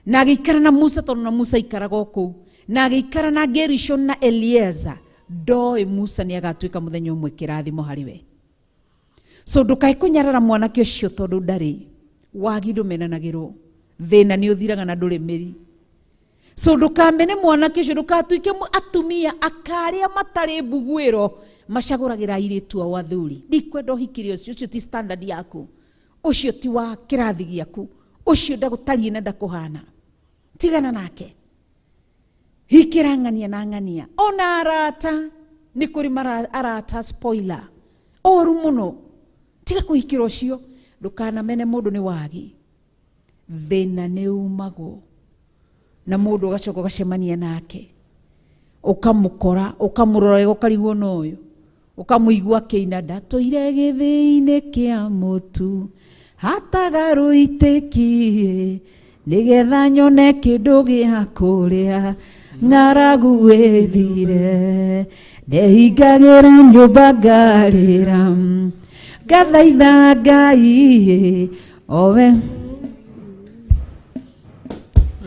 na agikara na Musa tondu na Musa ikaraga kuu na agikara na Gerishon na Eliezer ndoi Musa ni agatuika muthenya umwe kirathimo hariwe. So ndukai kunyarara mwanake ucio tondu ndari wagi ndumenanagirwo thina ni uthiraga na nduri miri. So ndukamene mwanake ucio ndukatuike atumia akaria matari mbugwiro macaguragira iritu ao athuri. Ndikwenda uhikire ucio ti standard yaku. Ucio ti wa kirathi giaku. Ucio ndagutarie na ndakuhana. Tigana nake. Hikira ngania na ngania. Ona arata ni kuri arata spoiler. Oru muno. Tiga kuhikira ucio ndukana mene mundu ni wagi. Thina ni umago. Na mundu ugacoka gacemania nake. Ukamukora, ukamurora ukarigwo noyo. Ukamuigua kiina ndatoire githii-ini kia mutu hataga iteki nigetha nyone kindu gia kuria ng'aragu withire ndehingagira nyumba ngarira ngathaitha Ngai owe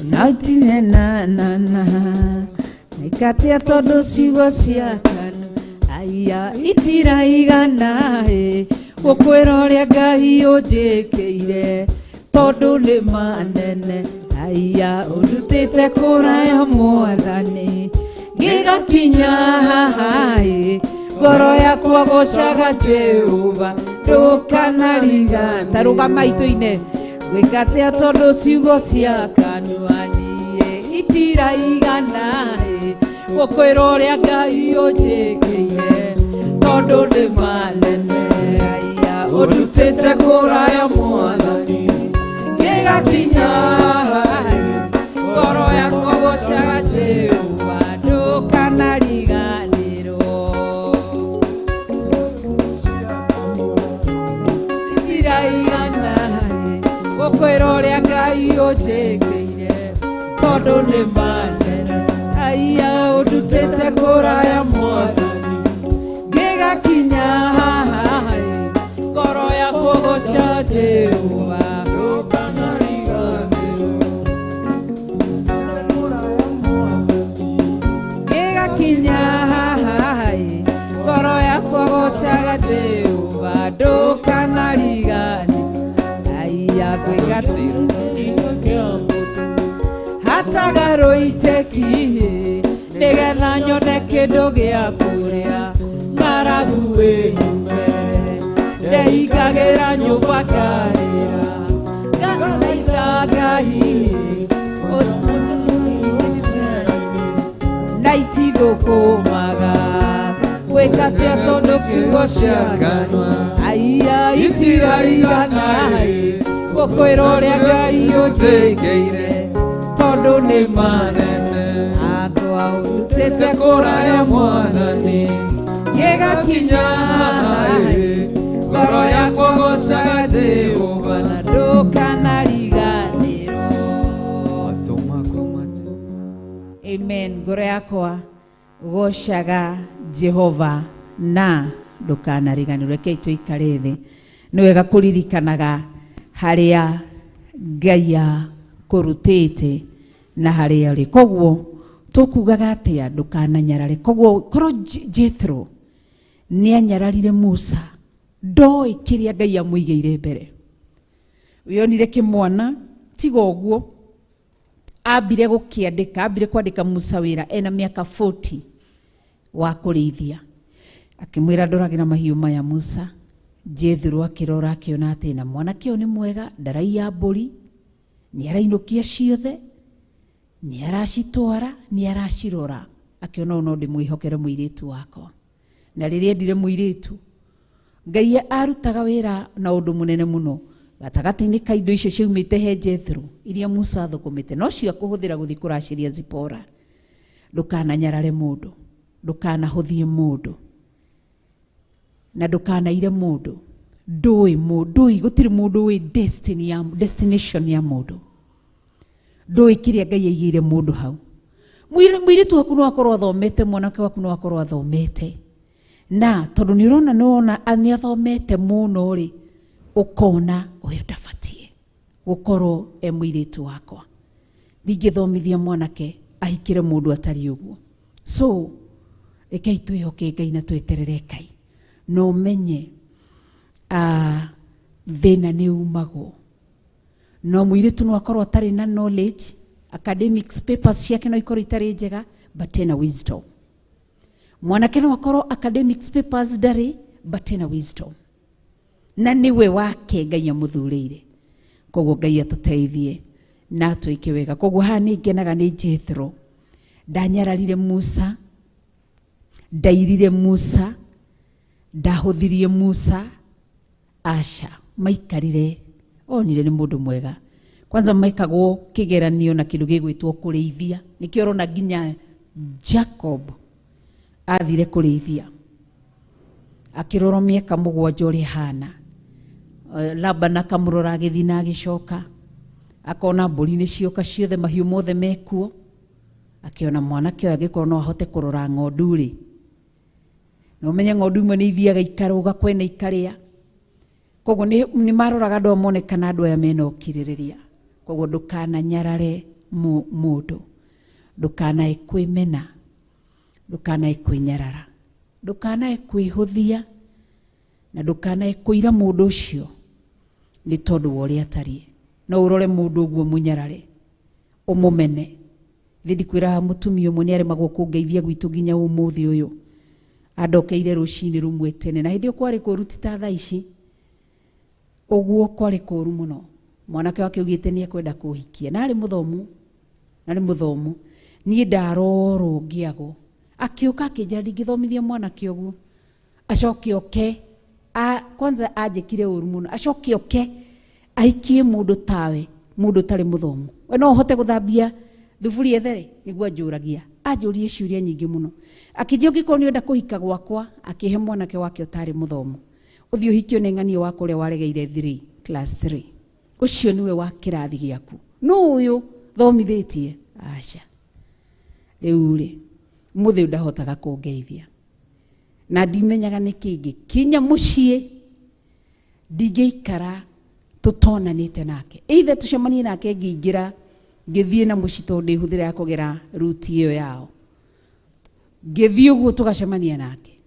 nautine na ikatia tondu ciugo ciakanu aya itira igana gukwira uria Ngai unjikiire tondu ni manene aya urutite kuraya Mwathani ngigakinya haha ngoro yakwa gocaga Jehova ndukanariga taruga maito-ine gwikatia tondu ciugo ciakanu itira igana gukwira uria Ngai unjikiire tondu ni manene aya urutite kuraya Mwathani ngigakinya ngoro yakwa gocaga Jehova ndukanariganirwo itira igana gukwira uria Ngai unjikiire tondu ni manene aya urutite kuraya Mwathani ngigakinya haha ngoro yakwa gocaga Jehova ngigakinya haha ngoro yakwa gocaga Jehova ndukanarigani aya gwigatira hataga iteki nigetha nyone kindu gia kuria ng'aragu wiyume ndehingagira nyumba ngarira ngathaitha Ngai na itithukumaga gwikatia tondu kiugo ciakanwa aya itira igana gukwira uria Ngai unjikiire tondu ni manene akwa urutite kuraya Mwathani ngigakinya ngoro yakwa gocaga Jehova na ndukanariganirwo. Amen. Ngoro yakwa gocaga Jehova na ndukanariganirwo. Rekei tuikare thi. Ni wega kuririkanaga haria Ngai kurutite na haria uri. Koguo tukugaga atia ndukananyarare. Koguo koro Jethro nĩ anyararire Musa ndoĩ kĩrĩa Ngai amũigĩire mbere. Wĩonire kĩmwana tiga ũguo ambire kwandĩka Musa wĩra ena mĩaka 40 wa kũrĩithia. Akĩmwĩra ndoragĩra mahiũ maya Musa. Jethro akĩrora akĩona atĩ na mwanake ũyũ nĩ mwega, ndaraiya mbũri, nĩ arainũkia ciothe, nĩ aracitwara, nĩ aracirora. Akĩona no ndĩmwĩhokere mũirĩtu wakwa. Na rĩrĩa endire mũirĩtu, Ngai arutaga wĩra na ũndũ mũnene mũno gatagatĩ-inĩ ka indo icio ciaumĩte he Jethro iria Musa thũkũmĩte, no cia kũhũthĩra gũthiĩ kũracĩria Zipora. Ndũkananyarare mũndũ, ndũkanahũthie mũndũ, na ndũkanaire mũndũ. Ndũĩ gũtirĩ mũndũ ũĩ destination ya mũndũ. Ndũĩ kĩrĩa Ngai aigĩire mũndũ hau. Mũirĩtu waku no akorwo athomete, mwanake waku no akorwo athomete, na tondũ nĩ ũrona nĩ athomete mũno rĩ, ũkona ũyũ ndabatiĩ gũkorwo mũirĩtu wakwa. Ndingĩthomithia mwanake ahikĩre mũndũ atarĩ ũguo. So rekei twĩhoke Ngai na tweterere Ngai. No menye thĩna nĩ umagwo. No mũirĩtu no akorwo atarĩ na knowledge, academics papers ciake no ikorwo itarĩ njega, but ena wisdom. Mwanake no akorwo academics papers ndarĩ, but ena wisdom. Na niwe wake Ngai amũthurĩire. Koguo Ngai atũteithie na twĩke wega. Koguo haha nĩ ngenaga nĩ Jethro. Ndanyararire Musa, ndairire Musa, ndahũthirie Musa. Aca, maikarire, onire nĩ mũndũ mwega. Kwanza maikagwo kĩgeranio na kĩndũ gĩgwĩtwo kũrĩithia. Nĩkĩo ũrona nginya Jacob athire kũrĩithia, akĩrora mĩaka 7 ũrĩa hana. Laban akamũrora agĩthiĩ na agĩcoka, akona mbũri nĩ cioka ciothe, mahiũ mothe mekuo. Akĩona mwanake ũyũ angĩkorwo no ahote kũrora ng'ondu rĩ, no menye ng'ondu imwe nĩ ithiaga ikarũga kwena ikarĩa. Koguo nĩ maroraga andũ amonekana andũ aya mena ũkirĩrĩria. Koguo ndũkananyarare mũndũ, ndũkanae kwĩmena, ndũkanae kwĩnyarara, ndũkanae kwĩhũthia, na ndũkanae kũira mũndũ ũcio nĩ tondũ wa ũrĩa atariĩ. No ũrore mũndũ ũguo mũnyarare, ũmũmene. Ndikwĩra mũtumia ũmwe nĩ aremagwo kũngeithia gwitũ nginya ũmũthĩ ũyũ. Andokeire rũcinĩ rumwe tene, na hĩndĩ ĩyo kwarĩ kũru ti ta thaa ici. Ũguo kwarĩ kũru mũno. Mwanake wake augĩte nĩ ekwenda kũhikia, na arĩ mũthomu. Niĩ ndarorwo ngĩagwo. Akĩũka akĩnjĩra ndingĩthomithia mwanake ũguo. Acoke oke, kwanza anjĩkire ũru mũno. Acoke oke ahikie mũndũ tawe, mũndũ tarĩ mũthomu. We no ũhote gũthambia thuburia there? Nĩguo anjũragia. Anjũrie ciũria nyingĩ mũno. Akĩnjĩra ũngĩkorwo nĩ wenda kũhika gwakwa, akĩhe mwanake wake ũtarĩ mũthomu. Ũthiĩ ũhikio nĩ ng'ania wako ũrĩa waregeire class 3. Ũcio niwe wa kĩrathi gĩaku. No ũyũ thomithĩtie? Aca. Rĩu rĩ, mũthĩ ndahotaga kũngeithia. Na ndimenyaga nĩ kĩngĩ. Kinya mũciĩ ndingĩikara tũtonanĩte nake. Either tũcemanie nake ngĩingĩra, ngĩthiĩ na mũciĩ tondũ ndĩhũthĩra ya kũgera ruti ĩyo yao. Ngĩthiĩ ũguo tũgacemania nake.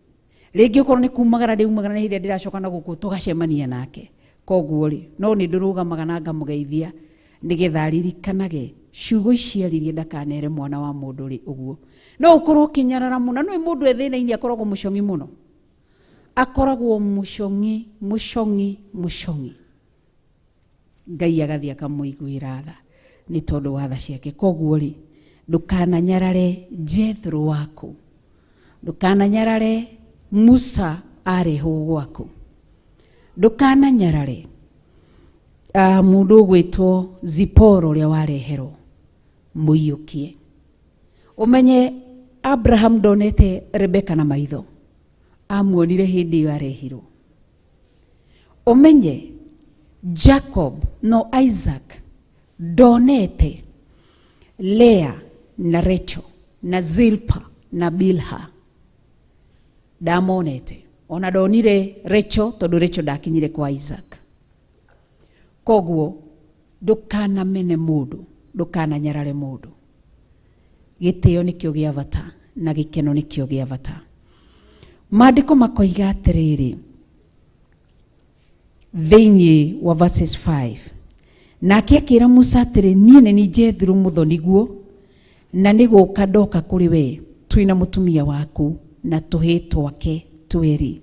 Rĩngĩ ũkorwo nĩ kumagara ndĩumagara na hĩndĩ ndĩracoka na gũkũ tũgacemania nake. Koguo rĩ, no nĩ ndũrũgamaga na ngamũgeithia nĩgetha aririkanage ciugo iciaririe ndakanere mwana wa mũndũ rĩ ũguo. No ũkorwo ũkĩnyarara mũno, no mũndũ ethĩna-inĩ akoragwo mũcong'i mũno. Akoragwo mũcong'i. Ngai agathiĩ akamũiguĩra tha nĩ tondũ wa tha ciake. Koguo rĩ, ndũkananyarare Jethro waku, ndũkananyarare Musa arehwo gwaku, ndũkananyarare mũndũ ũgwĩtwo Zipora ũrĩa wareherwo, mũiyũkie. Ũmenye Abraham ndonete Rebeka na maitho, amuonire hĩndĩ ĩyo arehirwo. Ũmenye Jacob no Isaac ndonete Lea na Rachel na Zilpa na Bilha, ndamonete. Ona ndonire Rachel tondũ Rachel ndakinyire kwa Isaac. Koguo ndũkanamene mũndũ, ndũkananyarare mũndũ. Gĩtĩo nĩkĩo gĩa bata na gĩkeno nĩkĩo gĩa bata. Maandiko makoiga atiriri thĩinĩ wa verses 5, nake akĩra Musa atĩrĩ, niĩ nĩ ni Jethro mũthoniguo, na nĩ gũka ndoka kũrĩ we twĩna mũtumia waku na tũhĩ twake twĩrĩ.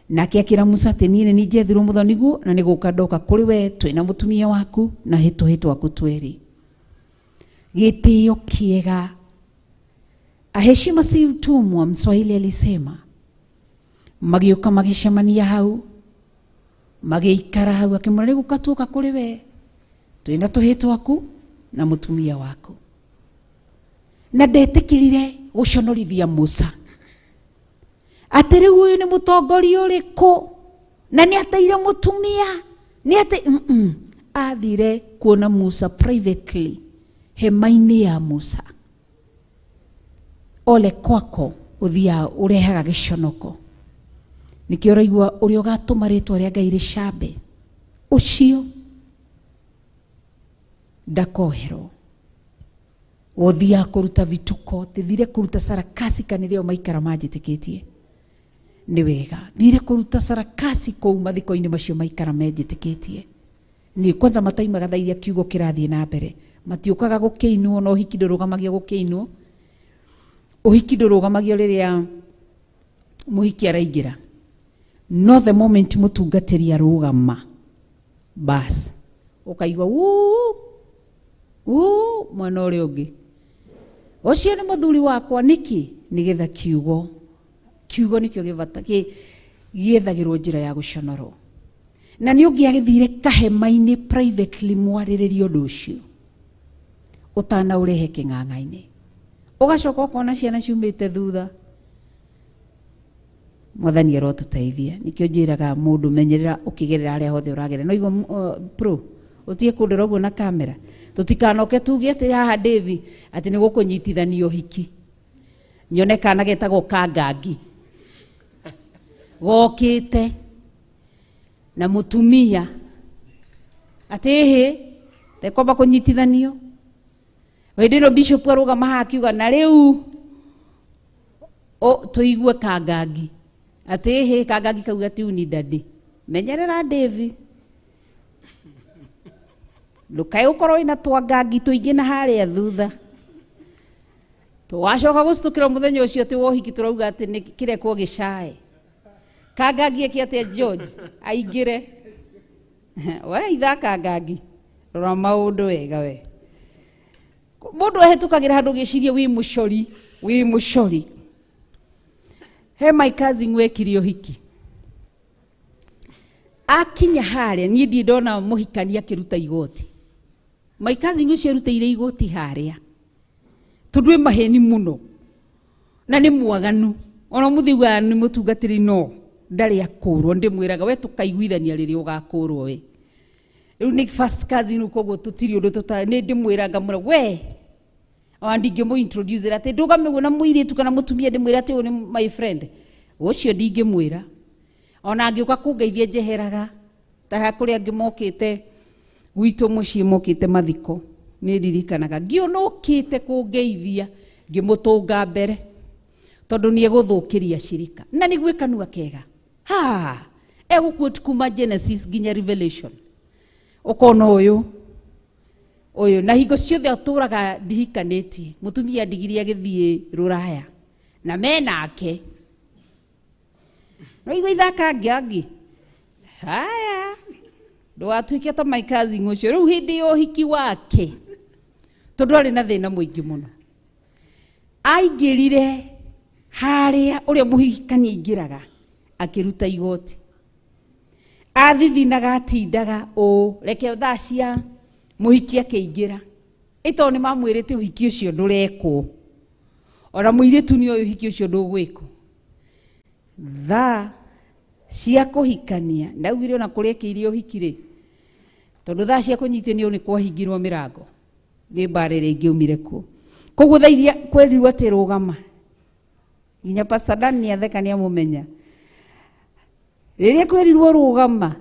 Nake akĩra Musa atĩ, niĩ nĩ ni Jethro mũthoniguo, na nĩ gũka ndoka kũrĩ we twĩna mũtumia waku na tũhĩ twaku twĩrĩ. Gĩtĩo kĩega. Aheshima si utumwa, Mswahili alisema. Magĩũka magĩcemania hau, magĩikara hau, akĩmwĩra nĩ gũka tũka kũrĩ we twĩna tũhĩ twaku na mũtumia waku. Na ndetĩkĩrire gũconorithia Musa atĩ rĩu ũyũ nĩ mũtongoria ũrĩkũ na nĩ ateire mũtumia, nĩ atĩ athire kuona Musa privately hema-inĩ ya Musa. Ole kwako ũthia ũrehaga gĩconoko. Nĩkĩo ũraigua ũrĩa ũgatũma rĩtwa rĩa Ngai rĩcambe, ũcio ndakoherwo. Ũthia kũruta vituko, thire kũruta sarakasi kanithio maikara manjĩtĩkĩtie. Nĩ wega, thire kũruta sarakasi kũu mathiko-inĩ macio maikara menjĩtĩkĩtie. Nĩ kwanza mataimaga thaa iria kiugo kĩrathiĩ na mbere. Matiũkaga gũkĩinwo, no ũhiki ndũrũgamagio gũkĩinwo. Ũhiki ndũrũgamagio rĩrĩa mũhiki araingĩra. No the moment mũtungatĩri arũgama, bas ũkaigua mwana ũrĩa ũngĩ, ũcio nĩ mũthuri wakwa. Nĩkĩ? Nĩgetha kiugo nĩkĩo gĩethagĩrwo njĩra ya gũconorwo. Na nĩ ũngĩagĩthire kahema-inĩ privately mwarĩrĩria ũndũ ũcio ũtanaũrehe kĩng'ang'a-inĩ, ũgacoka ũkona ciana ciumĩte thutha. Mwathani arotũteithia. Nĩkĩo njĩraga mũndũ menyerera ũkĩgerera arĩa hothe ũragerera. No igua pro ũtige kũndora ũguo na kamera, tũtikanoke tuge atĩ haha Davi atĩ nĩ gũkũnyitithanio hiki. Nyone kana getagwo Kangangi gokĩte na mũtumia atĩ tekwamba kũnyitithanio. Hĩndĩ ĩno bishop arũgama haha akiuga na rĩu tũigue Kangangi atĩ Kangangi kauga tiu ni dadi. Menyerera Davi, ndũkae ũkorwo ina twangangi tũingĩ na harĩa thutha. Tũgacoka gũcitũkĩra mũthenya ũcio atĩ wohiki tũrauga atĩ nĩ kĩrekwo gĩcae. Kangangi eke atĩa George aingĩre. We itha Kangangi, rora maũndũ wega we. Mũndũ ahĩtũkagĩra handũ gĩcirie wĩ mũcori. He my cousin wekire ũhiki. Akinya harĩa niĩ ndiĩ ndona mũhikania akĩruta igoti. My cousin ũcio arutĩire igoti harĩa. Tondũ maheni mũno. Na nĩ mwaganu. Ona mũthiuga nĩ mũtungatĩri no ndarĩ akũrwo, ndĩmwĩraga we tũkaiguithania rĩrĩa ũgakũrwo we. Rĩu nĩ first cousin koguo tũtiri ũndũ nĩ ndĩmwĩraga mũno we. Ona ndingĩmũ introduce atĩ ndũgamĩgwo na mũirĩtu kana mũtumia ndĩmwĩra atĩ ũyũ nĩ my friend. Ũcio ndingĩmwĩra. Ona angĩũka kũngeithia njeheraga. Ta kũrĩa angĩ mokĩte gwitũ mũciĩ mokĩte mathiko. Nĩ ndirikanaga ngĩona ũkĩte kũngeithia ngĩmũtũnga mbere. Tondũ nĩ egũthũkĩria shirika. Na nĩguo kanua kega. Egũquote kuma Genesis nginya Revelation. Ũkona ũyũ na hingo ciothe atũraga ndihikanĩtie. Mũtumia ndigiri agĩthiĩ Rũraya na menake. No igua ithaka ngĩ. Haya. Ndũgatuĩke ta my cousin ũcio. Rĩu hĩndĩ ya ũhiki wake. Tondũ arĩ na thĩna mũingĩ mũno. Aingĩrire harĩa ũrĩa mũhikania aingĩraga akĩruta igoti. Athithinaga atindaga reke thaa cia mũhiki akĩingĩra. Ĩto nĩ mamwĩrĩte ũhiki ũcio ndũrekwo. Ona mũirĩtu nĩ ũyũ ũhiki ũcio ndũgwĩkwo. Thaa cia kũhikania ndaugire ona kũrekĩire ũhiki rĩ. Tondũ thaa cia kũnyitithania nĩ kwahingirwo mĩrango. Nĩ mbarĩre ingĩumire kuo. Koguo thaa iria kwerirwo atĩ rũgama. Nginya Pastor Dan nĩ atheka nĩ amũmenya. Rĩrĩa kwerirwo rũgama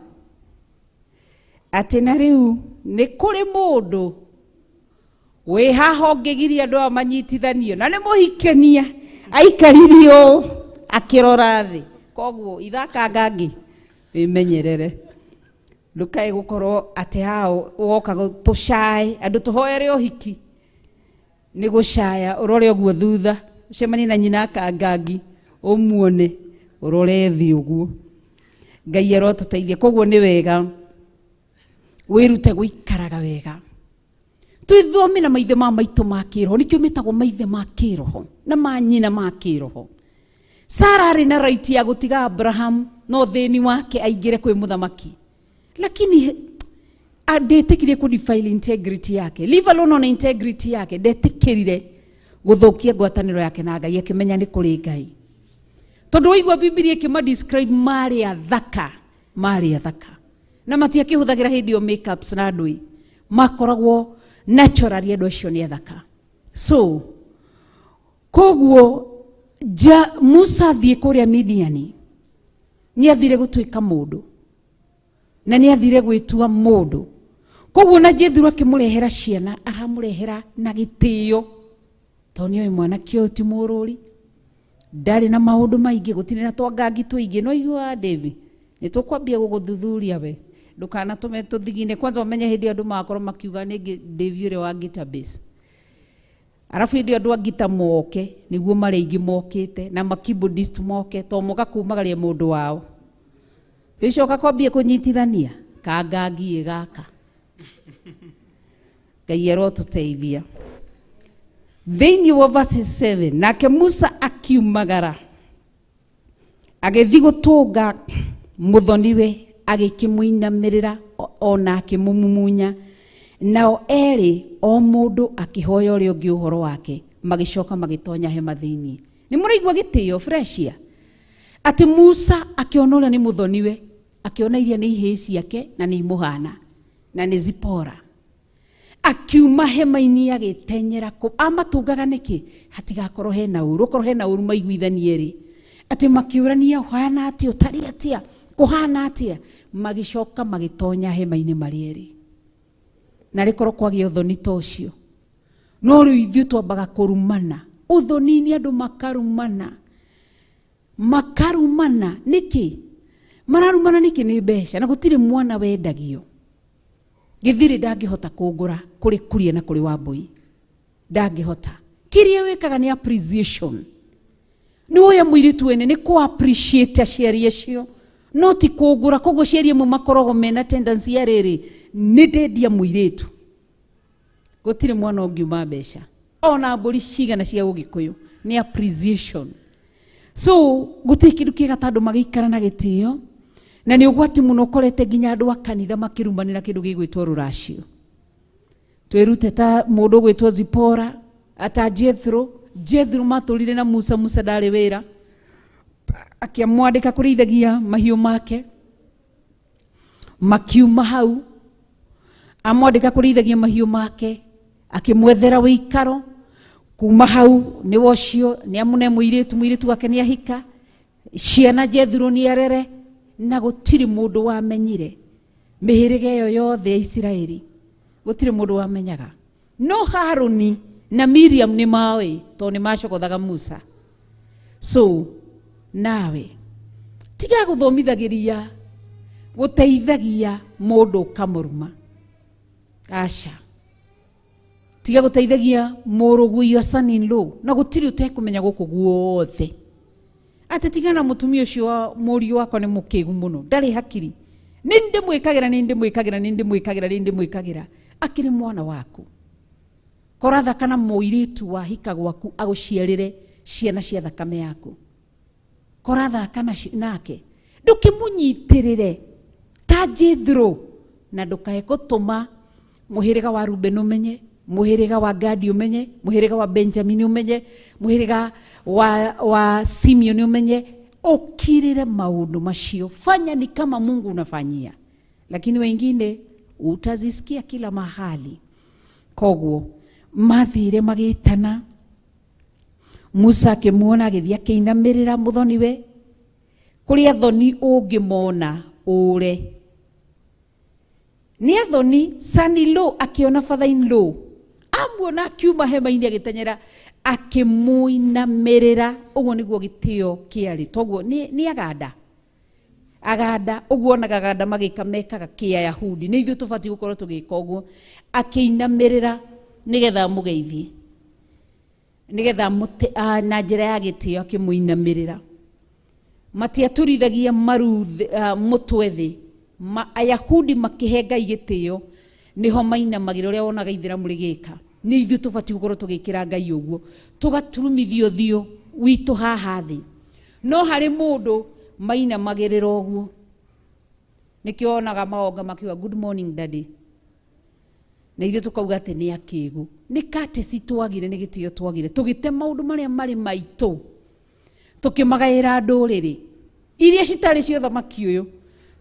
atĩ na rĩu nĩ kũrĩ mũndũ wĩ haha ũngĩgiria andũ a manyitithanio na nĩ mũhikania aikaririo akirora thi koguo ithaka ngangi wimenyerere ndukae gukorwo ati hao woka tucae andu tuhoere uhiki ni gucaya urore oguo thutha ucemani na nyina kangangi umuone urore thi uguo Ngai arotuteithia koguo ni wega wirute guikaraga wega twithome na maithe ma maitu ma kiroho nikio metagwo maithe ma kiroho na manyina ma kiroho Sara ari na right ya gutiga Abraham no theni wake aingire kwi muthamaki lakini adetekire ku defile integrity yake leave alone on integrity yake detekirire guthukia ngwataniro yake na Ngai akimenya ni kuri Ngai tondu igwa Biblia ikima describe mari athaka na mati akihuthagira hindi makeups na ndui makoragwo naturally andu acio ni athaka so koguo Musa thie kuria Midiani ni athire gutuika mundu na ni athire gwitua mundu koguo na Jethro akimurehera ciana aramurehera na gitio tonio oi mwana kio ti mururi ndari na maundu maingi gutine na twangangi tuingi no igua David ni tukwambia guguthuthuria we ndukana tume tuthigine kwanza umenye hindi andu makorwo makiuga ni David ure wa database arafu hindi andu angita moke niguo mareingi mokite na makeyboardist moke to moka kumagaria mundu wao icoka kwambia kunyitithania kangangi gaka Ngai arotuteithia thĩinĩ wa verses 7 nake Musa akiumagara agithi gutunga muthoniwe agikimuinamirira ona akimumumunya nao eri o mundu akihoya uri ungi uhoro wake magicoka magitonya hema thĩinĩ ni muraigua gitio freshia ati Musa akionora ni muthoniwe akiona iria ni ihĩ ciake na ni imuhana na ni Zipora akiuma hema-ini agitenyera ko amatungaga niki hatigakorwo hena uru korwo hena uru maiguithanie ri ati makiurania hana ati utari atia kuhana atia magicoka magitonya hema-ini marieri na rikorwo kwagĩa uthoni tocio no riu ithuĩ twambaga kurumana uthoni-ini andu makarumana niki mararumana niki ni mbeca na gutire mwana wendagio githiri ndangihota kugura kuri kuria na kuri Wambui ndangihota kiria wekaga ni appreciation ni oya mwiritu wene ni ku appreciate aciari acio no ti kugura koguo ciari mu makorogo mena tendency ya riri ni ndendia mwiritu gutire mwana ungiuma mbeca ona mburi cigana cia Ugikuyu ni appreciation so gutire kindu kiega tandu magikara na gitio na ni ugwati muno korete ginya andu akanitha makirumanira kindu gigwitwo ruracio twirute ta mundu gwitwo Zipora ata Jethro matulire na Musa ndari wira akiamwandika kurithagia mahiu make makiuma hau amwandika kurithagia mahiu make akimwethera wikaro kuma hau ni wocio ni amune mwiritu wake ni ahika ciana Jethro ni arere na gutiri mundu wamenyire mihirige yo yothe ya Israeli gutiri mundu wamenyaga no Haruni na Miriam ni mawe to ni macokothaga Musa so nawe tiga guthomithagiria guteithagia mundu kamuruma asha tiga guteithagia muruguyo son-in-law na gutiri utekumenya guku guothe ati tigana mutumia ucio wa muri wako ni mukigu muno ndari hakiri ninde mwikagira akiri mwana waku koratha kana muiritu wa hika gwaku aguciarire ciana cia thakame yaku koratha kana nake ndukimunyitirire ta Jethro na ndukae gutuma muhiriga wa Reuben umenye muhiriga wa Gadi umenye muhiriga wa Benjamin umenye muhiriga wa Simeon umenye ukirire maundu macio fanya ni kama Mungu unafanyia lakini wengine utazisikia kila mahali koguo mathire magitana Musa akimuona agithia kinamirira muthoniwe kuria thoni ungimona ure ni athoni son-in-law akiona father-in-law amuona akiuma hema-inĩ agĩteng'era akĩmũinamirĩra. Ũguo nĩguo gĩtĩo kĩarĩ. Toguo nĩ aganda ũguo onaga aganda magĩka mekaga kĩ-Ayahudi. Nĩ ithuĩ tũbatiĩ gũkorwo tũgĩka ũguo. Akĩinamirĩra nĩgetha mũgeithie, nĩgetha na njĩra ya gĩtĩo akĩmũinamirĩra. Matiatũrithagia maru mũtwe thĩ. Ayahudi makĩhe Ngai gĩtĩo niho mainamagĩra ũrĩa wonaga Ithĩramu rĩgĩka. Nĩ ithuĩ tũbatiĩ gũkorwo tũgĩkĩra Ngai ũguo, tũgaturumithio ũthiũ witũ haha thĩ. No harĩ mũndũ mainamagĩrĩra ũguo. Nĩkĩo wonaga maonga makiuga good morning daddy. Na ithuĩ tũkauga atĩ nĩ akĩĩgu. Nĩ courtesy twagire, nĩ gĩtĩo twagire. Tũgĩte maũndũ marĩa marĩ maitũ, tũkĩmagaĩra ndũrĩrĩ iria citarĩ cio thamaki ũyũ,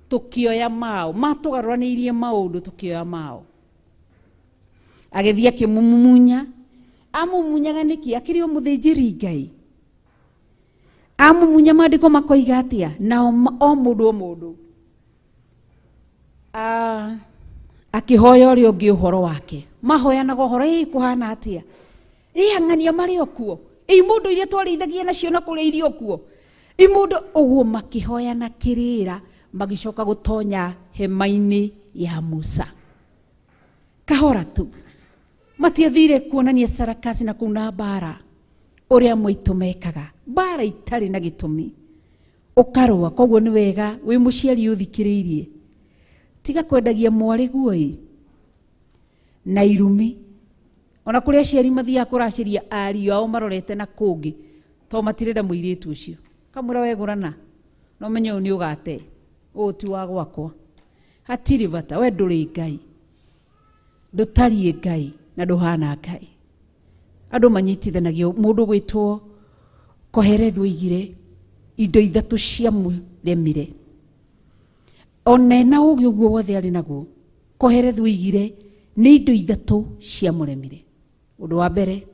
tukioya mao matũgarũranĩirie maũndũ, tukioya mao. Agĩthiĩ akĩmumunya. Amumunyaga nĩkĩ? Akĩrĩ o mũthĩnjĩri Ngai. Amumunya maandĩko makoiga atĩa? Na o mũndũ akĩhoya ũrĩa ũngĩ ũhoro wake. Mahoyanaga ũhoro, kũhana atĩa? Ang'ania marĩ o kuo. Mũndũ iria twarĩithagia nacio na kũrĩa irio kuo. Mũndũ ũguo makĩhoyana kĩrĩra, magĩcoka gũtonya hema-inĩ ya Musa. Kahora tu. Matiathire kuonania sarakasi na kuna bara ũrĩa maitũ mekaga. Bara itarĩ na gĩtũmi. Ũkarũa. Koguo nĩ wega wĩ mũciari ũthikĩrĩirie, tiga kwendagia mwarĩ guo na irumi. Ona kũrĩa aciari mathiaga kũracĩria ariũ ao marorete na kũngĩ, to matirenda mũirĩtu ũcio. Kamũra wegũrana, no menye ũyũ nĩ ũgate, ũũ ti wa gwakwa. Hatirĩ bata, we ndũrĩ Ngai, ndũtariĩ Ngai na ndũhana Ngai. Andũ manyitithanagio, mũndũ gwĩtwo Koherethu oigire indo ithatũ cia mũremire. Ona na ũgĩ ũguo wothe arĩ naguo, Koherethu oigire nĩ indo ithatũ cia mũremire. Ũndũ wa mbere,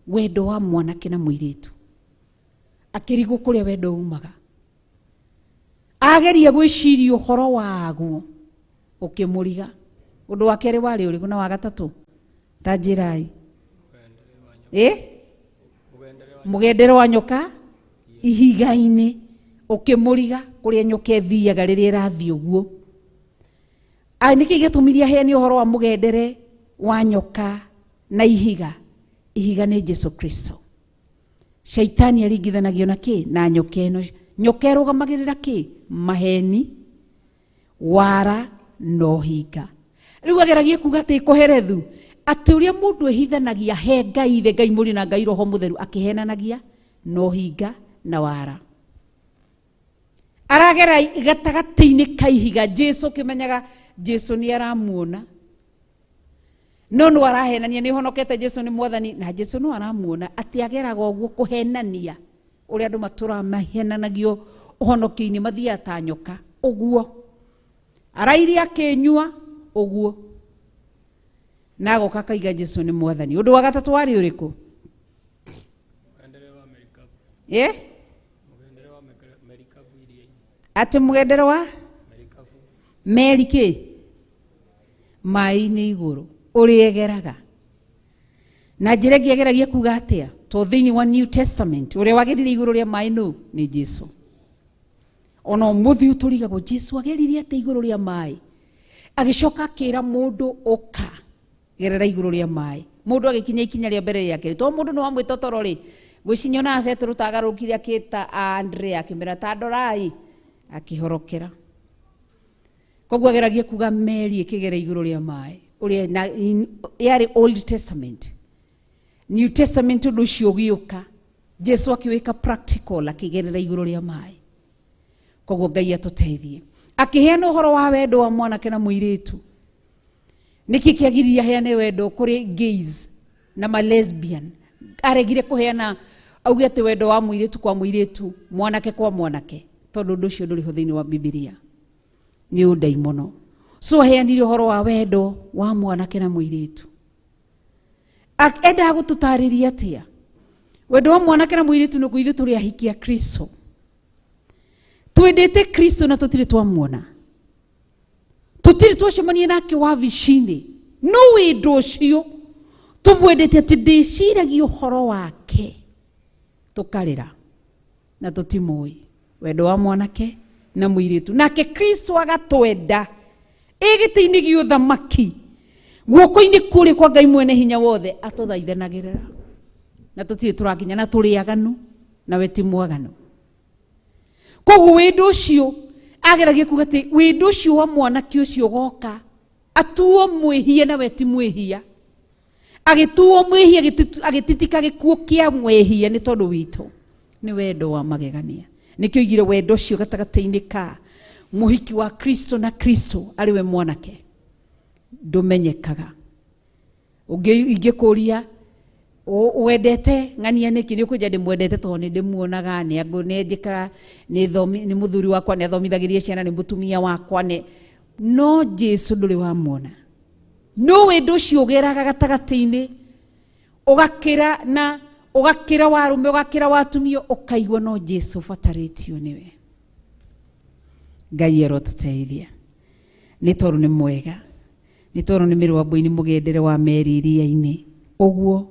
wendo wa mwanake na mũirĩtu. Akĩrigwo kũrĩa wendo umaga. Ageria gwĩciria ũhoro waguo, ũkĩmũriga. Ũndũ wa kerĩ warĩ ũrĩkũ na wa gatatũ? Ta njĩrai. Mũgendere wa nyoka ihiga-inĩ, ũkĩmũriga kũrĩa nyoka ĩthiaga rĩrĩa ĩrathiĩ ũguo. Nĩkĩ gĩtũmirie aheane ũhoro wa mũgendere wa nyoka na ihiga? Ihiga nĩ Jesu Kristo. Shaitani aringithanagio na kĩ? Na nyoka ĩno. Nyoka ĩrũgamagĩrĩra kĩ? Maheni, wara no hinga. Rĩu ageragia kuga atĩ Koherethu atĩ ũrĩa mũndũ ehithanagia he Ngai Ithe, Ngai Mũriũ na Ngai Roho Mũtheru, akĩhenanagia no hinga na wara. Aragera gatagatĩ-inĩ ka ihiga. Jesu kĩmenyaga Jesu nĩ aramuona, no no arahenania. Nĩ honokete Jesu nĩ Mwathani, na Jesu no aramuona atĩ ageraga ũguo kũhenania ũrĩa andũ matũramahenanagio ũhonokio-inĩ, mathiaga ta nyoka ũguo. Arairia akĩnyua ũguo, na agoka akaiga Jesu nĩ Mwathani. Ũndũ wa gatatũ warĩ ũrĩkũ? Atĩ mũgendere wa meri kĩ? Maĩ-inĩ igũrũ ũrĩegeraga. Na njĩra ĩngĩ ageragia kuga atĩa? To thĩinĩ wa New Testament ũrĩa wagerire igũrũ rĩa maĩ nĩ Jesu. Ona ũmũthĩ tũrigagwo Jesu ageririe atĩ igũrũ rĩa maĩ. Agĩcoka akĩra mũndũ ũka gerera igũrũ rĩa maĩ. Mũndũ agĩkinya ikinya rĩa mbere rĩake, to mũndũ nĩ wamwĩta toro rĩ, gwĩcinya na Petro tagarũkire akĩta Andrea akĩmera ta ndorai, akĩhorokera. Koguo ageragia kuga meri ĩkĩgera igũrũ rĩa maĩ ũrĩa yarĩ Old Testament. New Testament ũndũ ũcio ũgĩũka, Jesu akĩwĩka practical akĩgerera igũrũ rĩa maĩ. Koguo Ngai atũteithie. Akĩheana ũhoro wa wendo wa mwanake na mũirĩtu. Nĩkĩ kĩagiririe aheane wendo kũrĩ gays na ma lesbian? Aregire kũheana auge atĩ wendo wa mũirĩtu kwa mũirĩtu, mwanake kwa mwanake, tondũ ũndũ ũcio ndũrĩ ho thĩinĩ wa Biblia. Nĩ ũndaimono. So aheanire ũhoro wa wendo wa mwanake na mũirĩtu. Enda gũtũtarĩria atĩa? Wendo wa mwanake na mũirĩtu nĩ ithuĩ tũrĩ ahiki a Kristo. Twendete Kristo na tũtirĩ twamuona. Tũtirĩ twacemania nake wabici-inĩ. No wendo ũcio tumwendete ati ndiciragia uhoro wake tukarira na tutimui wendo wa mwanake na muiritu nake Kristo agatwenda igiti-ini gia uthamaki guoko-ini kuri kwa Ngai mwene hinya wothe atuthaithanagirira na tutiri turakinya na turi aganu na we ti mwaganu. Koguo wendo ucio ageragia kuga ati wendo ucio wa mwanake ucio goka atuo mwihia na we ti mwihia, agituo mwihia agititika gikuo kia mwihia ni tondu witu ni wendo wa magegania. Nikio igire wendo ucio gatagati-ini ka muhiki wa Kristo na Kristo ari we mwanake ndumenyekaga. Ingikuria wendete ng'ania niki ni ukuja ndimwendete tondu ni ndimuonaga ni angunenjika ni muthuri wakwa ni athomithagiria ciana ni mutumia wakwa ni no Jesu nduri wamuona. No wendo ucio ugeraga gatagati-ini ugakira na ugakira warume ugakira watumio ukaigwa no Jesu fataritio niwe. Ngai erotuteithia ni tondu ni mwega, ni tondu ni mirwambo-ini mugendere wa meri iria-ini. Uguo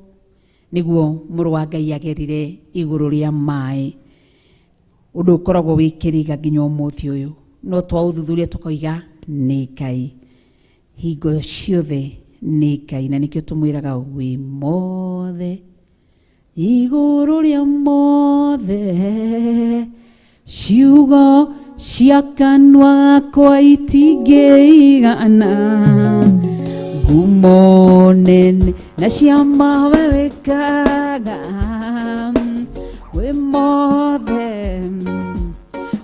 niguo muru wa Ngai agerire iguru ria mai undu ukoragwo wikiriga nginya umuthi uyu no twauthuthuria tukoiga ni Ngai hingo ciothe ni Ngai na nikio tumwiraga wi mothe iguru ria mothe ciugo cia kanua gakwa itingĩigana ngumo nene na cia mawe wĩkaga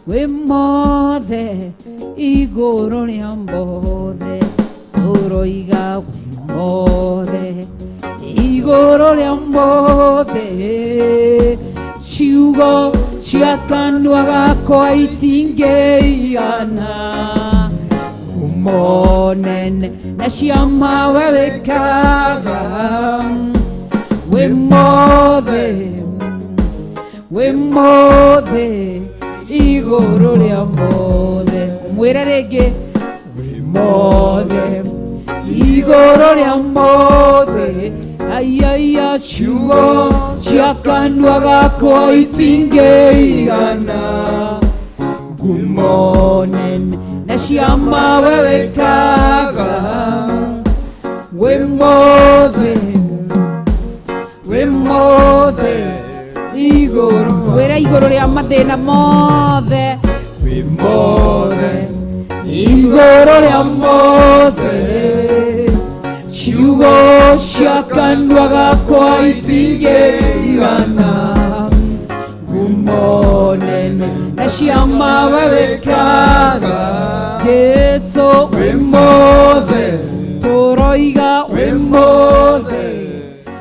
wĩ mothe igũrũ rĩa mothe tũroiga wĩ mothe igũrũ rĩa mothe ciugo cia kanua gakwa itingĩigana ngumo nene na cia mawe wĩkaga wĩ mothe igũrũ rĩa mothe. Mwĩre rĩngĩ wĩ mothe igũrũ rĩa mothe aiaia ciugo cia kanua gakwa itingĩigana ngumo nene na cia mawe wĩkaga wĩ mothe igũrũ. Wĩra igũrũ rĩa mathĩna mothe wĩ mothe igũrũ rĩa mothe ciugo cia kanua gakwa itingĩigana ngumo nene na cia mawe wĩkaga Jesu wĩ mothe tũroiga wĩ mothe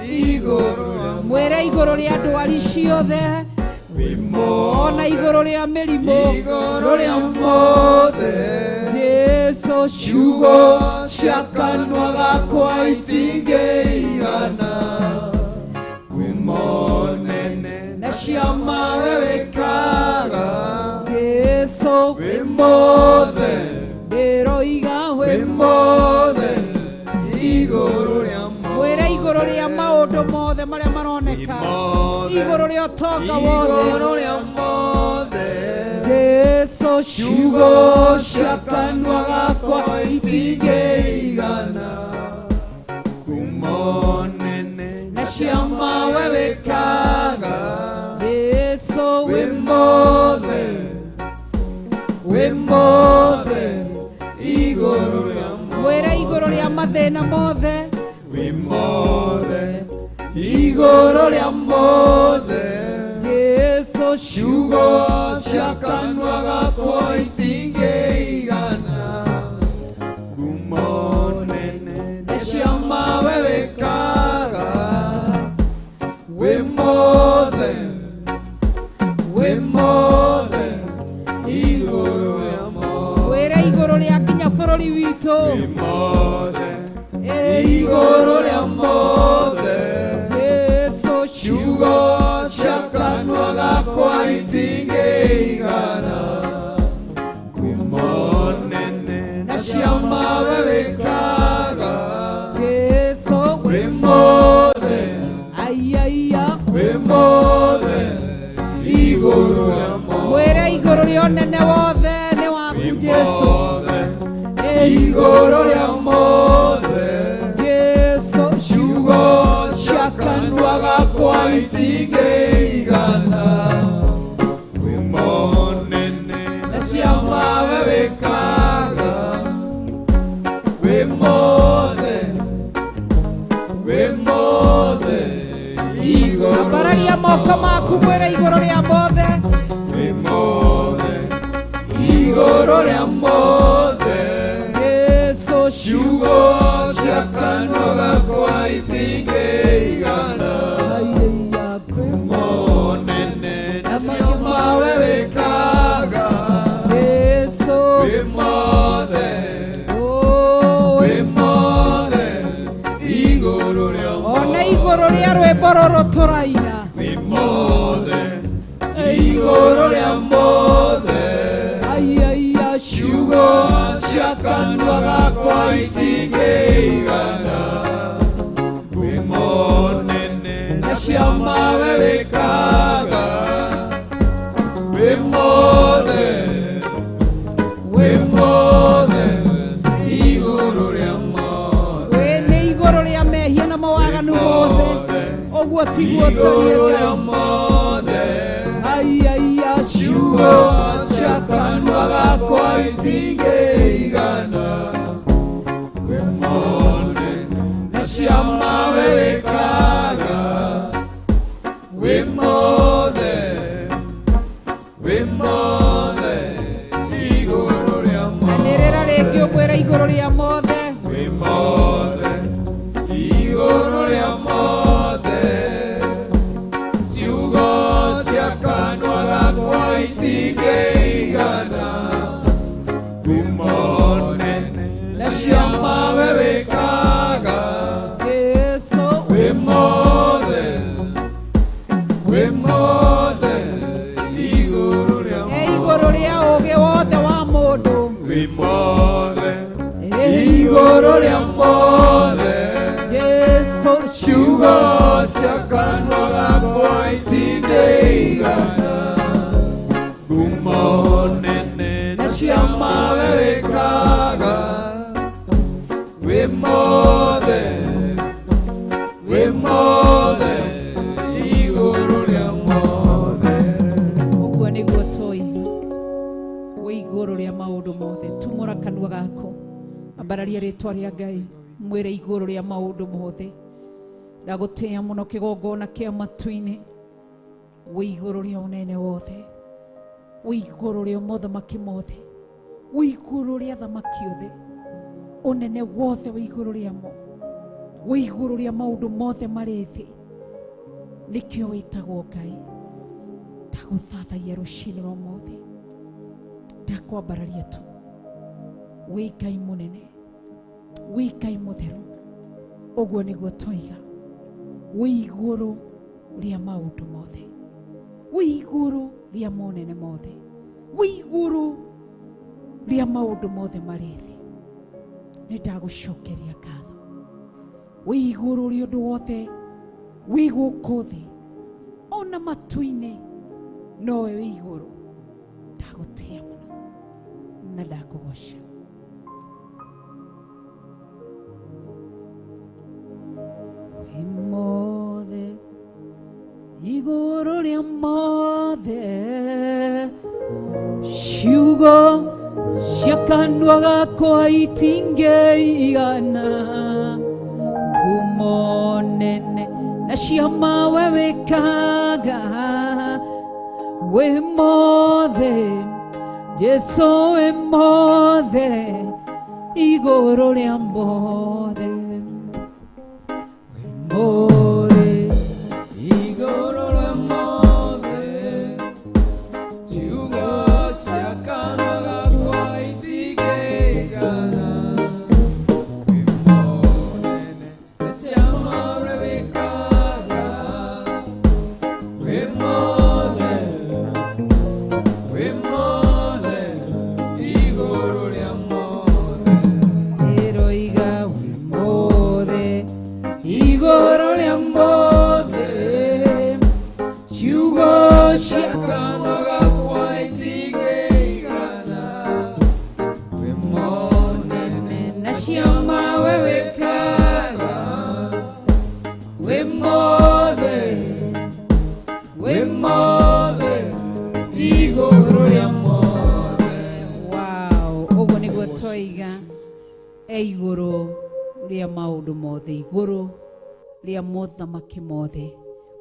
igũrũ. Mwĩre igũrũ rĩa ndwari ciothe ona igũrũ rĩa mĩrimũ igũrũ rĩa mothe Jesu ciugo cia kanua gakwa itingĩigana ngumo nene na cia mawe wĩkaga Jesu wĩ mothe ndĩroiga wĩ mothe igũrũ rĩa mwĩra igũrũ rĩa maũndũ mothe marĩa maroneka igũrũ rĩa ũtonga wothe Jesu ciugo cia kanua gakwa itingĩigana ngumo nene na cia mawe wĩkaga Jesu wĩ mothe igũrũ rĩa mwĩra igũrũ rĩa mathĩna mothe wĩ mothe igũrũ rĩa mothe Jesu ciugo cia kanua gakwa itingĩigana ngumo nene na cia mawe wĩkaga wĩ mothe igũrũ rĩa mothe. Wĩra igũrũ rĩa nginya bũrũri witũ wĩ mothe igũrũ rĩa mothe Jesu ciugo cia kanua gakwa itingĩigana ngumo nene na cia mawe wĩkaga Jesu wĩ mothe igũrũ rĩa mothe Jesu ciugo cia kanua gakwa itingĩigana wĩ mũnene na ciama we wĩkaga wĩ mothe igũrũ ambararia moko maku mwĩre igũrũ rĩa mothe wĩ mothe igũrũ rĩa mothe Jesu ciugo cia kanua gakwa itingĩigana wĩ mũnene na ciama we wĩkaga Jesu wĩ mothe igũrũ rĩa ona igũrũ rĩa rwĩmbo rũrũ tũraina wĩ mothe igũrũ rĩa mothe aiaia ciugo cia kanua gakwa itingĩigana wĩ mũnene na ciama we wĩkaga wĩ mothe igũrũ rĩa mothe we nĩ igũrũ rĩa mehia na mawaganu mothe ũguo tiguo tariĩ mothe aiaia ciugo cia kanua gakwa itingĩigana wĩ mũnene na ciama we wĩkaga wĩ mothe igũrũ rĩa anĩrĩra rĩngĩ ũmwĩre igũrũ rĩa mothe wĩ mothe igũrũ rĩa mothe ciugo cia kanua gakwa itingĩigana wĩ mũnene na ciama we wĩkaga Jesu wĩ mothe igũrũ rĩa igũrũ rĩa ũũgĩ wothe wa mũndũ wĩ mothe igũrũ rĩa mothe Jesu ciugo cia kanua gakwa itingĩigana ngumo nene na ciama we wĩkaga wĩ mothe igũrũ rĩa mothe ũguo nĩguo tũiga wĩ igũrũ rĩa maũndũ mothe tumũra kanua gaku ambararia rĩtwa rĩa Ngai mwĩre igũrũ rĩa maũndũ mothe ndagũtĩĩa mũno kĩgongona kĩa matu-inĩ wĩ igũrũ rĩa ũnene wothe wĩ igũrũ rĩa mothamaki mothe wĩ igũrũ rĩa thamaki othe ũnene wothe wĩ igũrũ rĩamo wĩ igũrũ rĩa maũndũ mothe marĩ thĩ nĩkĩo wĩtagwo Ngai ndagũthathaia rũcinĩ rwa mothe ndakwambararia tu wĩ Ngai mũnene wĩ Ngai mũtheru ũguo nĩguo tũiga wĩ igũrũ rĩa maũndũ mothe wĩ igũrũ rĩa monene mothe wĩ igũrũ rĩa maũndũ mothe marĩ thĩ nĩ ndagũcokeria ngatho wĩ igũrũ rĩa ũndũ wothe wĩ gũkũ thĩ ona matu-inĩ nowe wĩ igũrũ ndagũtĩĩa mũno na ndakũgoca wĩ mothe igũrũ rĩa mothe ciugo cia kanua gakwa itingĩigana ngumo nene na ciama we wĩkaga wĩ mothe Jesu wĩ mothe igũrũ rĩa mothe wĩ mothe igũrũ rĩa mothe ciugo cia kanua gakwa itingĩigana wĩ mũnene na ciama we wĩkaga wĩ mothe igũrũ rĩa mothe ĩroiga wĩ mothe igũrũ rĩa igũrũ rĩa mothe. Wow, ũguo nĩguo twoiga igũrũ rĩa maũndũ mothe, igũrũ rĩa mothamaki mothe.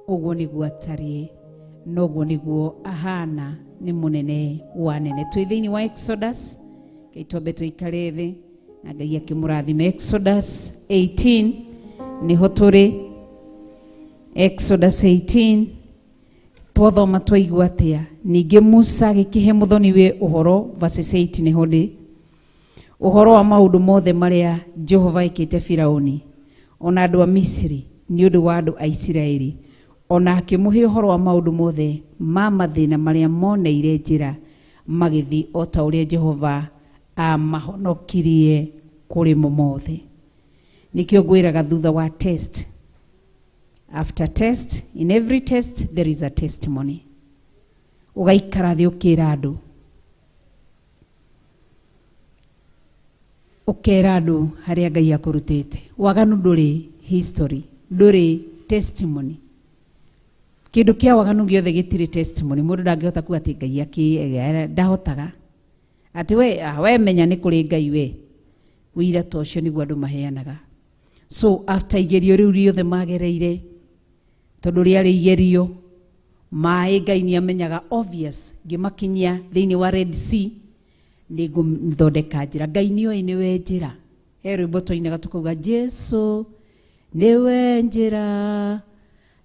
Ũguo nĩguo atariĩ, noguo nĩguo ahana, nĩ mũnene wa nene. Twĩ thĩinĩ wa Exodus, kei twambe tũikare thĩ na Ngai akĩmũrathima. Exodus 18 nĩho tũrĩ. Exodus 18 twathoma twaigua atĩa. Ningĩ Musa agĩkĩhe mũthoni-we ũhoro, verses 8 nĩho ndĩ, ũhoro wa maũndũ mothe marĩa Jehova ekĩte Firaũni ona andũ a Misiri nĩ ũndũ wa andũ a Isiraeli, ona akĩmũhe ũhoro wa maũndũ mothe ma mathĩna marĩa moneire njĩra magĩthiĩ o ta ũrĩa Jehova amahonokirie kũrĩ mo mothe. Nĩkĩo ngwĩraga thutha wa test, after test, in every test there is a testimony. Ũgaikara thĩ ũkĩra andũ, ũkera andũ harĩa Ngai akũrutĩte. Waganu ndũrĩ history, ndũrĩ testimony. Kĩndũ kĩa waganu gĩothe gĩtirĩ testimony. Mũndũ ndangĩhota kuga atĩ Ngai ndahotaga atĩ we menya nĩ kũrĩ Ngai we. Wĩira ta ũcio nĩguo andũ maheanaga. So after igerio rĩu rĩothe magereire, tondũ rĩarĩ igerio, maĩ Ngai nĩ amenyaga obvious, ngĩmakinyia thĩinĩ wa Red Sea nĩ ngũthondeka njĩra. Ngai nĩoĩ nĩwe njĩra. He rwĩmbo twainaga tũkauga Jesu nĩwe njĩra,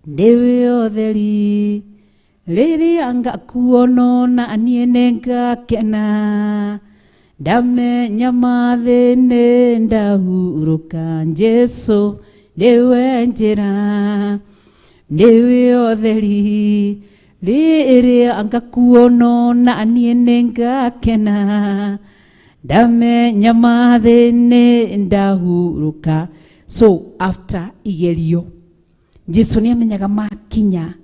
nĩwe ũtheri, rĩrĩa ngakuona na niĩ nĩngakena, ndamenya mathĩna ndahurũka. Jesu nĩwe njĩra, nĩwe ũtheri, rĩrĩa ngakuona na niĩ nĩngakena, ndamenya mathĩna ndahurũka. So after igerio, Jesu nĩ amenyaga makinya,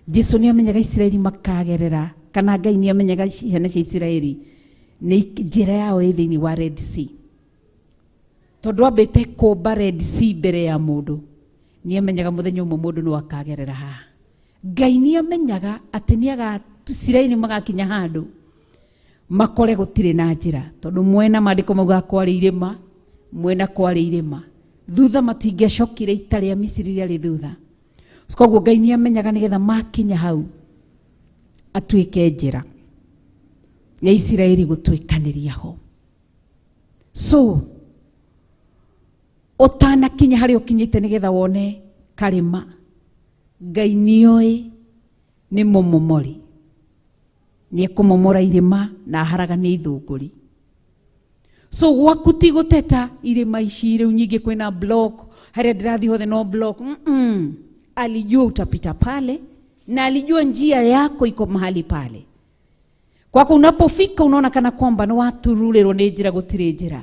Jesu nĩ amenyaga Isiraeli makagerera, kana Ngai nĩ amenyaga ciana cia Isiraeli nĩ njĩra yao ĩ thĩinĩ wa Red Sea. Tondũ ambĩte kũmba Red Sea mbere ya mũndũ, nĩ amenyaga mũthenya ũmwe mũndũ no akagerera haha. Ngai nĩ amenyaga atĩ Isiraeli magakinya handũ makore gũtirĩ na njĩra, tondũ mwena maandĩko mauga kwarĩ irĩma, mwena kwarĩ irĩma, thutha matingĩacokire ita rĩa Misiri rĩarĩ thutha. Koguo Ngai nĩ amenyaga nĩgetha makinya hau atuĩke njĩra ya Isiraeli gũtuĩkanĩria ho. So ũtanakinya harĩa ũkinyĩte nĩgetha wone karĩma, Ngai nĩoĩ nĩ mũmomori, nĩ ekũmomora irĩma na haraga nĩ ithũngũri. So gwaku ti gũteta irĩma ici rĩu nyingĩ kwĩna block, harĩa ndĩrathiĩ hothe no block. Alijua utapita pale na alijua njia yako iko mahali pale. Kwako unapofika unaona kana kwamba no waturulirwo nĩ njĩra gũtirĩ njĩra,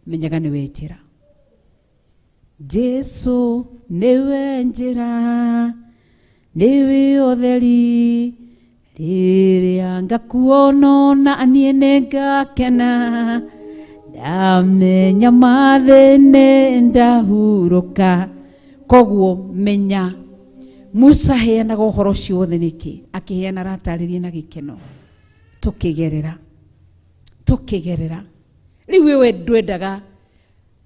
menyaga nĩwe njĩra. Jesu nĩwe njĩra, nĩwe ũtheri, rĩrĩa ngakuona na niĩ nĩngakena, ndamenya mathĩna ndahurũka. Koguo menya Musa heanaga ũhoro ũcio wothe nĩkĩ? Akĩheana aratarĩria na gĩkeno. Tũkĩgerera. Rĩu wewe ndwendaga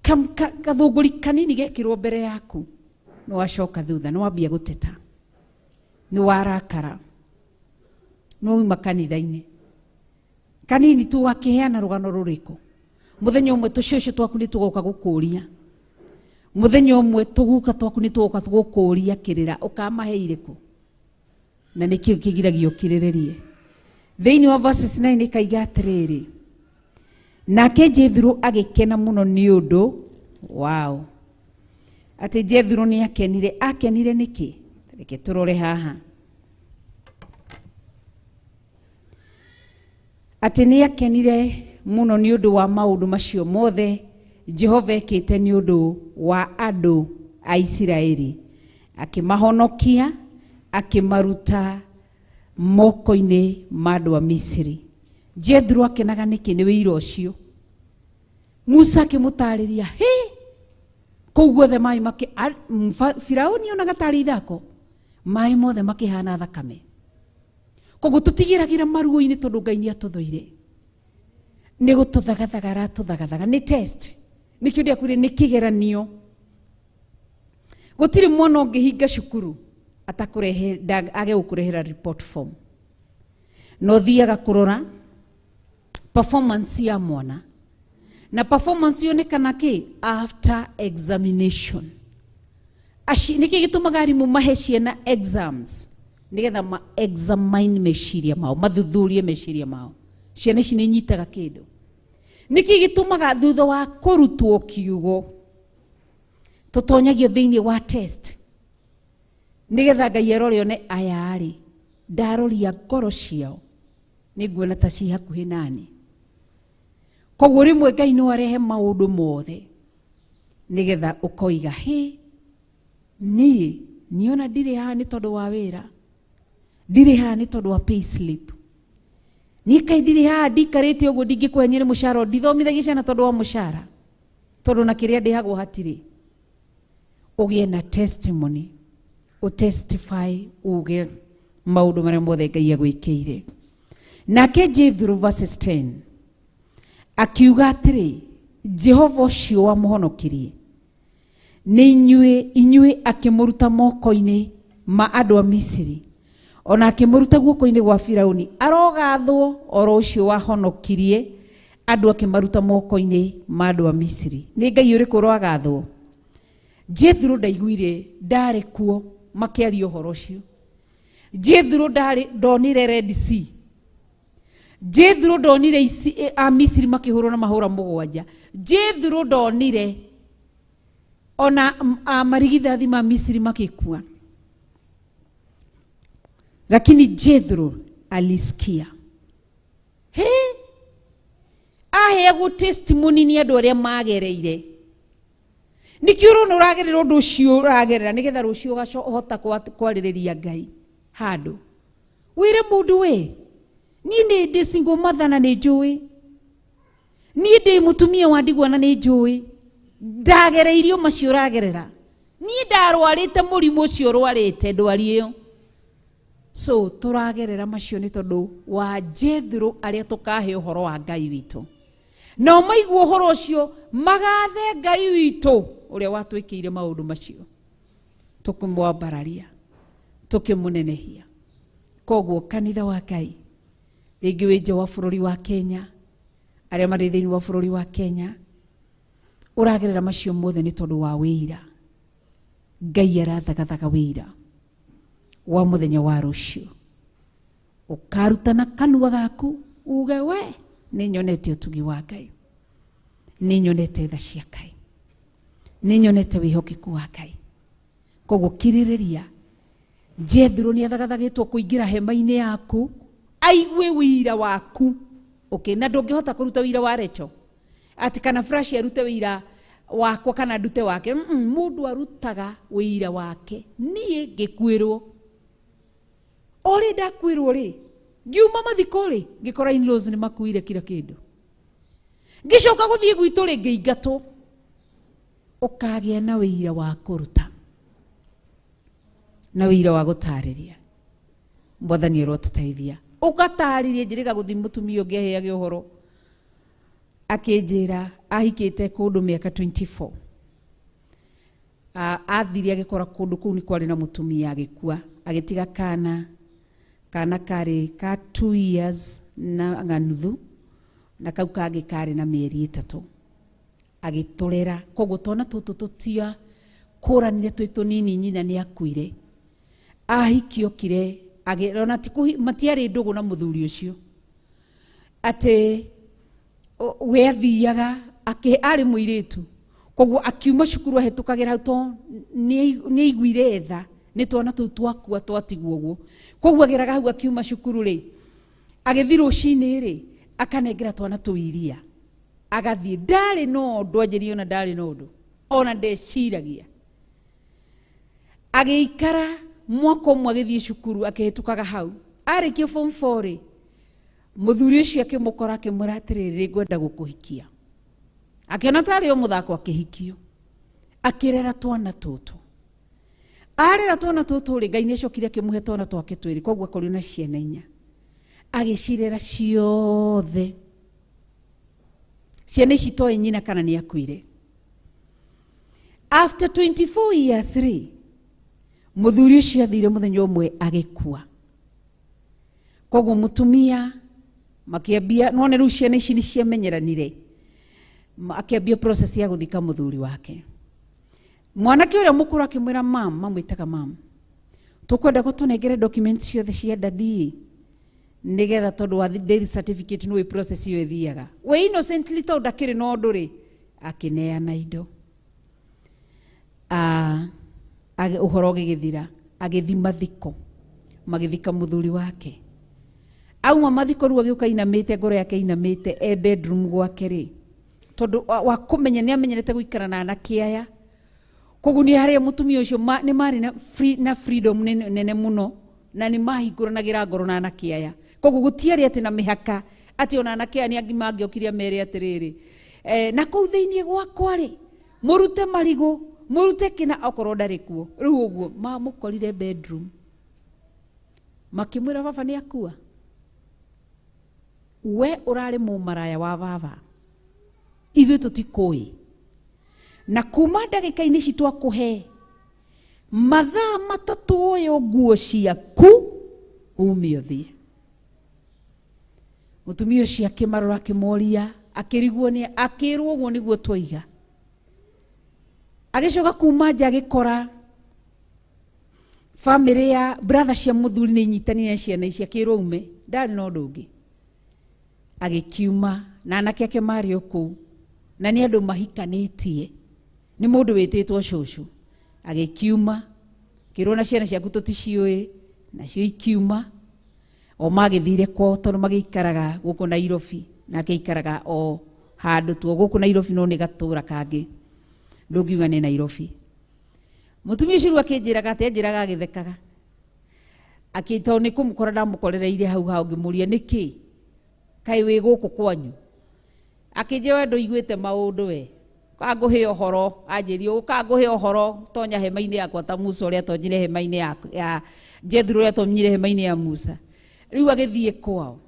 kathũngũri kanini gekĩrwo mbere yaku, nĩ wacoka thutha, nĩ wambia gũteta, nĩ warakara, nĩ wauma kanitha-inĩ kanini tu wakĩheana rũgano rũrĩkũ. Mũthenya ũmwe tũcũcũ twaku nĩ tũgoka gũkũria, mũthenya ũmwe tũguka twaku nĩ tũgoka gũkũria kĩrĩra, ũkamahe irĩkũ? Na nĩkĩo kĩgiragio kĩrĩrĩrie. Thĩinĩ wa verses 9 ikaiga atĩrĩrĩ, nake Jethro agĩkena mũno nĩ ũndũ wao. Atĩ Jethro nĩ akenire nĩkĩ? Reke tũrore haha. Atĩ nĩ akenire mũno nĩ ũndũ wa maũndũ macio mothe Jehova ekĩte nĩ ũndũ wa andũ a Isiraeli, akĩmahonokia, akĩmaruta moko-inĩ ma andũ a Misiri. Jethro akenaga nĩkĩ? Nĩ wĩira ũcio. Musa akĩmũtarĩria, Kou guothe mai Firauni ona gatari ithako mai mothe makihana thakame. Koguo tutigiragira maruo-ini tondu Ngai ni atuthoire. Ni gututhagathaga aratuthagathaga ni test. Nikio ndia kwire ni kigeranio. Gutiri mwana ungihinga cukuru atakurehe age gukurehera report form. No thiaga kurora performance ya mwana. Na performance yonekana ki after examination. Niki gitumaga arimu mahe ciana exams nigetha ma examine meciria mao, mathuthurie meciria mao. Ciana ici ninyitaga kindu. Niki gitumaga thutha wa kurutwo kiugo tutonyagio thiini wa test nigetha Ngai erore one aya ari ndaroria ngoro ciao niguona ta ci hakuhi nani. Koguo rimwe Ngai no arehe maundu mothe nigetha ukoiga niona ndire haha ni tondu wa wira, ndire haha ni tondu wa pay slip, ni kai ndire haha ndikarite uguo ndingikwenyire mushara ndithomithagia ciana tondu wa mushara, tondu na kiria ndihagwo hatiri. Ugie na testimony, utestify uge maundu maria mothe Ngai agwikire. Nake Jethro verses 10 akiuga atiri Jehova ucio wamuhonokirie ni inyue akimuruta moko-ini ma andu a Misiri, ona akimuruta guoko-ini gwa Firauni, arogathwo oro ucio wahonokirie andu akimaruta moko-ini ma andu a Misiri. Ni Ngai uriku rwagathwo? Jethro ndaiguire ndari kuo makiaria uhoro ucio. Jethro ndonire Red Sea. Jethro ndonire a Misiri makihurwo na mahura mugwanja. Jethro ndonire ona marigithathi ma Misiri makikua. Lakini Jethro alisikia. Aheagwo testimony ni andu aria magereire. Nikio urona uragerera undu ucio uragerera nigetha rucio ugahota kwaririria Ngai handu. Wire mundu we ni ndi single mother na ni njui, ni ndi mutumia wa ndigwa na ni njui, ndagereirio macio uragerera, ni ndarwarite murimu ucio urwarite ndwari iyo. So turagerera macio ni tondu wa Jethro aria tukahe uhoro wa Ngai witu. No maigwo uhoro ucio magathe Ngai witu uria watwikire maundu macio, tukumwambararia tukimunenehia. Koguo kanitha wa Ngai ringi winja wa bururi wa Kenya, aria mari thiini wa bururi wa Kenya, uragerera macio mothe ni tondu wa wira. Ngai arathagathaga wira wa muthenya wa rucio. Ukarutana kanua gaku uge we ni nyonete utugi wa Ngai, ni nyonete tha cia Ngai, ni nyonete wihokeku wa Ngai. Koguo kiririria Jethro ni athagathagitwo kuingira hema-ini yaku aigue wira waku. Na ndungihota kuruta wira wa Recho ati kana Fresh arute wira wakwa kana ndute wake. Mundu arutaga wira wake. Nie ngikwirwo ori ndakwirwo ri ngiuma mathiko ri ngikora in-laws ni makuire kila kindu, ngicoka guthie gwitu ri ngiingatwo. Ukagia na wira wa kuruta na wira wa gutariria. Mwathani arotutaithia. Ugataririe njiriga guthi mutumia ungi aheage uhoro akinjira ahikite kundu miaka 24. Athiri agikora kundu kuu ni kwari na mutumia agikua, agitiga kana kari ka 2 years na nuthu, na kau kangi kari na mieri 3 agiturera. Koguo twana tutu tutia kuranire twitu nini nyina ni akuire. Ahikio kire agirona matiari ndugu na muthuri ucio ati we athiaga ari muiritu. Koguo akiuma cukuru ahetukagira to ni iguire tha ni twana tu twakua twatigwo guo. Koguo agiraga hau akiuma cukuru ri agithi rucini ri akanengera twana tuiria agathie ndari no ndwanjirio na ndari no ndu ona ndeciragia. Agiikara mwaka umwe agithie cukuru akehetukaga hau. Arikia form 4 ri muthuri ucio akimukora akimura atiriri ngwenda gukuhikia. Akiona tari o muthako akihikio. akirera twana tutu arera twana tutu ri Ngai ni acokire akimuhe twana twake twiri koguo akorirwo na ciana 4 agicirera ciothe ciana ici toĩ nyina kana ni akuire. After 24 years muthuri ucio athire muthenya umwe agikua. Koguo mutumia makiambia none riu ciana ici ni ciamenyeranire akiambia process ya guthika muthuri wake. Mwanake uria mukuru akimwira mamwitaga mam, tukwenda gutunengere documents ciothe cia dadi nigetha tondu wa death certificate no process iyo ithiaga. We innocently tondu ndakiri no nduri akineana indo. Uhoro gigithira agithi mathiko magithika muthuri wake. Auma mathiko ru agiuka inamite ngoro yake inamite bedroom gwake ri tondu wa kumenya ni amenyerete guikara na anake aya. Koguo ni haria mutumia ucio ni mari na freedom nene muno na ni mahinguranagira ngoro na anake aya. Koguo gutiari ati na mihaka ati ona anake aya ni agima angiokiria mere atiriri na kuu thiini gwakwa ri murute marigo murute kina akorwo ndari kuo. Riu uguo mamukorire bedroom makimwira baba ni akua. We urari mumaraya wa baba ithu tutikui na kuma ndagika-ini ici twakuhe mathaa 3 uyu nguo ciaku umio thie. Mutumia ucio akimarora akimoria akiriguo ni akirwo uguo niguo twiga. Agicoka kuma nja agikora family ya brother cia muthuri ni nyitanire ciana ici akirwo ume ndari no ndungi. Agikiuma na anake ake mari oku na ni andu mahikanitie ni mundu wititwo cucu. Agikiuma kirwo na ciana ciaku tuticiui na cio ikiuma o magithire kwao tondu magiikaraga guku Nairobi na akiikaraga o handu tuo guku Nairobi no ni gatura kangi ndungiuga ni Nairobi. Mutumia ucio akinjiraga ati anjiraga agithekaga akito ni kumukora ndamukorereire hau ngimuria niki kai wi guku kwanyu akije wendo iguite maundu we kanguhe ohoro anjirio kanguhe ohoro tonya hema-ini yakwa ta Musa uria tonyire hema-ini ya Jethro uria tonyire hema-ini ya Musa. Riu agithie kwao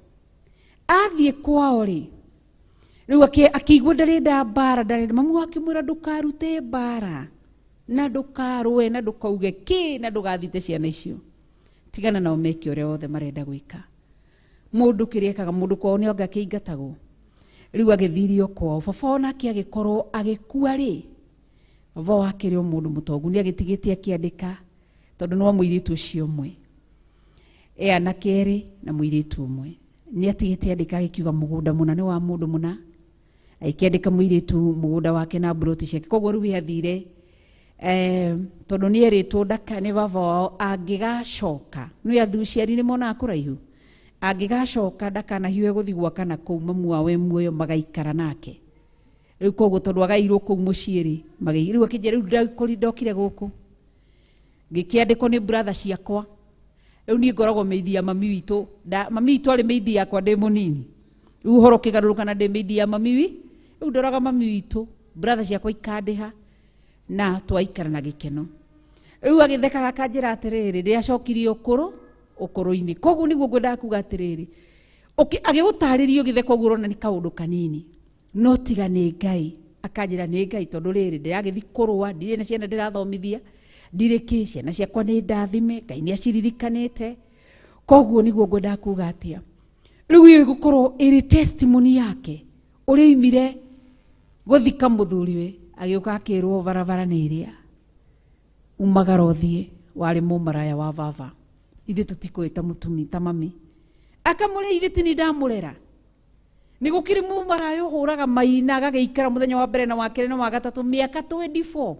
athie kwao ri riu akigwa ndarenda mbara ndarenda mamu akimwira ndukarute mbara na ndukarwe na ndukauge ki na ndugathite ciana icio tigana nao meke uria othe marenda gwika. Mundu kiriekaga mundu kwao ni onga kiingatagwo. Riu agithirio kwao baba onake agikorwo agikua ri baba wake ri mundu mutongu ni agitigitie akiandika tondu no muiritu ucio umwe anake eri na muiritu umwe ni atigite andika akiuga mugunda muna ni wa mundu muna aikiandika muiritu mugunda wake na broti ciake. Koguo riu athire tondu ni eritwo ndaka ni baba wao angigacoka ni athuciari ni mona kuraihu angigacoka ndakana hiwe guthi gwaka na kuu mamu wawe muoyo magaikara nake. Riu koguo tondu agairwo kuu muciiri magairu akije riu ndokire guku ngikiandikwo ni brother ciakwa. Riu ni ngoragwo meithia mami witu mami witu ari meithia yakwa ndi munini. Riu horo kigarurukana ndi meithia mami riu ndoraga mami witu brother ciakwa ikandiha na twaikara na gikeno. Riu agithekaga akanjira atiriri ndiacokirie ukuru-ini. Koguo niguo ngwenda kuga atiriri agigutaririo githeko guo rona ni kaundu kanini no tiga ni Ngai. Akanjira ni Ngai tondu riri ndiragithi kurua ndire na ciana ndirathomithia ndire ki ciana ciakwa ni ndathime Ngai ni aciririkanite. Koguo niguo ngwenda kuga atia riu igukorwo iri testimony yake uria imire guthika muthuriwe agiuka akirwo barabara ni iria umagara uthie wari mumaraya wa baba. Ithe tutikuita mutumi ta mami akamure ithe tini ndamurera ni gukiri mumaraya uhuraga maina agageikara muthenya wa mbere na wa kere na wa gatatu miaka 24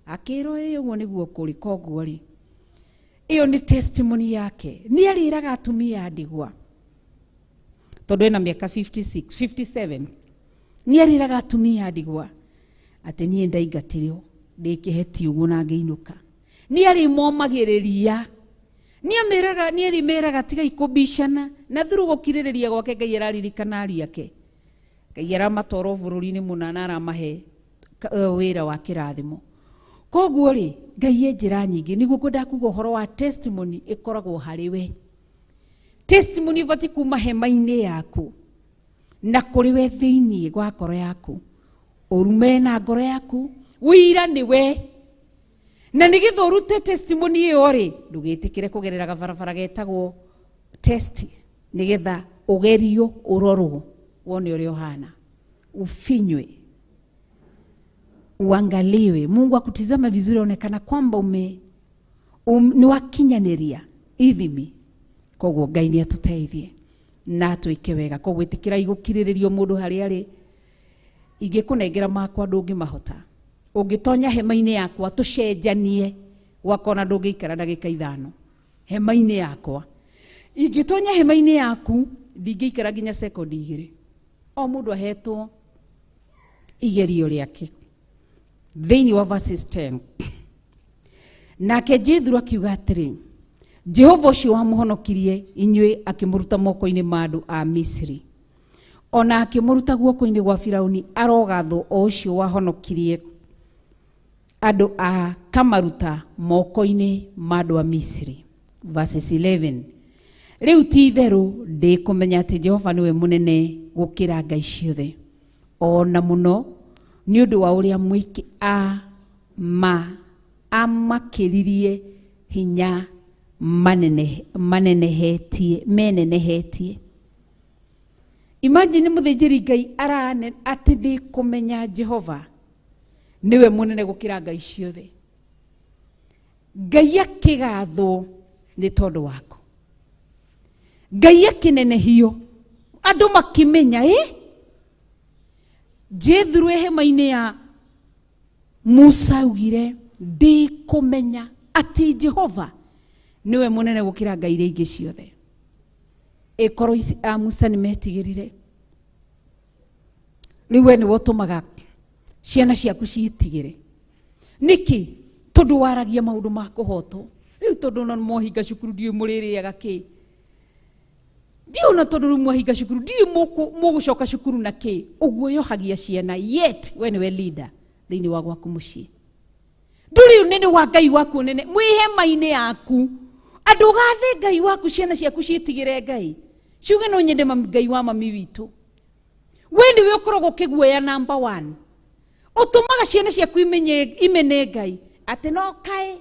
akirwo uguo niguo kuri. Koguo ri iyo ni testimony yake. Ni ariraga atumia ndigwa tondu ena miaka 56 57 ni ariraga atumia ndigwa ati ni ndaingatirio ndikiheti uguo na ngeinuka. Ni ari momagiriria ni arimeraga tiga ikubishana na thuru gukiriria gwake Ngai araririkana ari yake Ngai aramatoro bururi-ini munana aramahe wira wa kirathimo. Koguo ri Ngai enjira nyingi niguo ngwenda kuga horo wa testimony ikoragwo hari we. Testimony vati kuma hema-ini yaku na kuri we thiini gwa ngoro yaku, urume na ngoro yaku, wira ni we. Na nigitho urute testimony iyo ri ndugitikire kugerera gabarabara getagwo test, nigetha ugerio urorwo wone uri ohana, ufinywe, uangaliwe, Mungu akutizama vizuri, onekana kwamba ni wakinyaniria ithimi. Koguo Ngai ni atuteithie na tuike wega. Koguo itikira igukiriririo mundu hari ari ingikunengera makwa ndungimahota. Ungitonya hema-ini yakwa tucenjanie wakona ndungikara ndagika 5 hema-ini yakwa, ingitonya hema-ini yaku ndingikara nginya sekondi 2. O mundu ahetwo igerio riake. Thiini wa verses 10 nake Jethro akiuga atiri, Jehova ucio wamuhonokirie inyui akimuruta moko-ini ma andu a Misiri, ona akimuruta guoko-ini gwa Firauni, arogatho o ucio wahonokirie andu a kamaruta moko-ini ma andu a Misiri. Verses 11 riu ti itheru ndikumenya ati Jehova niwe munene gukira ngai ciothe, ona muno ni undu wa uria mwiki amakiririe hinya menenehetie. Imagine muthinjiri Ngai arane ati ndikumenya Jehova niwe munene gukira ngai ciothe. Ngai akigatho ni tondu wako, Ngai akinenehio andu makimenya Jethro hema-ini ya Musa augire ndikumenya ati Jehova niwe munene gukira ngai iria ingi ciothe. Ikoro Musa ni metigirire, riu we ni wotumaga ciana ciaku ciitigire niki tondu waragia maundu ma kuhoto. Riu tondu no mohinga cukuru ndiu muririaga ki, ndiu na tondu mwahinga cukuru ndiu mugucoka cukuru na ki, uguo yohagia ciana, yet we niwe leader thiini wa gwaku mucii. Nduri unene wa Ngai waku unene mwi hema-ini yaku, andu gathe Ngai waku, ciana ciaku ciitigire Ngai, ciuge no nyende Ngai wa mami witu. We niwe ukoragwo kiguoya number 1, utumaga ciana ciaku imene Ngai ati no kae.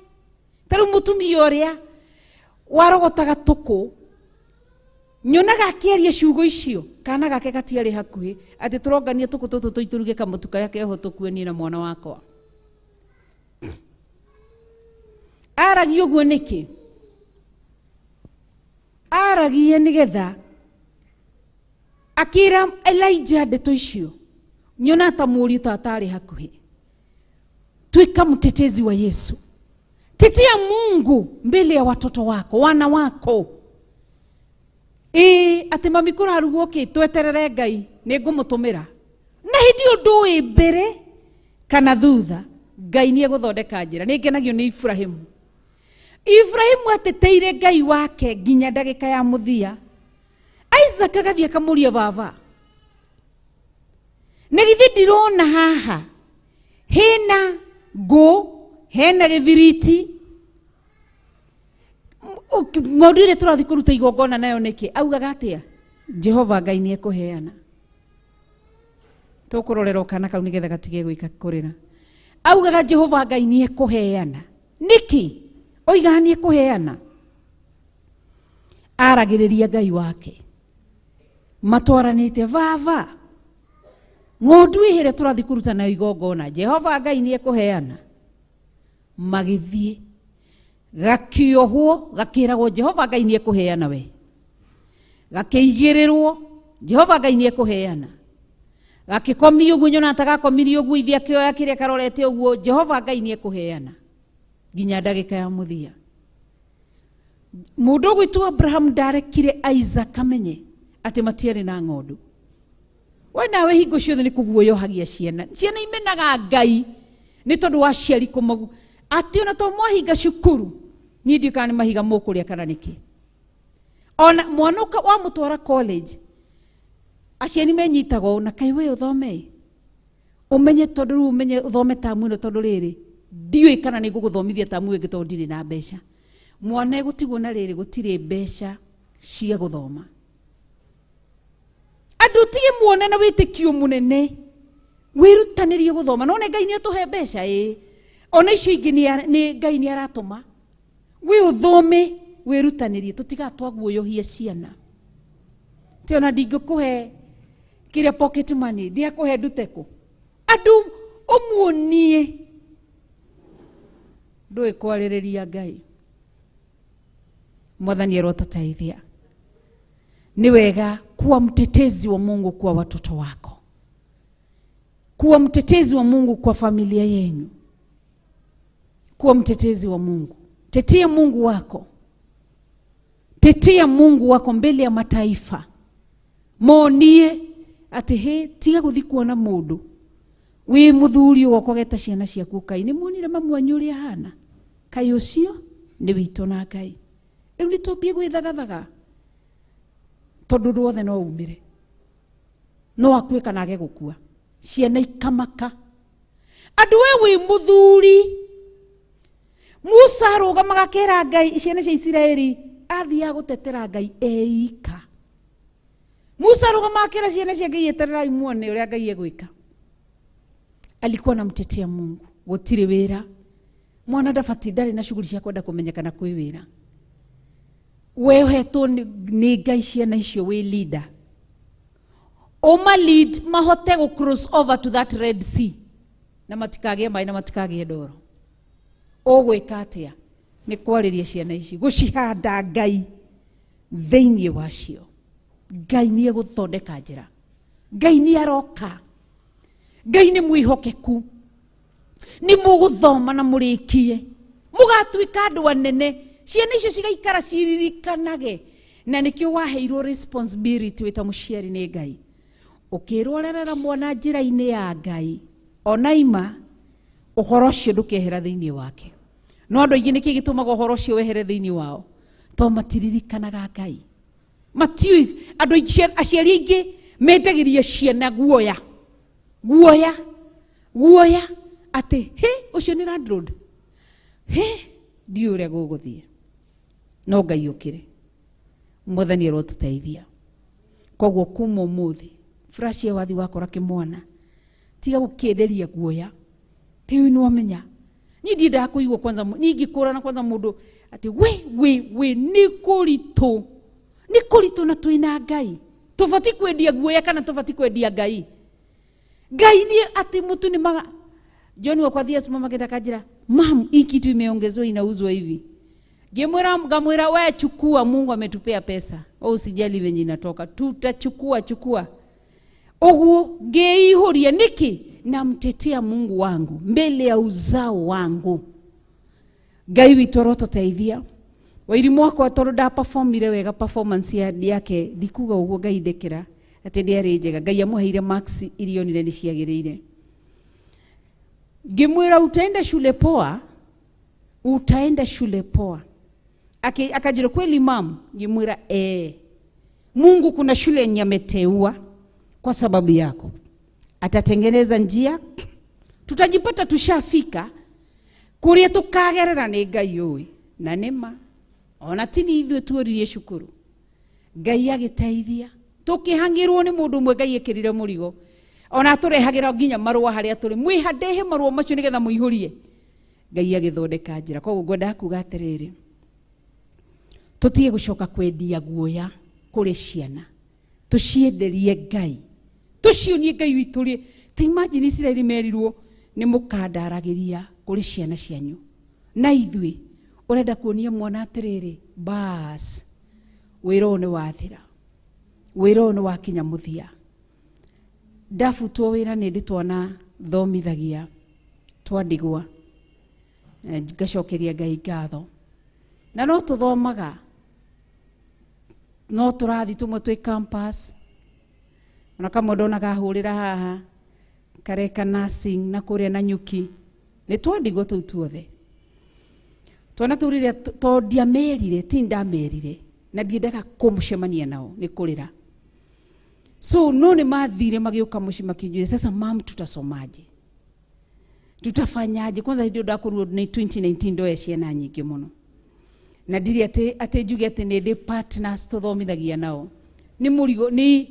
Taru mutumia uria warogotaga tuku, nyonaga akiaria ciugo icio, kana gake gatiari hakuhi ati turongania tuku tutu tuituruge kamutuka yake ho tukueni na mwana wakwa. Aragia uguo niki? Aragia nigetha akira Elijah ndeto icio, nyona ta muri tatari hakuhi, tuika mtetezi wa Yesu. Tetea Mungu mbele ya watoto wako, wana wako. Ati mami kurarugo ki tweterere Ngai ni ngumutumira, na hindi undu mbere kana thutha Ngai ni eguthondeka njira. Ni ngenagio ni Ibrahimu. Ibrahimu ateteire Ngai wake nginya ndagika ya muthia. Isaac agathie akamuria baba, nigithi ndirona haha hena ngo, hena gibiriti, ng'ondu ire turathi kuruta igongona nayo niki? Augaga atia? Jehova Ngai ni ekuheana. Tukurorera kana kau nigetha gatige gwika kurira. Augaga Jehova Ngai ni ekuheana. Niki? Oiga ni ekuheana. Aragiriria Ngai wake, matwaranite baba, ng'ondu ihere turathi kuruta nayo igongona, Jehova Ngai ni ekuheana. Magithie gakiohwo gakiragwo Jehova Ngai ni ekuheana we, gakiigirirwo Jehova Ngai ni ekuheana, gakikomio uguo nyona tagakomirio uguo ithia kioya kiria karorete uguo Jehova Ngai ni ekuheana nginya ndagika ya muthia. Mundu gwitu Abraham ndarekire Isaac amenye ati matiari na ng'ondu. We nawe hingo ciothe ni kuguoyohagia ciana, ciana imenaga Ngai ni tondu wa ciari kumagu ati ona to mwahinga cukuru ni ndikani mahiga mukuria kana niki. Ona mwanuka wa mutwara college aciari menyitagwo na kai we uthome, umenye tondu umenye uthome tamu ino tondu riri ndiwe kana ni guguthomithia tamu ingi tondu ndiri na mbeca mwana gutigwo na riri gutire mbeca cia guthoma andu tige muone na witikio munene wirutanirie guthoma none Ngai ni atuhe mbeca ona icio ingi ni Ngai ni aratuma we uthome wirutanirie tutigatwaguoyohia ciana ti ona ndingikuhe kiria pocket money ndia kuhe nduteko andu umuonie ndui kwaririria Ngai Mwathani arotutaithia ni wega kuwa mtetezi wa Mungu kwa watoto wako, kuwa mtetezi wa Mungu kwa familia yenu, kuwa mtetezi wa Mungu. Tetea Mungu wako, tetea Mungu wako mbele ya mataifa. Monie ati he tiga guthi kuona mundu wi muthuri gokogeta ciana ciaku Kai ni muonire mamu wanyu uri hana Kai ucio ni wito na Ngai riu ni tobie gwithagathaga tondu ruothe no umire no akue kana age gukua ciana ikamaka andu we wi muthuri Musa arugamaga kera Ngai ciana cia Isiraeli athia gutetera Ngai eika Musa arugamaga kera ciana cia Ngai eterera imuone uria Ngai egwika alikuwa namtetea Mungu gutire wira mwana ndabati ndari na shughuli cia kwenda kumenyekana kwi wira we hetwo ni Ngai ciana icio we leader oma lead mahote go cross over to that Red Sea na matikagie mai na matikagie ndoro ogwika atia ni kwariria ciana ici gucihanda Ngai theinie wacio Ngai ni eguthondeka njira Ngai ni aroka Ngai ni mwihokeku ni muguthoma na murikie mugatuika andu anene ciana icio cigaikara ciririkanage na nikio waheirwo responsibility wita muciari ni Ngai ukirorerera mwana njira-ini ya Ngai onaima uhoro ucio ndukehera thiini wake no andu aingi niki gitumaga uhoro ucio wehere thiini wao to matiririkanaga Ngai matiui andu aciari aingi mendagiria ciana guoya ati he ucio ni landlord he ndiure guguthie no Ngai ukire Mwathani arotutaithia koguo kuma umuthi fresh ya wathi wakora kimwana tiga gukenderia guoya tiwi no amenya ni ndida kuigwa kwanza ni ngikura kwanza mundu ati we ni kurito na twina Ngai tufati kwendia guoya kana tufati kwendia Ngai ni ati mtu ni maga John wakwathia supermarket akajira mam hii kitu imeongezwa inauzwa hivi gamwira wewe chukua Mungu ametupea pesa au usijali venye inatoka tutachukua oguo ngeihuria niki namtetea Mungu wangu mbele ya uzao wangu Ngai witoroto taithia wairimu wako atoroda performire wega performance yake dikuga uguo Ngai ndekera ati ndiari njega Ngai amuheire max ilionire ni ciagirire ngimwira utaenda shule poa akajira kweli mam ngimwira Mungu kuna shule yenye ameteua kwa sababu yako atatengeneza njia tutajipata tushafika kuria tukagerera ni Ngai yoi na nema ona tini ithuĩ tuoririe cukuru Ngai agiteithia tukihangirwo ni mundu mwe Ngai ekirire murigo ona turehagira nginya marua haria turi mwihandehe marua macio nigetha muihurie Ngai agithondeka njira koguo ngwenda kuga atiriri tutie gucoka kwendia guoya kuri ciana tucienderie Ngai tucionie Ngai witurie ta imagine Israeli merirwo ni mukandaragiria kuri ciana cianyu na ithui urenda kuonia mwana atiriri bas wirone wathira wirone wakinya muthia ndafutwo wira ni nditwana thomithagia twandigwa ngacokeria Ngai ngatho na no tuthomaga no turathi tumwe twi campus ona kamwe ndonaga hurira haha kareka nursing na kuria na nyuki ni twandigwo tuu tuothe twana turire to ndiamerire ti ndamerire na ndiendaga kumucemania nao ni kurira So no ni mathire magioka muci makinjire sasa mam tutasomaje? Tutafanyaje? Kwanza ndio ndakorwo ni 2019 ndo ciana nyingi muno. Na ndiri ate njuge ate ni ndi partners tuthomithagia nao. Ni murigo ni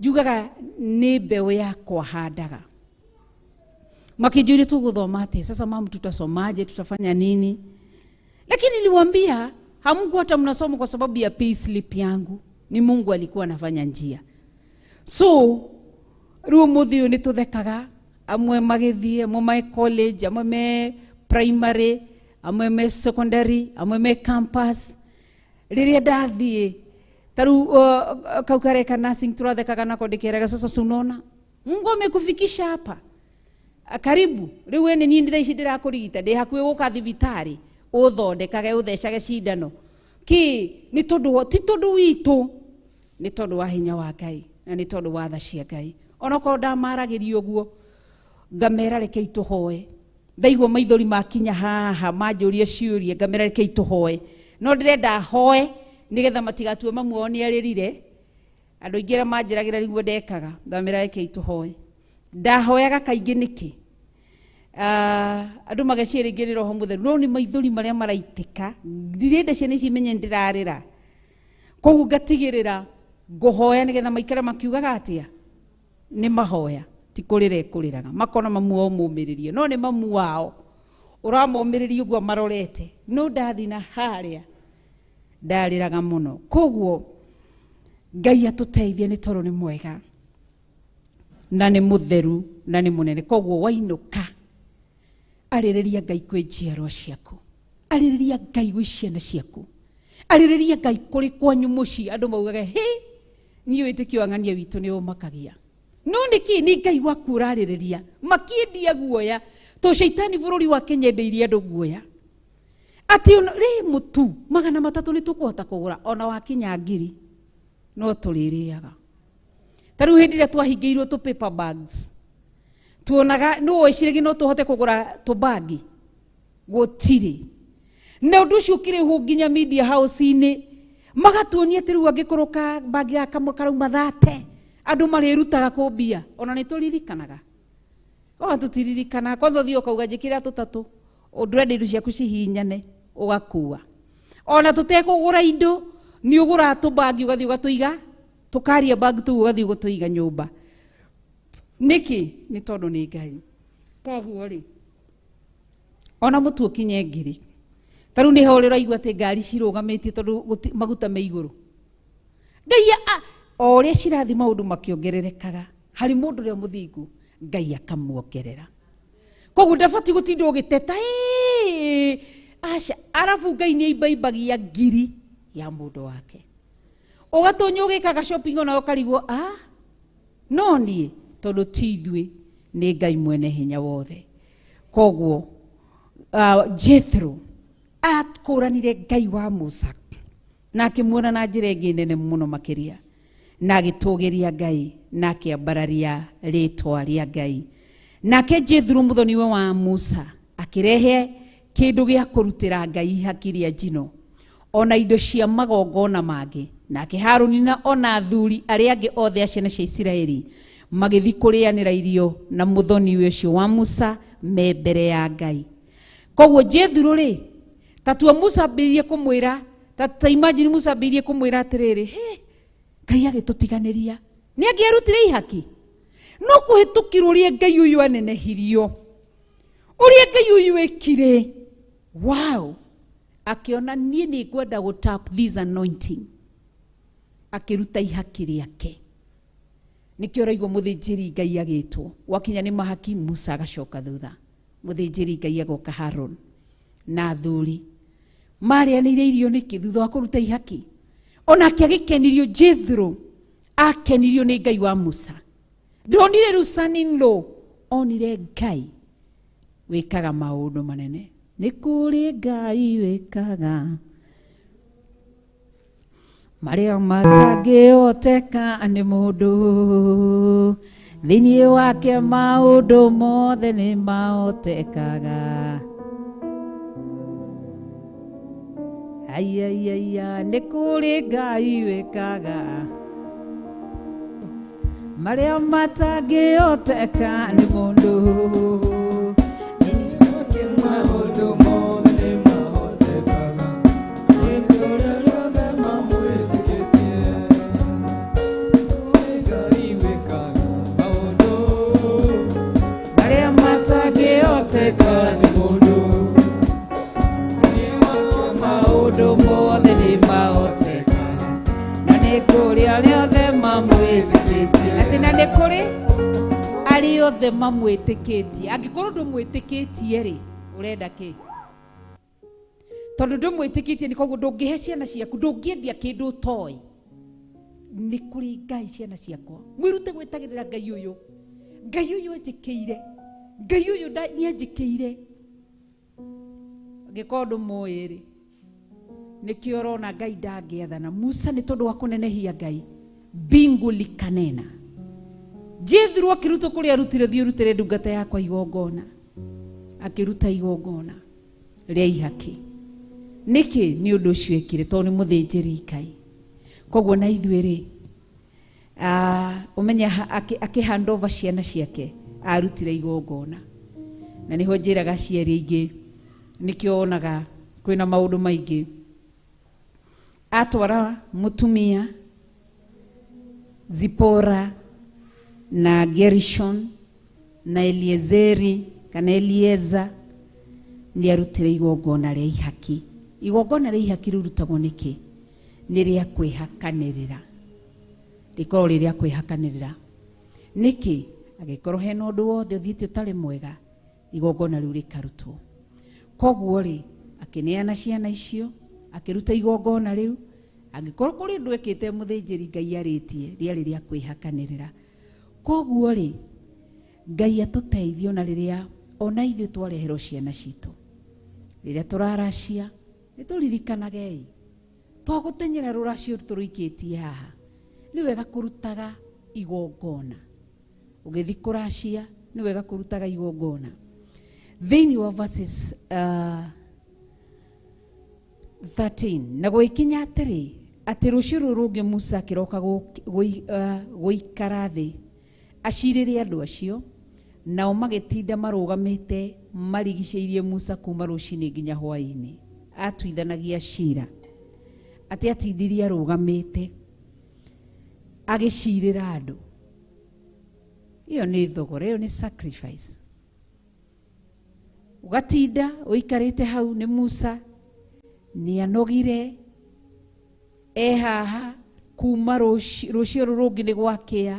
njugaga ni mbeu yakwa handaga. Makinjire tuguthoma ate sasa mam tutasomaje? Tutafanya nini? Lakini niliwaambia hamku hata mnasoma kwa sababu ya payslip yangu. Ni Mungu alikuwa anafanya njia. So ruo muthio ni tuthekaga amwe magithie amwe me college amwe me primary amwe me secondary amwe me campus riria ndathie taru kaukareka nursing turathekaga na kondekeraga sasa sunona Mungu amekufikisha hapa karibu riu ene ni ndira ici ndirakurigita ndi hakuhi guka thibitari uthondekage uthecage cindano ki ni tondu ti tondu witu ni tondu wa hinya wa Ngai na ni tondu wa tha cia Ngai ona ko ndamaragirio guo ngamera rekei tuhoe ndaigua maithori makinya haha manjurie ciurie ngamera rekei tuhoe no ndirenda hoe nigetha matigatue mamuoni aririre andu ingira manjiragira riguo ndekaga ngamera rekei tuhoe ndahoyaga kaingi niki andu magecire ingire roho mutheru no ni maithori maria maraitika ndirenda ciana ici menye ndirarira koguo ngatigirira nguhoya nigetha maikara makiugaga atia ni mahoya ti kurire kuriraga makona mamuo mumiririe no ni mamu wao uramomiririe uguo marorete no ndathina haria ndariraga muno koguo Ngai atuteithie ni toro ni mwega na ni mutheru na ni munene koguo wainuka aririria Ngai kwi njiarwa ciaku aririria Ngai gwi ciana ciaku aririria Ngai kuri kwanyu muci andu maugaga he ni witikio ang'ania witu ni umakagia no niki ni Ngai waku uraririria makiendia guoya to shaitani bururi wa Kenya ndeirie andu guoya ati ri mutu magana matatu ni tukuhota kugura ona wakinya ngiri no tuririaga taru hindire twahingiirwo tu paper bags tuonaga no icirigi no tuhote kugura tubagi gutiri na undu ucio kire hu nginya media house ini magatuonia tiru angikuruka bagi ya kamwe karauma 30 andu marirutaga kumbia ona ni turirikanaga o tutiririkana kwanza thio kauga njikira tutatu undrende indo ciaku cihinyane ugakua ona tutekugura indo ni ugura tubagi ugathi ugatuiga tukaria bag tu ugathi ugutuiga nyumba niki ni tondu ni Ngai koguo ri ona mutu ukinye ngiri taru ni ho riraigua ati ngari cirugametie tondu maguta me iguru Ngai o ria cirathi maundu makiongererekaga hari mundu ria muthingu Ngai akamuongerera koguo ndabati gutinda ugiteta asha arafu Ngai ni ibaimbagia ngiri ya mundu wake ugatonyo ugikaga shopping ona ukarigwo no ni tondu tithwe ni Ngai mwene hinya wothe koguo Jethro akuranire Ngai wa Musa na akimuona na njira ingi nene muno makiria na agitugiria Ngai na akiambararia ritwa ria Ngai nake Jethro muthoniwe wa Musa akirehe kindu gia kurutira Ngai hakiria njino ona indo cia magongona mangi nake Haruni na ona athuri aria angi othe a ciana cia Isiraeli magithi kurianira irio na muthoniwe ucio wa Musa me mbere ya Ngai koguo Jethro ri tatua Musa ambirie kumwira ta imagine Musa ambirie kumwira atiriri Ngai agitutiganiria ni angierutire ihaki no kuhitukirwo ria Ngai uyu anenehirio uria Ngai uyu ekire wow akiona nie ni ngwenda go tap this anointing akiruta ihaki riake nikio raigwo muthinjiri Ngai agitwo wakinya ni mahaki Musa agacoka thutha muthinjiri Ngai agoka Harun na athuri marianire irio niki thutha wa kuruta ihaki ona kiagikenirio Jethro akenirio ni Ngai wa Musa ndonire rusanino onire Ngai wikaga maundu manene ni kuri Ngai wikaga maria matangĩhoteka ni mundu thĩinĩ wake maundu mothe ni mahotekaga ayayaya ni kuri Ngai wikaga maria matangĩhoteka nĩ mũndũ. Maũndũ mothe nĩ mahotekaga nĩ ũrĩa rĩothe mamwĩtĩkĩtie. Ngai wĩkaga maũndũ Maria matangĩhoteka nĩ mũndũ. Maũndũ mothe nĩ mahotekaga na nĩ kũrĩ arĩa othe mamwĩtĩkĩtie. Atĩ na nĩ kũrĩ arĩa othe mamwĩtĩkĩtie. Angĩkorwo ndũmwĩtĩkĩtie rĩ, ũrenda kĩ? Tondũ ndũmwĩtĩkĩtie nĩ koguo ndũngĩhe ciana ciaku, ndũngĩendia kĩndũ ũtoĩ. Nĩ kũrĩ Ngai ciana ciakwa, mwĩrute gwĩtagĩrĩra Ngai ũyũ. Ngai ũyũ anjĩkĩire, Ngai ũyũ nĩ anjĩkĩire. Angĩkorwo ndũmũĩ rĩ, nĩkĩo ũrona Ngai ndangĩathana. Musa nĩ tondũ wa kũnenehia Ngai, mbingu likanena. Jethro akĩrutwo kũrĩa arutire, thiĩ ũrutĩre ndungata yakwa igongona. Akĩruta igongona rĩa ihaki. Nĩkĩ? Nĩ ũndũ ũcio ekire, tondũ nĩ mũthĩnjĩri Ngai. Koguo na ithuĩ rĩ, ũmenya akĩhandova ciana ciake arutire igongona. Na nĩho njĩraga aciari aingĩ, nĩkĩo wonaga kwĩna maũndũ maingĩ. Atwara mũtumia Zipora na Gershon na Eliezeri kana Elieza nĩ arutire igongona rĩa ihaki. Igongona rĩa ihaki rĩrutagwo nĩkĩ? Nĩ rĩa kwĩhakanĩrĩra. Rĩkorwo rĩrĩa kwĩhakanĩrĩra. Nĩkĩ? Angĩkorwo hena ũndũ wothe ũthiĩte ũtarĩ mwega, igongona rĩu rĩkarutwo. Koguo rĩ, akĩneana ciana icio, akĩruta igongona rĩu. Angĩkorwo kũrĩ ũndũ ekĩte mũthĩnjĩri Ngai arĩtie, rĩarĩ rĩa kwĩhakanĩrĩra. Koguo rĩ, Ngai atũteithio na rĩrĩa ona ithuĩ twareherwo ciana citũ. Rĩrĩa tũraracia, nĩ tũririkanagei. Twagũtenyera rũracio tũrũikĩtie haha. Nĩ wega kũrutaga igongona. Ũgĩthiĩ kũracia, nĩ wega kũrutaga igongona. Thĩinĩ wa verses 13, na gwĩkinya atĩrĩ, atĩ rũciũ rũrũ rũngĩ Musa akĩroka gũikara thĩ, acirĩre andũ acio, nao magĩtinda marũgamĩte marigicĩirie Musa kuma rũcinĩ nginya hwaĩ-inĩ. Atuithanagia cira. Atĩ atindirie arũgamĩte agĩcirĩra andũ. Iyo nĩ thogora, iyo nĩ sacrifice. Ugatinda ũikarĩte hau, nĩ Musa nĩ anogire haha kuma rũcio rũrũngĩ nĩ gwakĩa.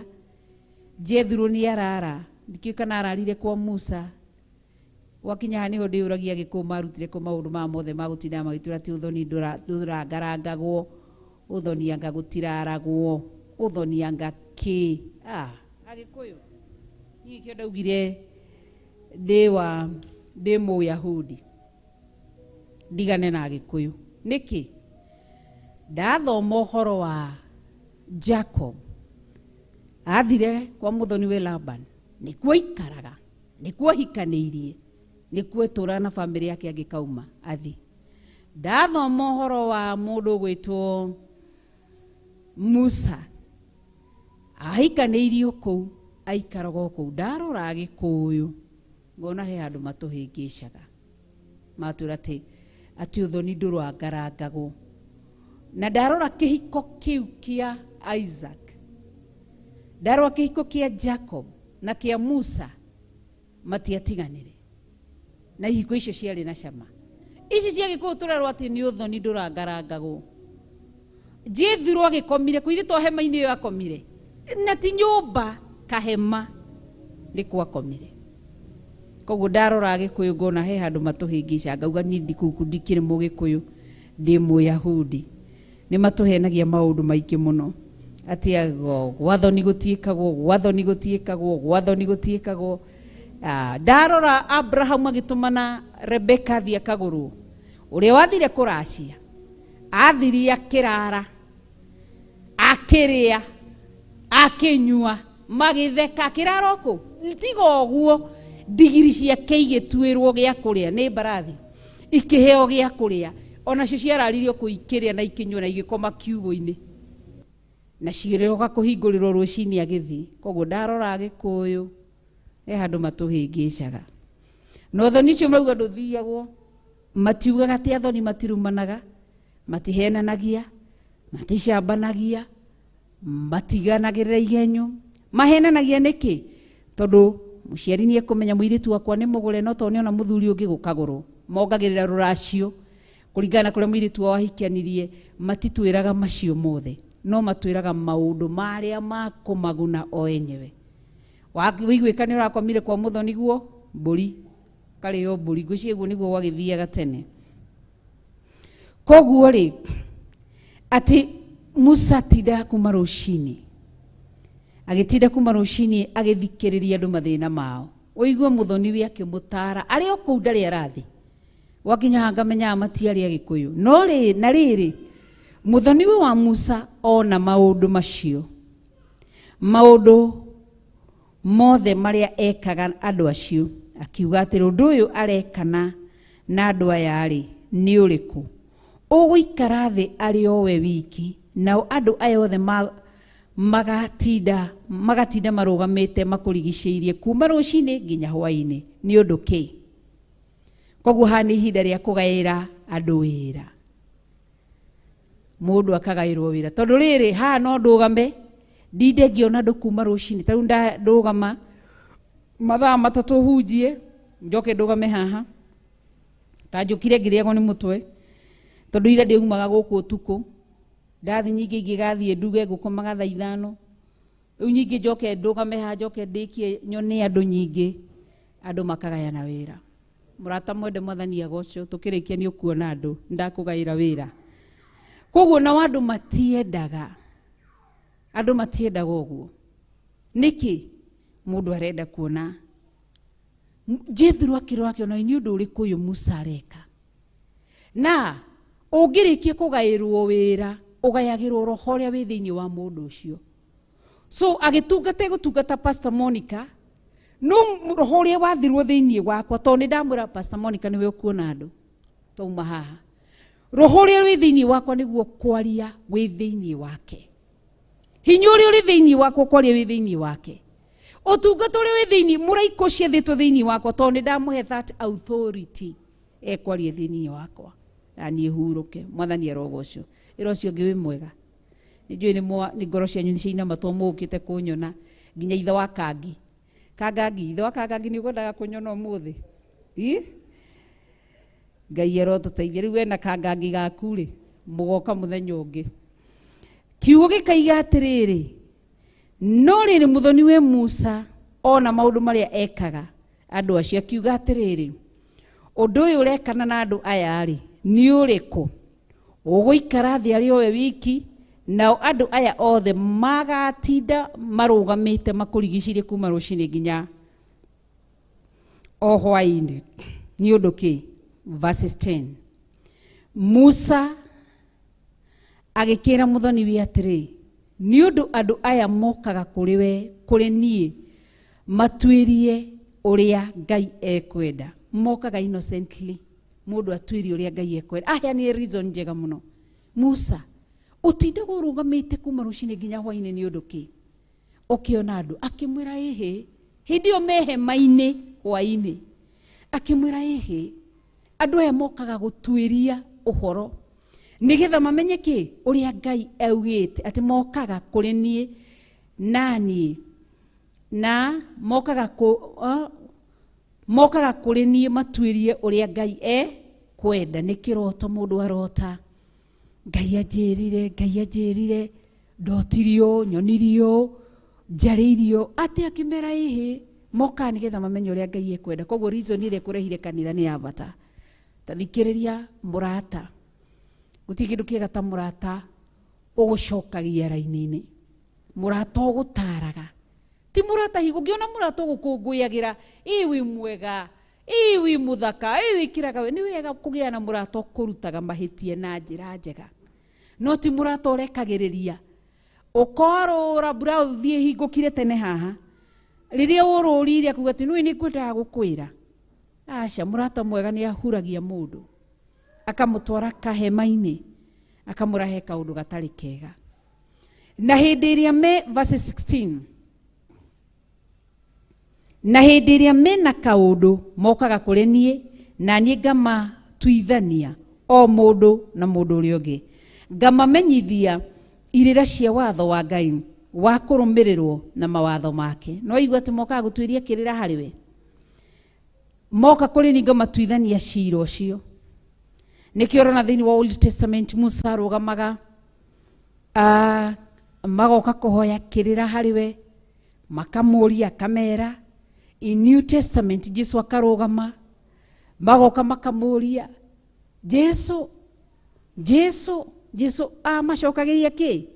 Jethro nĩ arara, ndikĩũĩ kana ararire kwa Musa. Gwakinya haha nĩho ndĩũragia Gĩkũyũ marutire kũ maũndũ ma mothe ma gũtinda magĩtwĩra atĩ ũthoni ndũrangarangagwo, ũthoni anga gũtiraragwo, ũthoni anga kĩ. Agĩkũyũ niĩ kĩo ndaugire ndĩ Mũyahudi ndigane na Gĩkũyũ. Nĩkĩ? Ndathoma ũhoro wa Jacob athire kwa mũthoni we Laban, nĩkuo aikaraga, nĩkuo hikanĩirie, nĩkuo tũra na bamĩrĩ yake angĩkauma athi. Ndathoma ũhoro wa mũndũ gwĩtwo Musa, ahikanĩirio kũu, aikaraga kũu. Ndarora Gĩkũyũ ngona he handũ matũhĩngĩcaga, matwĩra atĩ ũthoni ndũrangarangagwo. Na ndarora kĩhiko kĩu kĩa Isaac, ndarora kĩhiko kĩa Jacob na kĩa Musa, matiatiganire. Na ihiko icio ciarĩ na cama. Ici cia Gĩkũyũ tũrerwo atĩ nĩ ũthoni ndũrangarangagwo. Jethro agĩkomire kũ? Ithuĩ to hema-inĩ ĩyo akomire, na ti nyũmba, kahema nĩkuo akomire. Koguo ndarora Gĩkũyũ ngona he handũ matũhĩngĩca, ngauga niĩ ndikĩrĩ Mũgĩkũyũ, ndĩ Mũyahudi. Nĩ matũhenagia maũndũ maingĩ mũno, atĩ gwathoni gũtiĩkagwo, gwathoni gũtiĩkagwo, gwathoni gũtiĩkagwo. Ndarora Abraham agĩtũmana Rebeka athiĩ akagũrwo, ũrĩa wathire kũracia athirie akĩrara, akĩrĩa, akĩnyua, magĩtheka, akĩrara kũ? Tiga ũguo, ndigiri ciake igĩtuĩrwo gĩa kũrĩa nĩ mbarathi, ikĩheo gĩa kũrĩa, onacio ciararirio kũikĩrĩa na ikĩnyua na igĩkoma kiugũ-inĩ. na ciroga kuhingurirwo rucini agithi. Koguo ndarora Gikuyu handu matuhingicaga no thoni cio mauga nduthiagwo matiugaga ati athoni matirumanaga matihenanagia maticambanagia matiganagirira igenyo mahenanagia niki tondu muciari ni ekumenya muiritu wakwa ni mugure no toni ona muthuri ungi gukagurwo mongagirira ruracio kuringana kuria muiritu wa hikianirie matitwiraga macio mothe no matwiraga maundu maria makumaguna o enyewe wigwika ni urakomire kwa muthoni guo mburi kari yo mburi gucie guo niguo wagithiaga tene. Koguo ri ati Musa tinda kuma rucini agitinda kuma rucini agithikiriria andu mathina mao uigwe muthoni wi akimutara ari o kou ndari arathi wakinya hanga menya matiari Agikuyu no ri na riri muthoni wi wa Musa ona maundu macio maundu mothe maria ekaga andu acio akiuga ati undu uyu arekana na andu aya ari ni uriku uguikara thi ari o we wiki na andu aya othe magatinda marugamite makurigiceirie kuma rucini nginya hwaini ni undu ki. Koguo hani ihinda ria kugaira andu wira mundu akagairwo wira tondu riri ha no ndugame ndinde ngiona andu kuma rucini tariu ndugama mathaa matatu hunjie njoke ndugame haha tanjukire ngiriagwo ni mutwe tondu ira ndiumaga guku utuku ndathi nyingi ingigathie nduge ngukomaga thaa 5 riu nyingi njoke ndugame ha njoke ndikie nyone andu nyingi andu makagayana wira. Murata mwende mwathani agocwo tukirikia ni ukuona andu ndakugaira wira. Koguo na andu matiendaga uguo niki mundu arenda kuona Jethro akirwa akiona ni undu uriku uyu Musa areka na ungirikia kugairwo wira ugayagirwo roho uria wi thiini wa mundu ucio. So agitungata Pastor Monica no roho uria wathirwo thiini wakwa tondu ndamwira Pastor Monica niwe ukuona andu tauma haha roho uria wi thiini wakwa niguo kwaria wi thiini wake hinya uria uri thiini wakwa kwaria wi thiini wake utungata uria wi thiini muraiko ciethitwo thiini wakwa tondu ndamuhe that authority ekwaria thiini wakwa ani huruke mwathani arogocwo ira ucio ngi wi mwega njui ni ngoro cianyu ni ciina matwa mukite kunyona nginya ithe wa Kangi ithe wa Kangi ni gwendaga kunyona umuthi Ngai arotuteithia riu ena Kangi gaku ri mugoka muthenya ungi kiugo gikaiga atiriri no riri muthoni we Musa ona maundu maria ekaga andu acio kiuga atiriri undu uyu urekana na andu aya ri ni uriku uguikara thi ari we wiki na andu aya othe magatinda marugamite makurigicirie kuma rucini nginya o hwaini ni undu ki. Verses 10 Musa agikira muthoni wi atiri ni undu andu aya mokaga kuri nie matwirie uria Ngai ekwenda mokaga innocently mundu atwirie uria Ngai ekwenda aya ni reason njega muno. Musa utinde gurugamite kuma rucini nginya hwaini ni undu ki ukiona andu akimwira ihi hindi o mehema-ini hwaini akimwira ihi andu aya mokaga gutwiria uhoro nigetha mamenye ki uria Ngai augite ati mokaga kuri nie nani na mokaga kuri nie matwirie uria Ngai kwenda ni kiroto mundu arota Ngai ajirire ndotirio nyonirio njaririo ati akimera ihi moka nigetha mamenye uria Ngai ekwenda. Koguo reason ile kurehire kanitha ni ya bata tathikiriria murata guti kindu kiega ta murata ugucokagia raini-ini murata ugutaraga ti murata higungiona murata ugukunguyagira wi mwega wi muthaka wi kiraga ni wega kugia na murata kurutaga mahitie na njira njega no ti murata urekagiriria ukorora bra uthie hingukire tene haha riria ururiria kuga ati nui ni kwendaga gukwira aca murata mwega ni ahuragia mundu akamutwara kahema-ini akamurahe kaundu gatari kega Na hĩndĩ ĩrĩa me verse 16, na hĩndĩ ĩrĩa mena kaũndũ mokaga kũrĩ niĩ, na niĩ ngamatuithania o mũndũ na mũndũ ũrĩa ũngĩ, ngamamenyithia irĩra cia watho wa Ngai wa kũrũmĩrĩrwo na mawatho make. No igua atĩ mokaga gũtuĩria kĩrĩra harĩ we, moka kũrĩ niĩ ngamatuithania ciira ũcio. Nĩkĩo ũrona thĩinĩ wa Old Testament Musa arũgamaga magoka kũhoya kĩrĩra harĩ we, makamũria akamera. In New Testament Jesu akarũgama, magoka makamũria Jesu amacokagĩria kĩ?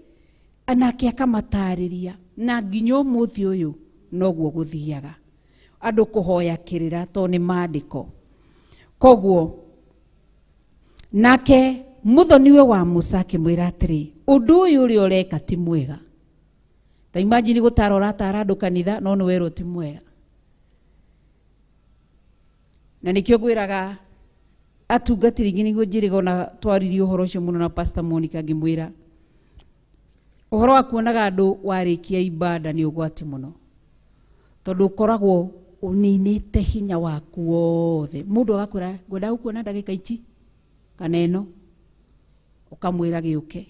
Anake akamatarĩria, na nginya ũmũthĩ ũyũ noguo gũthiaga andũ kũhoya kĩrĩra tondũ nĩ maandĩko. Koguo nake mũthoniwe wa Musa akĩmwĩra atĩrĩ, ũndũ ũyũ ũrĩa ũreka ti mwega. Ta imagine gũtara ũratara andũ kanitha no nĩ werwo ti mwega. Na nĩkĩo ngwĩraga atungatĩri ingĩ nĩguo njĩrĩga na twaririe ũhoro ũcio mũno na Pastor Monica ngĩmwĩra, ũhoro wa kuonaga andũ warĩkia ibada nĩ ũgwati mũno, tondũ ũkoragwo ũninĩte hinya waku wothe. Mũndũ agakwĩra ngwenda gũkuona ndagĩka ici kana ĩno, ũkamwĩra gĩũke,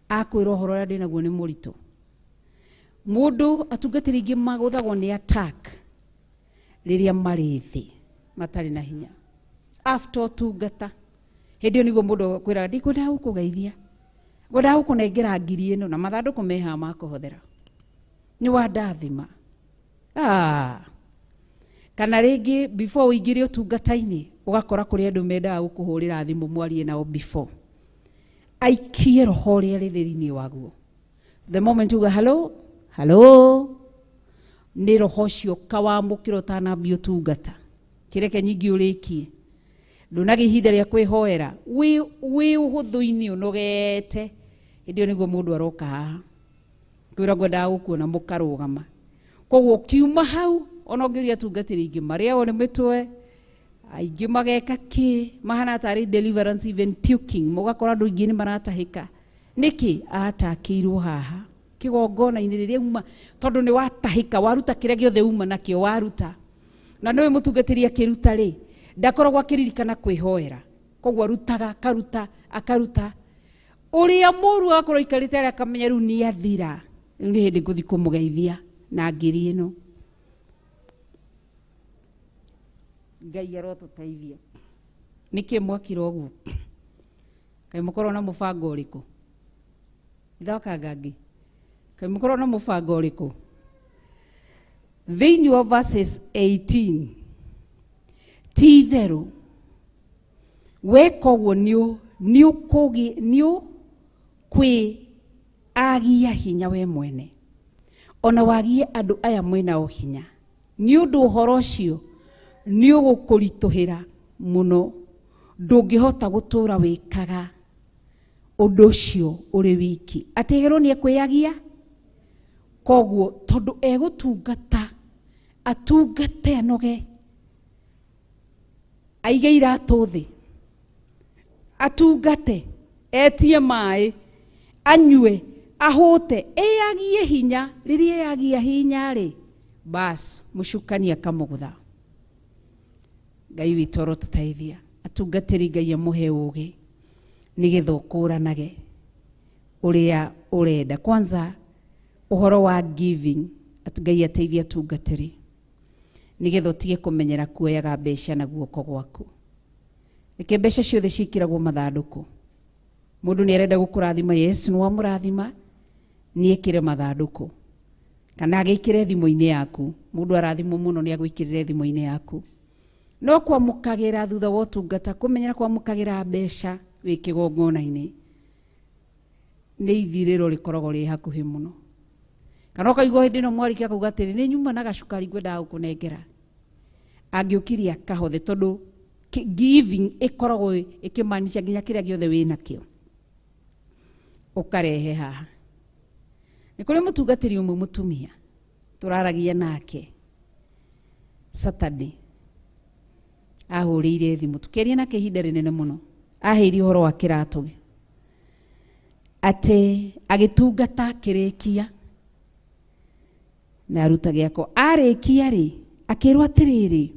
akwĩra ũhoro ũrĩa ndĩ naguo nĩ mũritũ. Mũndũ atungatĩri ingĩ magũthagwo nĩ attack rĩrĩa marĩ thĩ matarĩ na hinya. After ũtungata, hĩndĩ ĩyo nĩguo mũndũ akwĩra ndikwenda gũkũgeithia, ngwenda gũkũnengera ngiri ĩno na mathandũkũ meha ma kũhũthĩra, nĩ wandathima. Kana rĩngĩ before ũingĩre ũtungata-inĩ ũgakora kũrĩ andũ mendaga gũkũhũrĩra thimũ mwarie nao before, aikie roho ũrĩa rĩ thĩinĩ waguo. The moment uga hello nĩ roho ũcio kawamũkĩra ũtanambia ũtungata, kĩreke nyingĩ ũrĩkie, ndũnagĩa ihinda rĩa kwĩhoera, wĩ ũhũthũ-inĩ ũnogete. Hĩndĩ ĩyo nĩguo mũndũ aroka haha kwĩra ngwendaga gũkuona, mũkarũgama. Koguo kiuma hau ona ũngĩũria atungatĩri ingĩ marĩa nĩ mĩtwe, aingĩ mageka kĩ, mahana tarĩ deliverance even puking, mũgakora andũ ingĩ nĩ maratahĩka. Nĩkĩ? Atakĩirwo haha kĩgongona-inĩ rĩrĩa uma, tondũ nĩ watahĩka, waruta kĩrĩa gĩothe uma nakĩo waruta. Na nĩwe mũtungatĩri akĩruta rĩ, ndakoragwo akĩririkana kwĩhoera. Koguo arutaga akaruta. Ũrĩa mũru akorwo ikarĩte arĩa akamenya rĩu nĩ athira, rĩu nĩ hĩndĩ ngũthiĩ kũmũgeithia na ngiri ĩno. Ngai arotũteithia. Nĩkĩ mwakira ũguo? Kaĩ mũkorwo na mũbango ũrĩkũ? Ithoka ngangi. Kaĩ mũkorwo na mũbango ũrĩkũ? Thĩinĩ wa verses 18, ti itherũ weka ũguo nĩ kwĩagia hinya we mwene, ona wagie andũ aya mwĩnao hinya. Nĩ ũndũ ũhoro ũcio nĩ ũgũkũritũhĩra mũno, ndũngĩhota gũtũũra wĩkaga ũndũ ũcio ũrĩ wiki. Atigĩrwo nĩ ekwĩagia. Koguo tondũ egũtungata, atungate anoge, aige iratũ thĩ, atungate, etie maĩ, anyue, ahũte, eagie hinya. Rĩrĩa eagia hinya rĩ, bas mũcukani akamũgũtha. Ngai witũ arotũteithia. Atungatĩri Ngai amũhe ũũgĩ nĩgetha ũkũranage ũrĩa ũrenda. Kwanza ũhoro wa giving, Ngai ateithia atungatĩri nĩgetha ũtige kũmenyera kuoyaga mbeca na guoko gwaku. Nĩkĩ mbeca ciothe ciĩkĩragwo mathandũkũ. Mũndũ nĩ arenda gũkũrathima, Yesu nĩ wamũrathima, nĩ ĩkĩre mathandũkũ kana agĩkĩre thimũ-inĩ yaku. Mũndũ arathimwo mũno nĩ agwĩkĩrĩre thimũ-inĩ yaku. No kwamũkagĩra thutha wa ũtungata, kũmenyera kwamũkagĩra mbeca wĩ kĩgongona-inĩ nĩ ithirĩro rĩkoragwo rĩ hakuhĩ mũno. Kana ũkaigua hĩndĩ ĩno mwarĩkia kuuga atĩrĩ nĩ nyuma na gacukari ngwendaga gũkũnengera, angĩũkiria akahothe, tondũ giving ĩkoragwo ĩkĩmaanisha nginya kĩrĩa gĩothe wĩ nakĩo ũkarehe haha. Nĩ kũrĩ mũtungatĩri ũmwe mũtumia tũraragia nake Saturday, ahũrĩire thimũ tũkĩaria nake ihinda rĩnene mũno, aheire ũhoro wa kĩratũ. ate agitungata kirikia na aruta giako arikia ri akirwa atiriri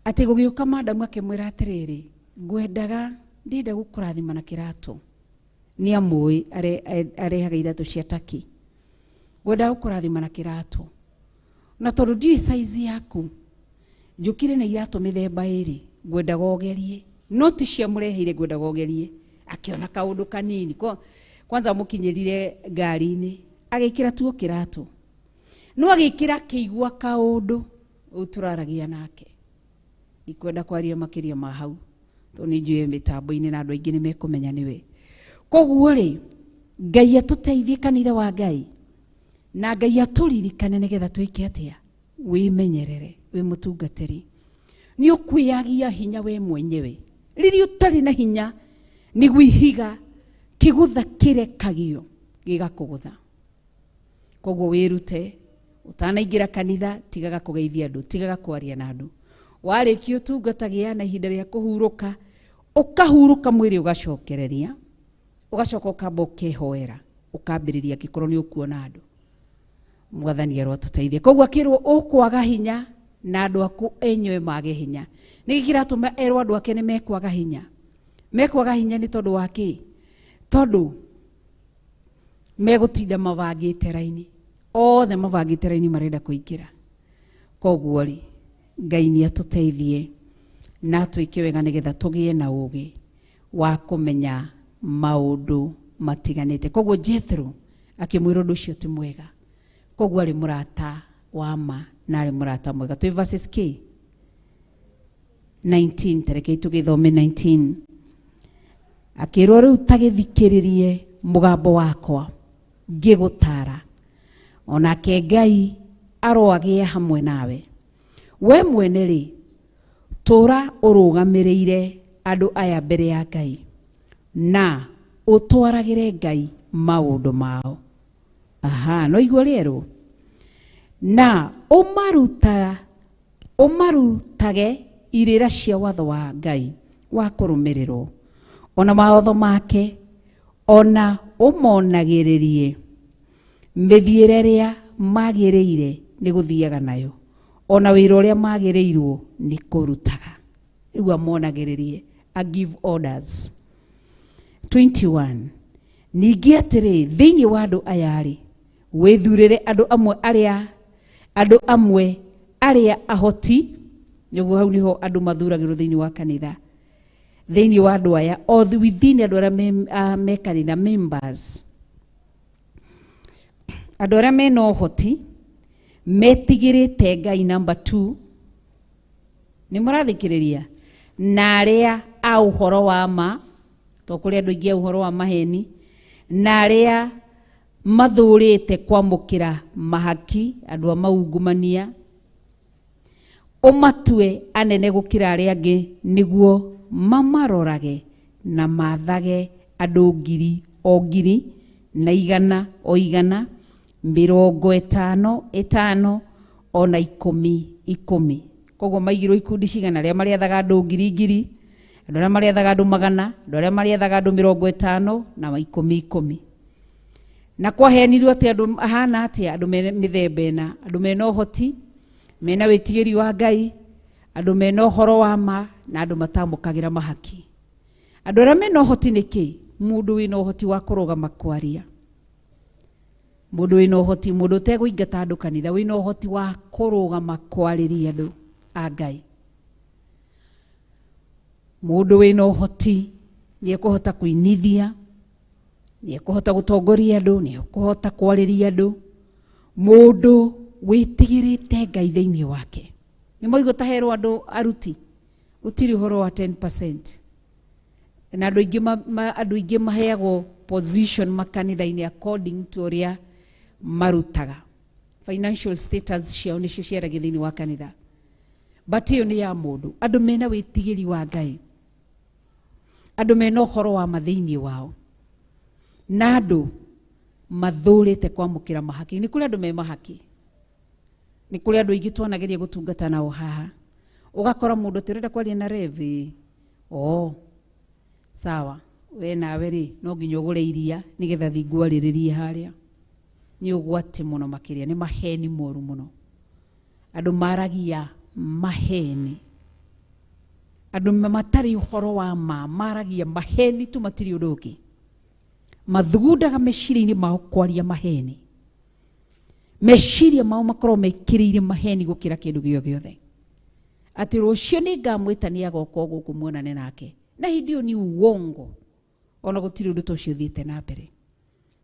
ati gugiuka madamu akimwira atiriri ngwendaga ndenda gukurathima na kirato ni amui arehaga irato cia taki ngwendaga gukurathima na kirato na tondu ndi size yaku njukire na irato mithemba iri ngwendaga ogerie no ti cia mureheire ngwendaga ogerie akiona kaundu kanini kwanza mukinyirire ngari-ini agikira tuo kirato no agikira kiigua kaundu uturaragia nake ikwenda kwaria makiria ma hau to ni njue mitambo-ini na andu aingi ni mekumenya niwe koguo ri Ngai atuteithie kanitha wa Ngai na Ngai aturirikane nigetha twike atia wimenyerere wi mutungatiri ni ukwiyagia hinya we mwenyewe riri utari na hinya ni gwihiga kigutha kirekagio gigakugutha koguo wirute utanaingira kanitha tigaga kugeithia andu tigaga kwaria na andu warikio tungatagia na ihinda ria kuhuruka ukahuruka mwiri ugacokereria ugacoka ukamba ukehoera ukambiriria gikorwo ni ukuona andu mwathani arwa tuteithie koguo akirwo ukwaga hinya na andu aku enyewe mage hinya ni gikiratuma erwa andu ake ni mekwaga hinya ni tondu waki tondu megutinda mavangite raini othe mavangite raini marenda kuingira koguo ri Ngai ni atuteithie na twike wega nigetha tugie na ugi wa kumenya maundu matiganite koguo Jethro akimwira undu ucio ti mwega koguo ari murata wa ma na ari murata mwega twi verses k 19 tereke tugithome 19 akirwo riu tagithikiririe mugambo wakwa ngigutara onake Ngai aroagie hamwe nawe we mwene ri tura urugamiriire andu aya mbere ya Ngai na utwaragire Ngai maundu mao no igua rieru na umarutage irira cia watho wa Ngai wa kurumirirwo ona mawatho make ona umonagiririe mithiire ria magiriire ni guthiaga nayo ona wira uria magirirwo ni kurutaga igua monagiririe a give orders 21 ningi atiri thiini wa andu ayari withurire andu amwe aria ahoti niguo hau niho andu mathuragirwo thiini wa kanitha thiini wa andu aya o within andu aria me kanitha members andu aria mena uhoti metigirite Ngai number 2 ni murathikiriria na aria a uhoro wa ma to kuri andu ingi uhoro wa maheni na aria mathurite kwamukira mahaki andu a maungumania umatue anene gukira aria angi niguo mamarorage na mathage andu ngiri na igana o igana 50 ona 10 koguo maigirwo ikundi cigana aria mariathaga andu ngiri andu aria mariathaga andu 100 andu aria mariathaga andu 50 na 10 na kwahenirwo ati andu ahana ati andu mithemba ena andu mena uhoti mena witigiri wa Ngai andu mena uhoro wa ma na andu matamukagira mahaki andu aria mena uhoti niki mundu wina uhoti wa kurugama kwaria mundu wina uhoti mundu teguingata andu kanitha wina uhoti wa kurugama kwariria andu a Ngai mundu wina uhoti ni ekuhota kuinithia ni ekuhota gutongoria andu ni ekuhota kwariria andu mundu witigirite Ngai thiini wake ni moigo taherwo andu aruti utiri horo wa 10% na andu ingi maheagwo position makanitha-ini according to uria marutaga financial status ciao nicio ciaragi thiini wa kanitha but iyo ni ya mundu andu mena witigiri wa Ngai andu mena uhoro wa mathiini wao na andu mathurite kwamukira mahaki ni kuri andu me mahaki ni kuri andu ingi twanageria gutungata nao haha ugakora mundu tirenda kwaria na revi sawa we nawe ri no nginya ugure iria nigetha thingu ariririe haria ni ugwati muno makiria ni maheni moru muno andu maragia maheni andu matari uhoro wa maragia maheni tu matiri undu ungi mathugundaga meciria-inĩ mao kwaria maheni meciria mao makorwo mekĩrĩire maheni gũkĩra kĩndũ gĩothe atĩ rũciũ nĩ ngamwĩta nĩ agoka gũkũ muonane nake na hĩndĩ ĩyo ni uongo ona gũtirĩ ũndũ ta ũcio ũthiĩte na mbere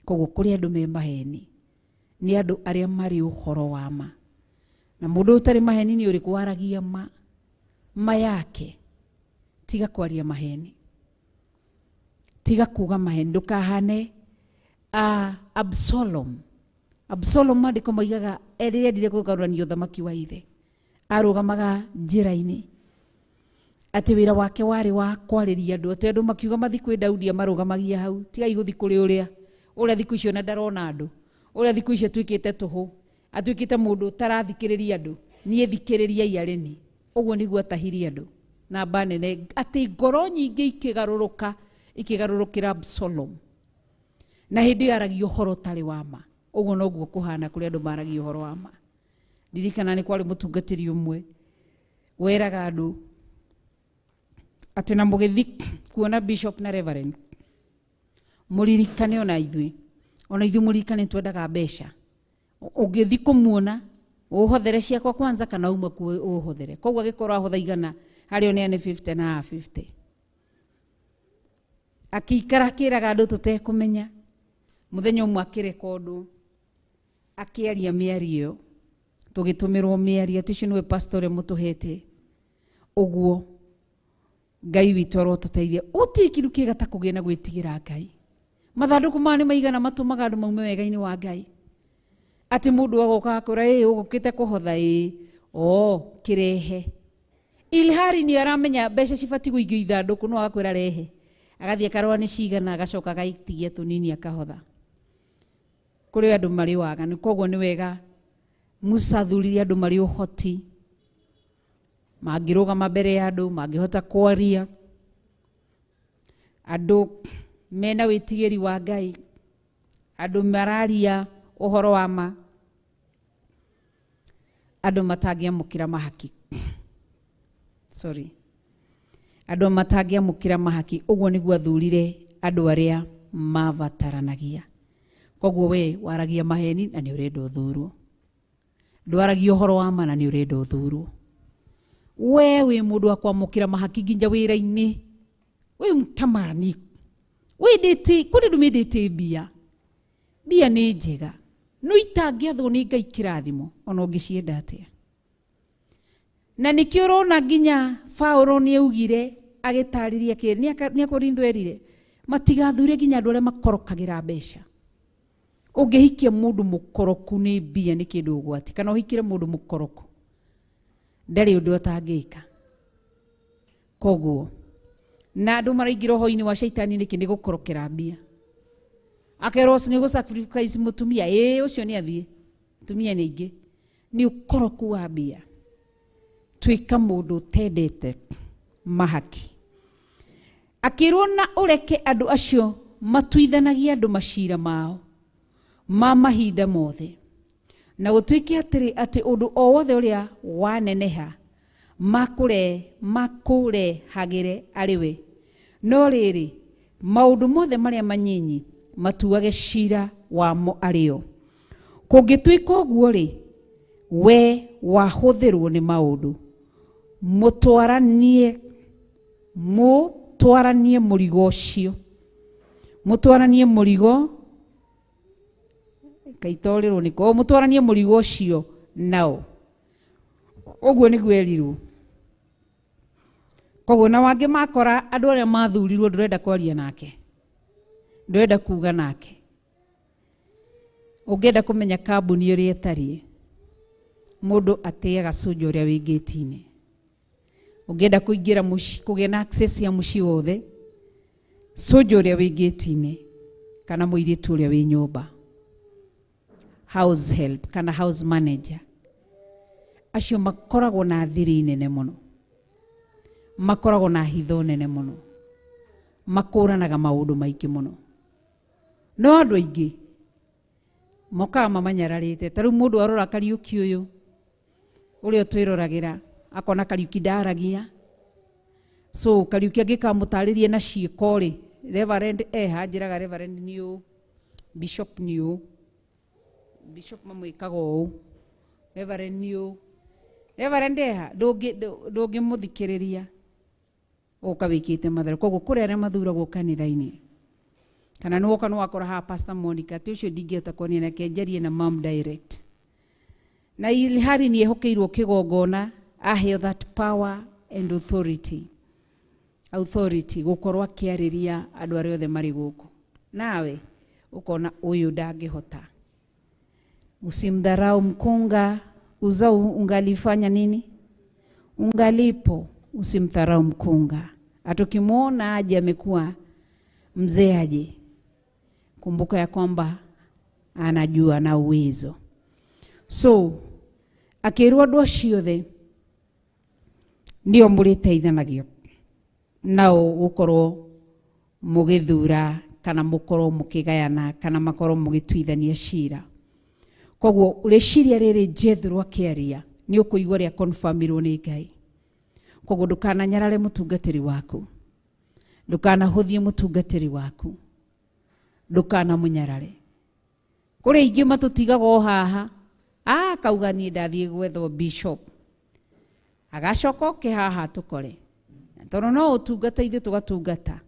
koguo kũrĩ andũ me maheni nĩ andũ arĩa marĩ ũhoro wa ma na mũndũ ũtarĩ maheni nĩ ũrĩkũ waragia ma yake tiga kwaria maheni tiga kuga maheni ndũkahane Absalom maandĩko moigaga rĩrĩa endire kũgarũrania ũthamaki wa ithe arũgamaga njĩra-inĩ atĩ wĩra wake warĩ wa kwarĩria andũ atĩ andũ makiuga mathi kwĩ Daudi amarũgamagia hau tigai gũthi kũrĩ ũrĩa thikũ icio na ndarona andũ ũrĩa thikũ icio atuĩkĩte tũhũ atuĩkĩte mũndũ ũtarathikĩrĩria andũ niĩ thikĩrĩriai areni ũguo nĩguo atahirie andũ na mba nene atĩ ngoro nyingĩ ikĩgarũrũkĩra Absalom na hĩndĩ ĩyo aragia ũhoro ũtarĩ wa ma ũguo noguo kũhana kũrĩ andũ maragia ũhoro wa ma ndirikana nĩ kwarĩ mũtungatĩri ũmwe weraga andũ atĩ na mũgĩthi kuona bishop na reverend mũririkane ona ithuĩ mũririkane twendaga mbeca ũngĩthi kũmuona ũhothere ciakwa kwanza kana uma ũhothere koguo agĩkorwo ahotha igana harĩ one nĩ 50 na 50 akĩikara akĩraga andũ tũtekũmenya mũthenya ũmwe akĩrekondwo akĩaria mĩario tũgĩtũmĩrwo mĩario atĩ ũcio nĩwe pastor ũrĩa mũtũhete ũguo Ngai witũ arotũteithia gũtirĩ kĩndũ kĩega ta kũgĩa na gwĩtigĩra Ngai mathandũkũ maya nĩ maigana matũmaga andũ maume wega-inĩ wa Ngai atĩ mũndũ agoka akwĩra ũgũkĩte kũhotha kĩrehe ilhari nĩ aramenya mbeca cibatiĩ gũigio ithandũkũ no akwĩra rehe agathiĩ akarora nĩ cigana agacoka agaitigia tũnini akahotha kũrĩ andũ marĩ waganu koguo nĩ wega Musa athurire andũ marĩ ũhoti mangĩrũgama mbere ya andũ mangĩhota kwaria andũ mena wĩtigĩri wa Ngai andũ mararia ũhoro wa ma andũ matangĩamũkĩra mahaki andũ matangĩamũkĩra mahaki ũguo nĩguo athurire andũ arĩa mabataranagia koguo we waragia maheni na nĩ ũrenda ũthurwo ndwaragia ũhoro wa ma na nĩ ũrenda ũthurwo we wĩ mũndũ wa kwamũkĩra mahaki nginya wĩra-inĩ we mtamani we ndĩtĩ kũrĩ ndũ mendete mbia nĩ njega no itangĩathwo nĩ Ngai kĩrathimo ona ũngĩcienda atĩa na nĩkĩo ũrona nginya Paulo nĩ augire agĩtarĩria nĩ Akorintho erire matigathure nginya andũ arĩa makorokagĩra mbeca ũngĩhikia mũndũ mũkoroku nĩ mbia nĩ kĩndũ ũgwati kana ũhikire mũndũ mũkoroku ndarĩ ũndũ atangĩka koguo na andũ maraingĩra ũhoro-inĩ wa shaitani nĩkĩ nĩ gũkorokera mbia akerwo nĩ gũsacrifice mũtumia ũcio nĩ athiĩ mũtumia nĩ ingĩ nĩ ũkoroku wa mbia tuĩka mũndũ ũtendete mahaki akĩrwo na ũreke andũ acio matuithanagia andũ macira mao ma mahinda mothe na gũtuĩke atĩ ũndũ o wothe ũrĩa waneneha makũrehagĩre arĩ we no rĩrĩ maũndũ mothe marĩa manyinyi matuage cira wamo arĩo kũngĩtuĩka ũguo rĩ we wahũthĩrwo nĩ maũndũ mũtwaranie mũrigo ũcio mũtwaranie mũrigo kaitorĩrwo nĩko mũtwaranie mũrigo ũcio nao ũguo nĩguo erirwo koguo na wangĩ makora andũ arĩa mathurirwo ndũrenda kwaria nake ndũrenda kuga nake ũngĩenda kũmenya kambuni ũrĩa ĩtariĩ mũndũ atĩaga soja ũrĩa wĩ gate-inĩ ũngĩenda kũingĩra mũciĩ kũgĩa na access ya mũciĩ wothe soja ũrĩa wĩ gate-inĩ kana mũirĩtu ũrĩa wĩ nyũmba house help kana house manager acio makoragwo na thiri nene mũno makoragwo na hitho nene mũno makũranaga maũndũ maingĩ mũno. No andũ aingĩ mokaga mamanyararĩte. Ta rĩu mũndũ arora Kariuki ũyũ ũrĩa twĩroragĩra akona Kariuki ndaragia, so Kariuki angĩkamũtarĩria na ciĩko rĩ, Reverend hanjĩraga Reverend nĩ ũũ, Bishop nĩ ũũ, Bishop mamwĩkaga ũũ, Reverend nĩ ũũ, Reverend ndũngĩmũthikĩrĩria ũka wĩkĩte matharu. Koguo kũrĩ arĩa mathuragwo kanitha-inĩ kana nĩ woka nĩ wakora haha Pastor Monica atĩ ũcio ndingĩhota kuonia nake njarie na mom direct, na ilhari nĩ ehokeirwo kĩgongona, aheo that power and authority gũkorwo akĩarĩria andũ arĩa othe marĩ gũkũ. Nawe ukona huyu ndangĩhota. Usimdharau mkunga, uzao ungalifanya nini? Ungalipo. Usimdharau mkunga. Atukimwona aje amekuwa mzee aje, kumbuka ya kwamba anajua na uwezo. So akĩrwo andũ acio othe ndio mũrĩteithanagio nao gũkorwo mũgĩthura kana mũkorwo mũkĩgayana kana makorwo mũgĩtuithania cira. Koguo rĩciria rĩrĩ Jethro akĩaria nĩ ũkũigua rĩa confirmirwo nĩ Ngai. Koguo ndũkananyarare mũtungatĩri waku, ndũkanahũthie mũtungatĩri waku, ndũkanamũnyarare. Kũrĩ aingĩ matũtigaga o haha, kauga niĩ ndathiĩ gwethwo bishop, agacoka oke haha tũkore. Tondũ no ũtungata ithuĩ tũgatungata,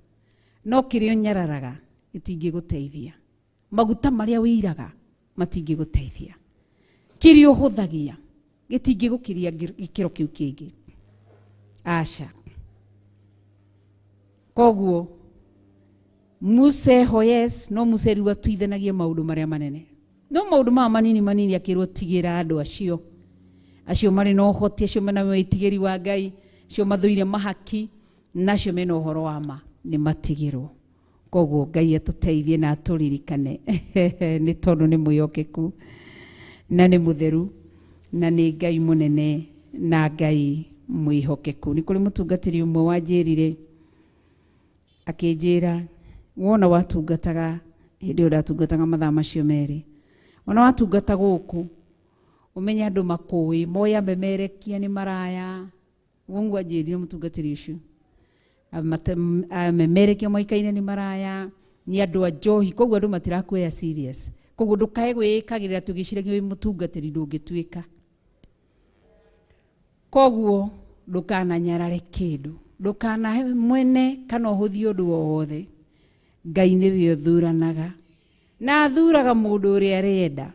no kĩrĩa ũnyararaga gĩtingĩgũteithia. Maguta marĩa wĩiraga matingĩgũteithia. Kĩrĩa ũhũthagia gĩtingĩgũkiria gĩkĩro kĩu kĩngĩ. Aca. Koguo Musa yes, no Musa riu atuithanagia maũndũ marĩa manene. No maũndũ maya manini akĩrwo tigĩra andũ acio marĩ na ũhoti, acio mena wĩtigĩri wa Ngai, acio mathũire mahaki, nacio mena ũhoro wa ma nĩ matigĩrwo. Koguo Ngai atũteithie na atũririkane nĩ tondũ nĩ mwĩhokeku na nĩ mũtheru na nĩ Ngai mũnene na Ngai mwĩhokeku. Nĩ kũrĩ mũtungatĩri ũmwe wanjĩrire akĩnjĩra, wona watungataga hĩndĩ ĩyo ndatungataga mathaa macio merĩ, ona watungata gũkũ ũmenya andũ makũĩ moya memerekia nĩ maraya. Wongu anjĩrire mũtungatĩri ũcio memerekia moikaine nĩ maraya, nĩ andũ a njohi, koguo andũ matirakuoya serious. Koguo ndũkae gwĩkagĩrĩra tũgĩciragia wĩ mũtungatĩri ndũngĩtuĩka. Koguo ndũkananyarare kĩndũ, ndũkanahe mwene kana ũhũthie ũndũ o wothe. Ngai nĩwe ũthuranaga na athuraga mũndũ ũrĩa arenda.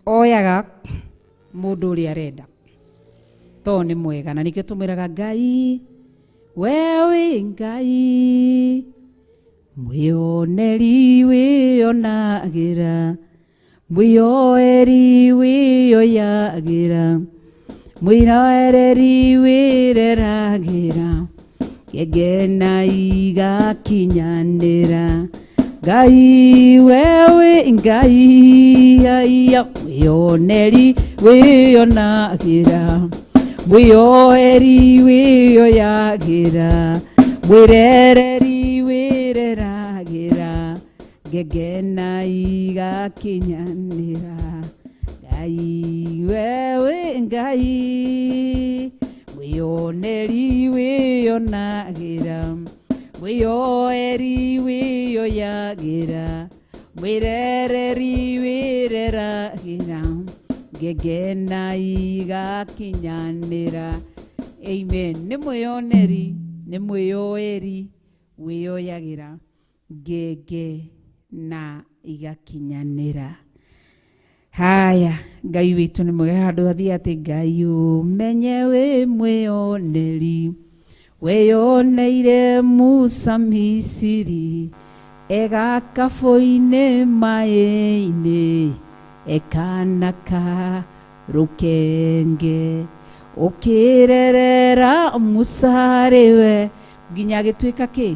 Oyaga mũndũ ũrĩa arenda tondũ nĩ mwega, na nĩkĩo tũmwĩraga Ngai wewe Ngai mwĩoneri wĩonagĩra, mwĩyoeri wĩyoyagĩra, mwĩroereri wĩreragĩra, kĩgena igakinyanĩra. Ngai wewe Ngai aya mwĩoneri wĩyonagĩra, mwĩyoeri wĩyoyagĩra, mwĩrereri wĩreragĩra, kĩgena igakinyanĩra. Ngai wewe Ngai mwĩyoneri wĩyonagĩra, mwĩyoeri wĩyoyagĩra, mwĩrereri wĩreragĩra, kĩgena igakinyanĩra. Amen. Nĩ mwĩyoneri, nĩ mwĩyoeri wĩyoyagĩra, ngenge na igakinyanĩra. Haya, Ngai witũ nĩ mwega. Handũ athiĩ atĩ Ngai ũmenye wĩ mwĩyoneri, weyoneire Musa Misiri, egakabũ-inĩ maĩ-inĩ, ekanaka rũkenge, ũkĩrerera Musa rĩwe nginya agĩtuĩka kĩ?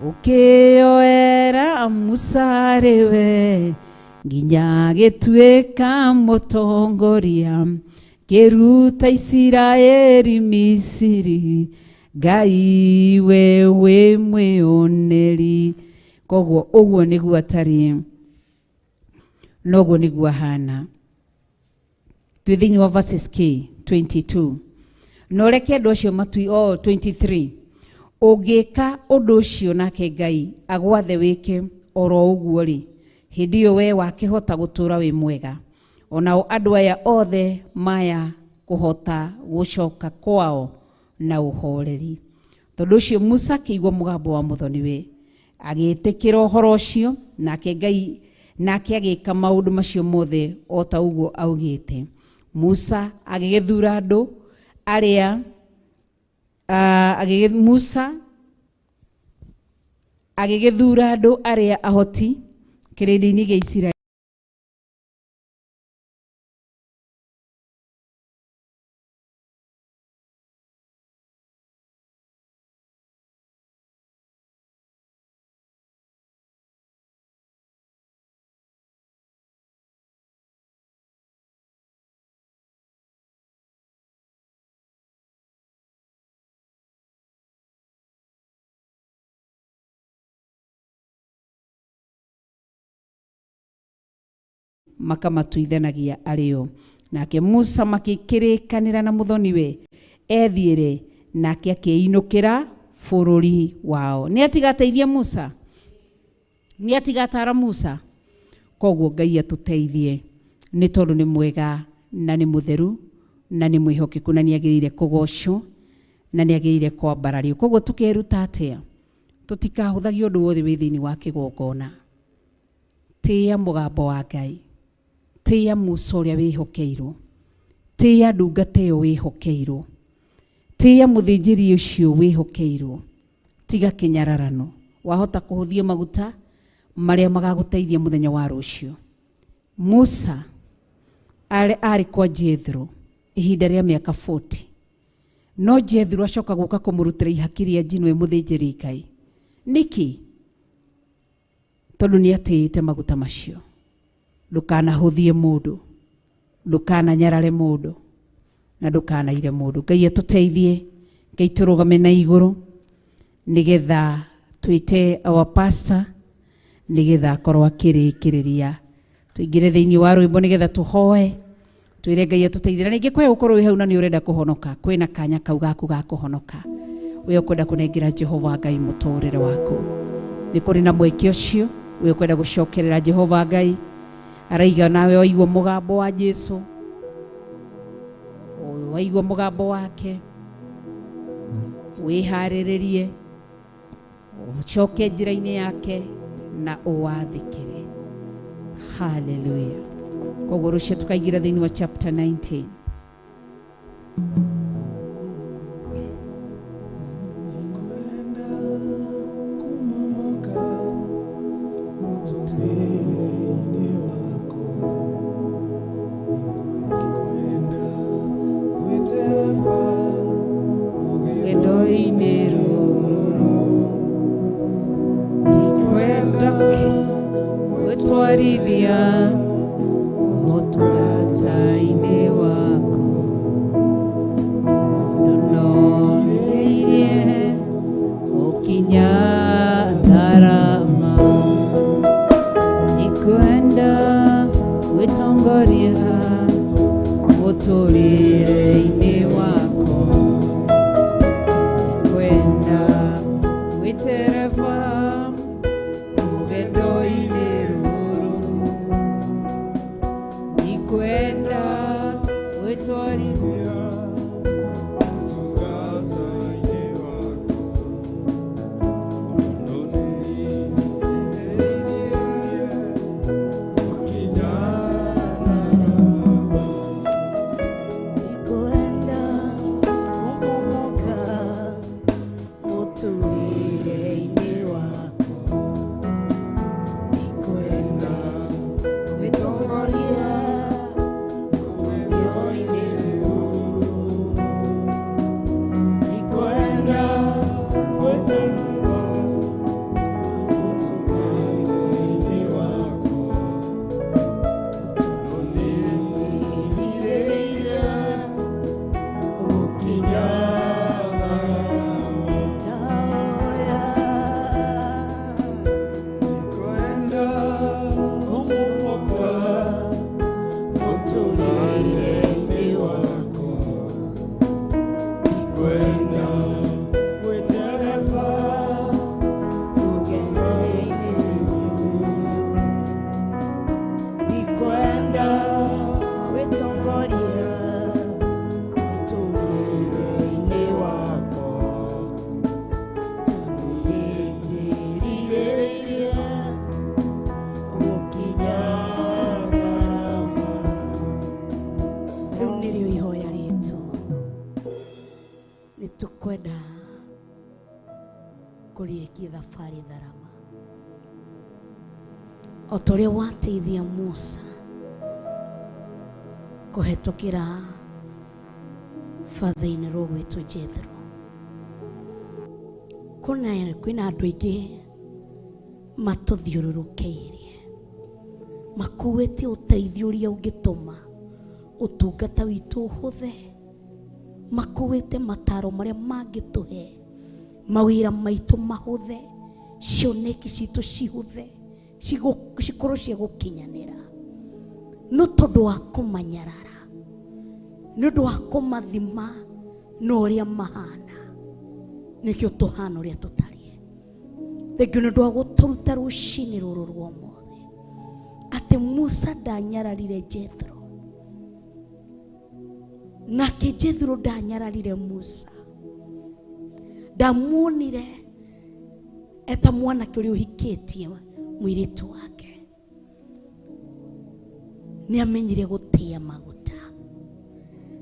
Ũkĩyoera Musa rĩwe nginya agĩtuĩka mũtongoria, kĩruta Isiraeli Misiri, Ngai we wi mwioneri. Koguo uguo niguo atari, noguo niguo ahana. Twi thiini wa verses K 22. No reke andu acio matui 23. Ungika undu ucio nake Ngai agwathe wike oro uguo ri, hindi iyo we wakihota gutura wi mwega. Onao andu aya othe maya kuhota gucoka kwao na uhoreri. Tondu ucio Musa kiigua mugambo wa muthoniwe, agitikira uhoro ucio, nake Ngai nake agika maundu macio mothe o ta uguo augite. Musa agigithura andu aria Musa agigithura andu aria ahoti kirindi-ini gia Isiraeli makamatuithanagia ario. Nake Musa makikirikanira na muthoniwe ethiire, nake akiinukira bururi wao. Ni atigateithia Musa, ni atigatara Musa. Koguo Ngai atuteithie, ni tondu ni mwega na ni mutheru na ni mwihokeku na ni agirire kugocwo na ni agirire kwambarario. Koguo tukeruta atia tutikahuthagia undu wothe wi thiini wa kigongona. Tia mugambo wa Ngai, tia Musa uria wihokeirwo, tia ndungata iyo wihokeirwo, tia muthinjiri ucio wihokeirwo. Tiga kinyararano, wahota kuhuthia maguta maria magaguteithia muthenya wa rucio. Musa ari kwa Jethro ihinda ria miaka 40, no Jethro acoka guka kumurutira ihakiri ya njinwe muthinjiri Ngai. Niki? Tondu ni atiite maguta macio. Ndukanahuthie mundu, ndukananyarare mundu, na ndukanaire mundu. Ngai atuteithie, Ngai turugame na iguru, nigetha twite our pastor, nigetha akorwo akirikiriria. Tuingire thiini wa rwimbo nigetha tuhoe, twire Ngai atuteithie. Na ningi kwe ukorwo wi hau na ni urenda kuhonoka, kwina kanya kau gaku ga kuhonoka. We ukwenda kunengira Jehova Ngai muturire waku, ni kuri na mweke ucio. We ukwenda gucokerera Jehova Ngai, araiga nawe waigua mugambo wa Jesu, waigua mugambo wake, wihariririe ucoke njira-ini yake na uwathikire. Hallelujah. Koguo rucio tukaigira thiini wa chapter 19. tũthiĩkie thabarĩ tharama o ta ũrĩa wateithia Musa kũhetũkĩra batha-inĩ rũgwĩtwo Jethro. Kwĩna andũ aingĩ matũthiũrũrũkĩirie makuĩte ũteithio ũrĩa ũngĩtũma ũtungata witũ ũhũthe, makuĩte mataro marĩa mangĩtũhe mawĩra maitũ mahũthe, cioneki citũ cihũthe, cikorwo cia gũkinyanĩra. No tondũ wa kũmanyarara, nĩ ũndũ wa kũmathima na ũrĩa mahana, nĩkĩo tũhana ũrĩa tũtariĩ. Thengio nĩ ũndũ wa gũtũruta rũcinĩ rũrũ rwa ũmũthĩ atĩ Musa ndanyararire Jethro, nake Jethro ndanyararire Musa. Ndamuonire eta mwanake ũrĩa ũhikĩtie mũirĩtu wake, nĩ amenyire gũtĩa maguta,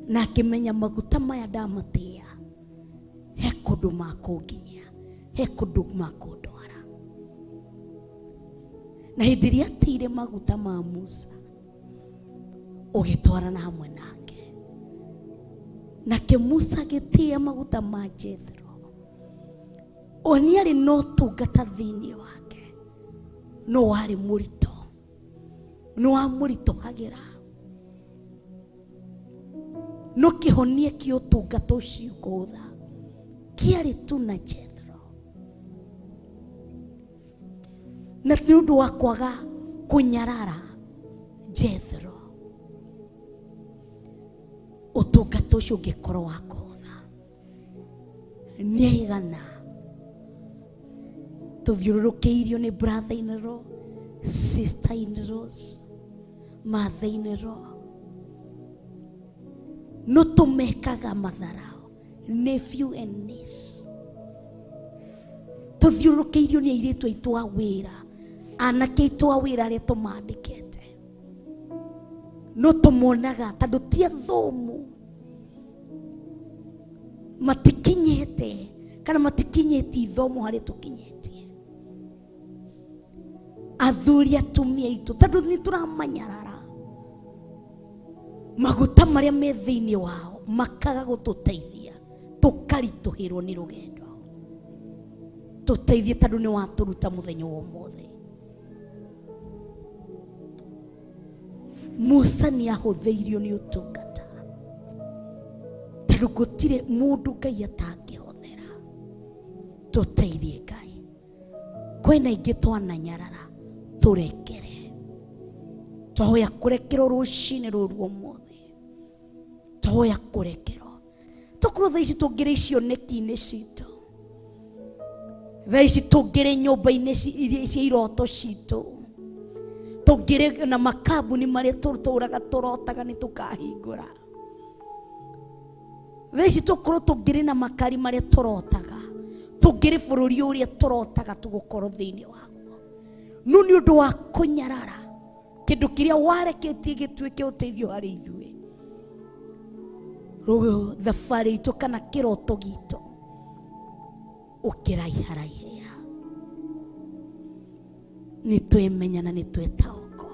na akĩmenya maguta maya ndamatĩa he kũndũ makũnginyia, he kũndũ makũndwara. Na hĩndĩ ĩrĩa atĩire maguta ma Musa ũgĩtwarana hamwe nake, nake Musa agĩtĩa maguta ma Jethro, oni arĩ no tungata thĩinĩ wake no warĩ mũritũ, no wamũritũhagĩra, no kĩhonie kĩa ũtungata ũcio kũtha kĩarĩ tu na Jethro. Na nĩ ũndũ wa kwaga kũnyarara Jethro, ũtungata ũcio ũngĩkorwo wa kũtha. Nĩ aigana tũthiũrũrũkĩirio nĩ brother-in-law, sister-in-laws, mother-in-law, no tũmekaga matharau, nephew and niece. Tũthiũrũrũkĩirio nĩ airĩtu aitũ a wĩra, anake aitũ a wĩra arĩa tũmandĩkĩte, no tũmonaga tondũ ti athũmu, matikinyĩte kana matikinyĩtie ithomo harĩ tũkinyĩtie. Athuri atumia aitũ tondũ nĩ tũramanyarara, maguta marĩa me thĩinĩ wao makaga gũtũteithia, tũkaritũhĩrwo nĩ rũgendo. Tũteithie tondũ nĩ watũruta mũthenya wa ũmũthĩ. Musa nĩ ahũthĩirio nĩ ũtungata, tondũ gũtirĩ mũndũ Ngai atangĩhũthĩra. Tũteithie Ngai. Kwĩna ingĩ twananyarara, tũrekere. Twahoya kũrekerwo rũcinĩ rũrũ ũmũthĩ, twahoya kũrekerwo. Tũkorwo thaa ici tũngĩrĩ cioneki-inĩ citũ, thaa ici tũngĩrĩ nyũmba-inĩ cia iroto citũ, tũngĩrĩ na makambuni marĩa tũtũraga tũrotaga nĩ tũkahingũra. Thaa ici tũkorwo tũngĩrĩ na makari marĩa tũrotaga, tũngĩrĩ bũrũri ũrĩa tũrotaga tũgũkorwo thĩinĩ waguo. No nĩ ũndũ wa kũnyarara, kĩndũ kĩrĩa wareketie gĩtuĩke ũteithio harĩ ithuĩ, thabarĩ itũ kana kĩroto gitũ ũkĩraiharaihia. Nĩ twĩmenya na nĩ twĩtaũkwo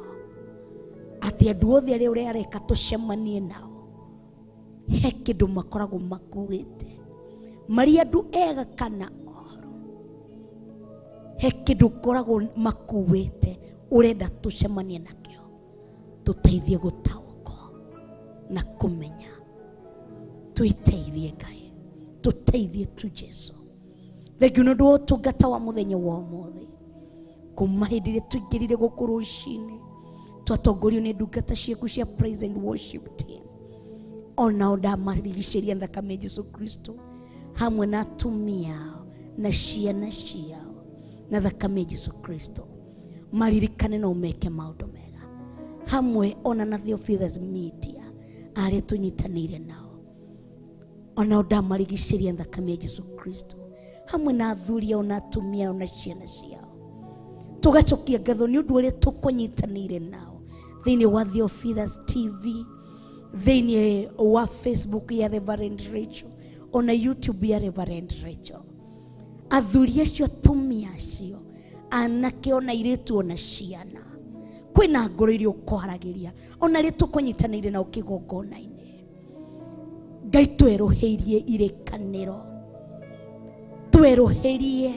atĩ andũ othe arĩa ũrareka tũcemanie nao he kĩndũ makoragwo makuĩte, marĩ andũ ega kana oru, he kĩndũ koragwo makuĩte ũrenda tũcemanie nakĩo, tũteithie gũtaũkwo na kũmenya. Twĩteithie Ngai, tũteithie tu Jesu. Thengio nĩ ũndũ wa ũtungata wa mũthenya wa ũmũthĩ, kuma hĩndĩ ĩrĩa tũingĩrire gũkũ rũcinĩ twatongorio nĩ ndungata ciaku cia praise and worship team. Onao ndamarigicĩria thakame Jesu Kristo hamwe na atumia ao na ciana ciao na thakame Jesu Kristo, maririkane na umeke maũndũ mega hamwe ona na Theophilus Media arĩa tũnyitanĩire nao. Onao ndamarigicĩria thakame Jesu Kristo hamwe na athuri ao na atumia ao na ciana ciao. Tugacokia ngatho nĩ ũndũ ũrĩa tũkũnyitanĩire nao thĩinĩ wa Theophilus TV, thĩinĩ wa Facebook ya Reverend Rachel, ona YouTube ya Reverend Rachel. athuri acio atumia acio anake ona iritu ona ciana kwina ngoro iria ukwaragiria ona ri tukunyitanire na ukigongona-ini. Ngai tweruhirie irikaniro, tweruhirie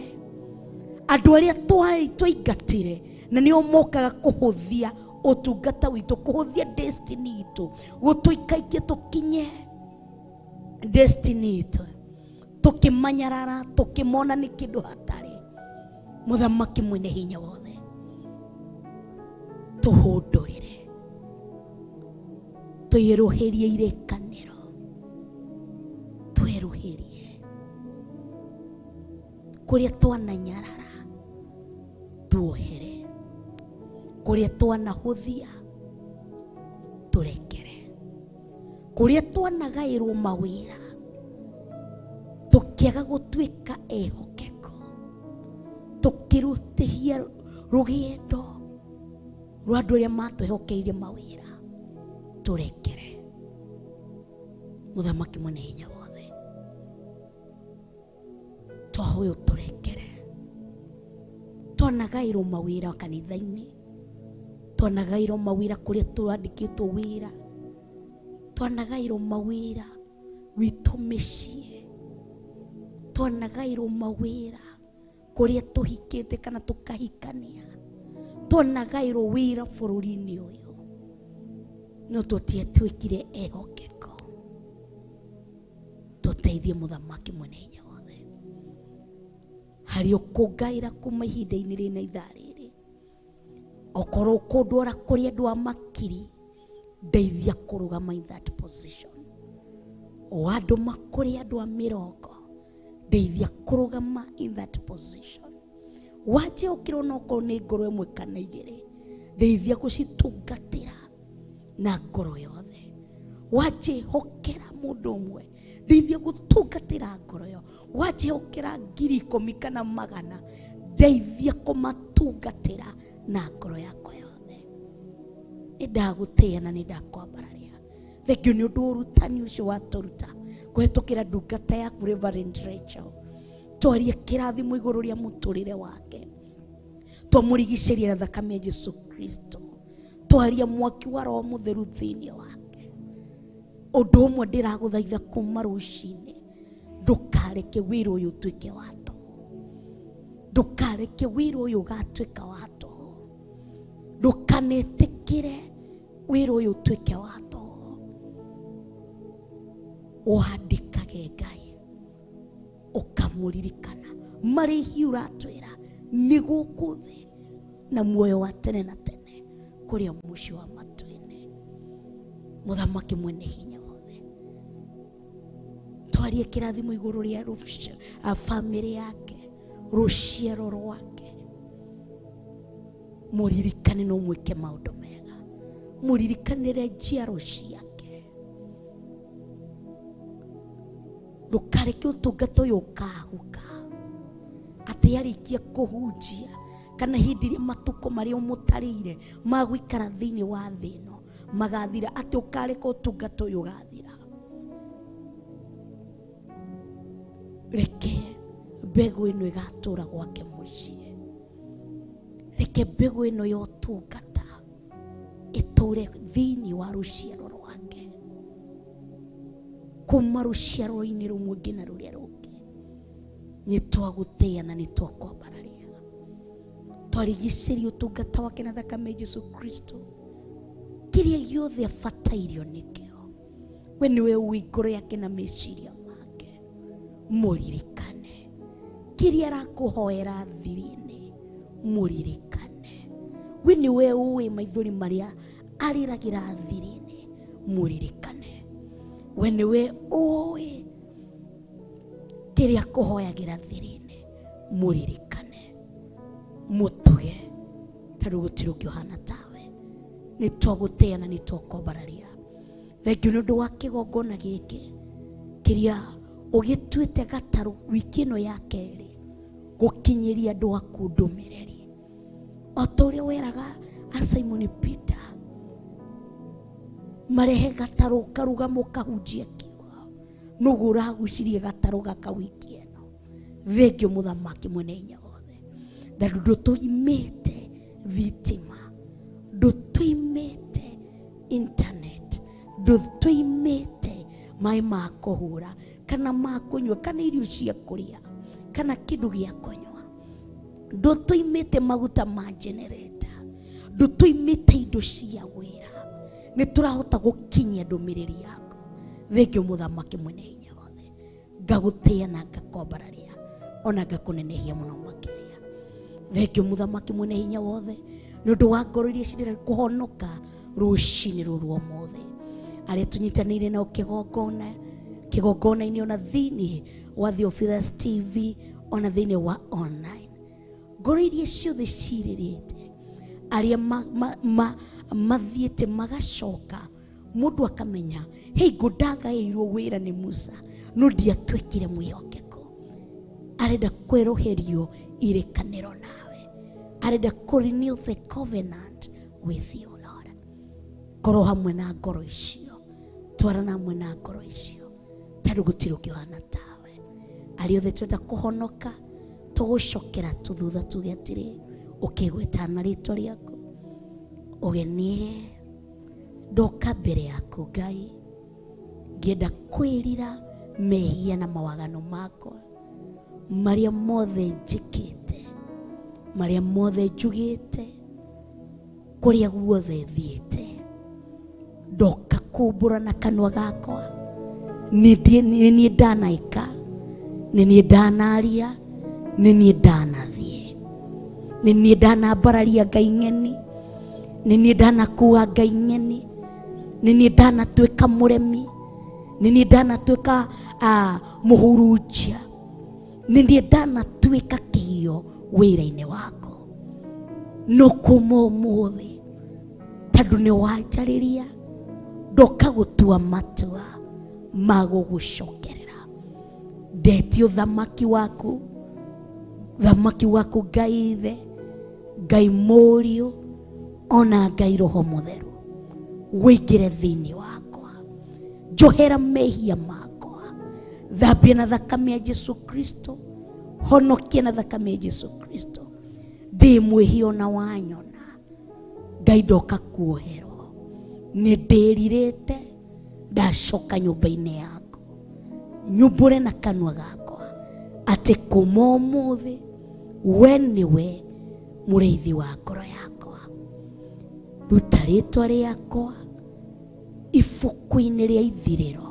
andu aria twaingatire na nio mokaga kuhuthia utungata witu, kuhuthia destiny itu, gutuikaikia tukinye destiny itu, tukimanyarara tukimona ni kindu hatari. Muthamaki mwene hinya wothe, tuhundurire tuiruhirie irikaniro, tweruhirie kuria twananyarara tuohere, kuria twanahuthia turekere, kuria twanagairwo mawira tukiaga gutuika ehokeko, tukirutihia rugendo rwa andu aria matwehokeire mawira turekere. Muthamaki mwene hinya wothe, twahoya turekere. Twanagairwo mawira kanitha-ini, twanagairwo mawira kuria twandikitwo wira, twanagairwo mawira witu micii, twanagairwo mawira kuria tuhikite kana tukahikania, twanagairwo wira bururi-ini uyu, no tutietwikire ehokeko. Tuteithie Muthamaki mwene hinya wothe, hari ukungaira kuma ihinda-ini rina ithaa riri, okorwo ukundwara kuri andu a makiri, ndeithia kurugama in that position. O andu makuri andu a mirongo, ndeithia kurugama in that position. Waje ukirwo noko ni ngoro imwe kana igiri, ndeithia gucitungatira na ngoro yothe. Waje hokera mundu umwe, ndeithia gutungatira ngoro yo. Waje hokera 10,000 kana 100, ndeithia kumatungatira na ngoro yakwa yothe. Nidagutia na nidakwambararia. Thengio ni undu urutani ucio waturuta kuhetukira ndungata yaku Reverend Rachel. Twarie kirathimo iguru ria muturire wake, twamurigiceria na thakame ya Yesu Kristo, twaria mwaki wa Roho Mutheru thiini wake. Undu umwe ndiraguthaitha kuma rucini, ndukareke wira uyu tuike wato, ndukareke wira uyu gatuika wato, ndukanetikire wira uyu tuike wato. Wandikage Ngai ukamuririkana marihi uratwira ni guku thi na muoyo wa tene na tene kuria mucio wa matwini. Muthamaki mwene hinya wothe, twarie kirathimo iguru ria family yake, ruciaro rwake. Muririkane no mwike maundu mega, muririkanire njiaro ciake. Ndukareke utungata uyu ukahuka ati arikia kuhunjia kana hindi ria matuko maria umutarire magwikara thiini wa thino magathira, ati ukareka utungata uyu gathira. Reke mbegu ino igatura gwake mucii, reke mbegu ino ya utungata iture thiini wa ruciaro rwake, kuma ruciaro-ini rumwe ngina ruria rungi. Ni twagutia na ni twakwambararia, twarigiceria utungata wake na thakame ya Yesu Kristo. Kiria giothe abatairio nikio, we niwe uwi ngoro yake na meciria make. Muririkane kiria arakuhoera thiri-ini, muririkane. We niwe uwi maithori maria ariragira thiri-ini, muririkane. We niwe uwi kiria kuhoyagira thiri-ini, muririkane. Mutuge taru gutiru kiohana tawe, ni twagutia na ni twakwambararia. Thengio ni undu wa kigongona giki kiria ugituite gataru wiki ino ya keri gukinyiria andu aku ndumiriri, o ta uria weraga a Simon Peter marehe gataru karuga mukahunjia kiugo, nugu uragucirie gataru gaka wiki ino. thengio muthamaki mwene hinya wothe tondũ ndũtũimĩte thitima, ndũtũimĩte internet, ndũtũimĩte maĩ ma kũhũra kana ma kũnyua kana irio cia kũrĩa kana kĩndũ gĩa kũnyua, ndũtũimĩte maguta ma generator, ndũtũimĩte indo cia wĩra. Nĩ tũrahota gũkinyia ndũmĩrĩri yaku. Thengio muthamaki mwene hinya wothe, ngagũtĩa na ngakwambararia ona ngakũnenehia mũno makĩria. Thengio muthamaki mwene hinya wothe nĩ ũndũ wa ngoro iria cirĩ kũhonoka rũcinĩ rũrũ ũmũthĩ, arĩa tũnyitanĩire nao kĩgongona-inĩ ona thĩinĩ wa The Officers TV ona thĩinĩ wa online. Ngoro iria ciothe cirĩrĩte, arĩa mathiĩte magacoka, mũndũ akamenya hingo ndagaĩirwo wĩra nĩ Musa no ndiatuĩkire mwĩhokeku. Arenda kwerũherio irekanĩro nawe, arenda kũrenew the covenant with you Lord. Korwo hamwe na ngoro icio, twarana hamwe na ngoro icio, tondũ gũtirĩ ũkĩhana tawe. Arĩa othe twenda kũhonoka tũgũcokera tũthutha tuge atĩrĩ, ũkĩgweta na rĩtwa rĩaku, ũgenie ndoka mbere yaku Ngai, ngĩenda kwĩrira mehia na mawagano makwa marĩa mothe njĩkĩte, marĩa mothe njugĩte, kũrĩa guothe thiĩte. Ndoka kumbũra na kanua gakwa, nĩ niĩ ndanaĩka, nĩ niĩ ndanaria, nĩ niĩ ndanathiĩ, nĩ niĩ ndanambararia Ngai ng'eni, nĩ niĩ ndanakua Ngai ng'eni, nĩ niĩ ndanatuĩka mũremi, nĩ niĩ ndanatuĩka mũhurunjia, nĩ niĩ ndanatuĩka kĩhio wĩra-inĩ wako. No kuma ũmũthĩ, tondũ nĩ wanjarĩria, ndoka gũtua matua ma gũgũcokerera. Ndetio thamaki waku Ngai Ithe, Ngai Mũriũ, ona Ngai Roho Mũtheru, wĩingĩre thĩinĩ wakwa, njohera mehia makwa, thambia na thakame ya Jesu Kristo, honokia na thakame ya Jesu Kristo. Ndĩ mwĩhia ona wanyona, Ngai ndoka kuoherwo, nĩ ndĩrirĩte ndacoka nyũmba-inĩ yaku, nyumbũre na kanua gakwa atĩ kuma ũmũthĩ we nĩwe mũrĩithi wa ngoro yakwa. Ruta rĩtwa rĩakwa ibuku-inĩ rĩa ithirĩro,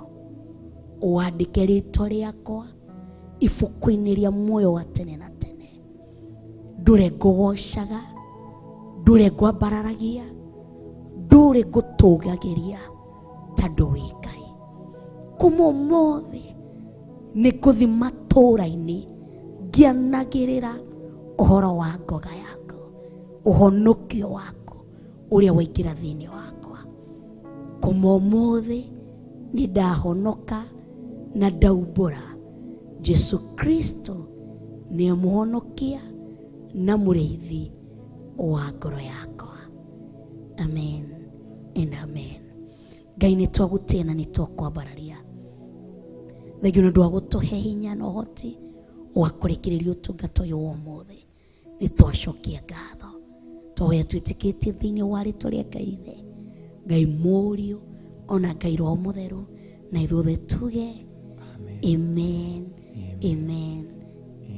wandĩke rĩtwa rĩakwa ibuku-inĩ rĩa muoyo wa tene na tene. Ndũre ngũgocaga, ndũre ngwambararagia, ndũre ngũtũgagĩria tondũ wĩ Ngai. Kuma ũmũthĩ nĩ ngũthiĩ matũũra-inĩ ngĩanagĩrĩra ũhoro wa ngoga yaku, ũhonokio waku ũrĩa waingĩra thĩinĩ wakwa. Kuma ũmũthĩ nĩ ndahonoka na ndaumbũra Jesu Kristo nĩ mũhonokia na mũrĩithi wa ngoro yakwa. Amen and amen. Ngai nĩ twagũtĩĩa na nĩ twakwambararia. Thengio nĩ ũndũ wa gũtũhe hinya na ũhoti wa kũrekereria ũtungata ũyũ wa ũmũthĩ. Nĩ twacokia ngatho tũhoya twĩtĩkĩtie thĩinĩ wa rĩtwa rĩa Ngai Ithe, Ngai Mũriũ, ona Ngai Roho Mũtheru, na ithuothe tuge amen, amen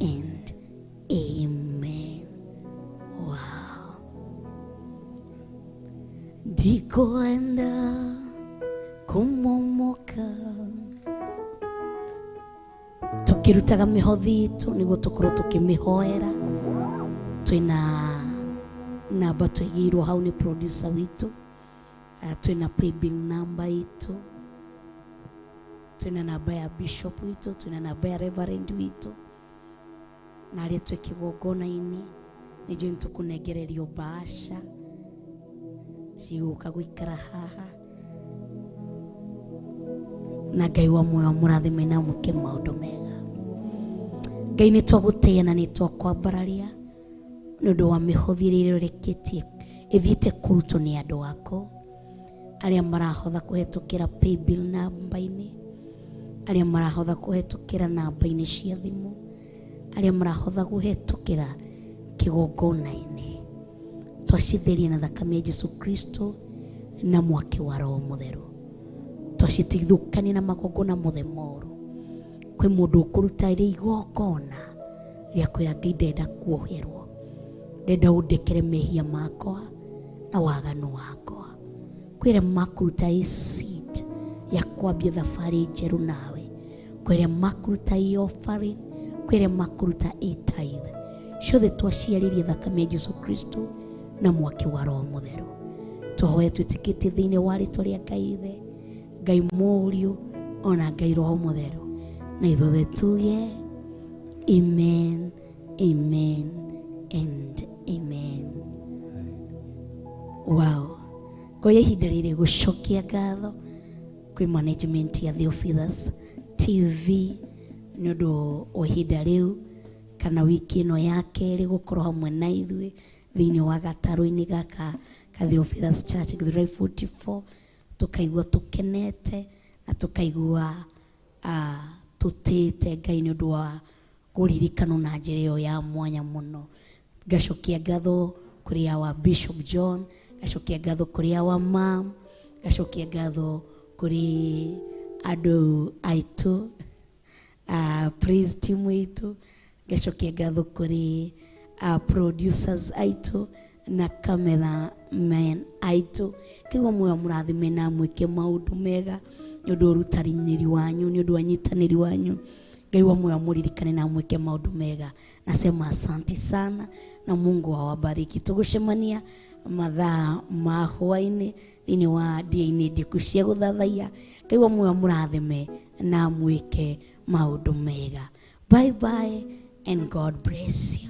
and amen. Wow. Ndikwenda kũmomoka, tukirutaga mihothi itu niguo tukorwo tukimihoera. Twina namba twigirwo hau ni producer witu, twina paybill number itu, twina namba ya bishop witu, twina namba ya reverend witu, na aria twikigongona-ini nijo nitukunegererio bahasha ciguka guikara haha, na Ngai wa muoyo mũrathime na mũke maũndũ mega. Ngai nĩ twagũtĩĩa na nĩ twakwambararia nĩ ũndũ wa mĩhothi ĩrĩa ĩreketie ĩthiĩte kũrutwo nĩ andũ ako arĩa marahotha kũhetũkĩra paybill namba-inĩ, arĩa marahotha kũhetũkĩra namba-inĩ cia thimũ, aria marahotha guhetukira kigongona-ini twacitherie na thakame ya Jesu Kristo na mwaki wa Roho Mutheru twacitithukanie na magongona mothe moru kwi mundu ukuruta iri igongona ria kwira Ngai ndenda kuoherwo ndenda undekere mehia makwa na waganu wakwa kwire makuruta seed ya kwambia thabari njeru nawe kwire makuruta offering kwire makuruta tithe ciothe twaciaririe thakame ya Jesu Kristo na mwaki wa Roho Mutheru tũhoe twĩtĩkĩtie thĩinĩ wa rĩtwa rĩa Ngai Ithe Ngai Mũriũ ona Ngai Roho Mutheru na ithuothe tuge amen, amen and amen. Wow, ngoya ihinda rĩrĩ gũcokia ngatho kwĩ management ya Theophilus TV nĩ ũndũ wa ihinda rĩu kana wiki ĩno ya kerĩ gũkorwo hamwe na ithuĩ thĩinĩ wa gatarũ-inĩ gaka ka Theophilus Church Githurai 44 tukaigua tukenete na tukaigua tutĩte Ngai nĩ ũndũ wa kũririkanwo na njĩra ĩyo ya mwanya mũno. Ngacokia ngatho kũrĩ wa Bishop John, ngacokia ngatho kũrĩ wa Mam, ngacokia ngatho kũrĩ andũ aitũ praise team aitũ, ngacokia ngatho kũrĩ producers aitũ na cameraman aitũ kĩgwa mwe mũrathime na mwĩke maũndũ mega nĩ ũndũ ũrutarinĩri wanyu nĩ ũndũ wa nyitanĩri wanyu Ngai wa moyo mũririkane na mwĩke maũndũ mega. Nasema asante sana na Mungu awabariki. Tugucemania mathaa ma hwainĩ thĩinĩ wa dia-inĩ ndiku cia gũthathaiya. Ngai wa moyo mũrathime na mwĩke maũndũ mega. Bye bye and God bless you.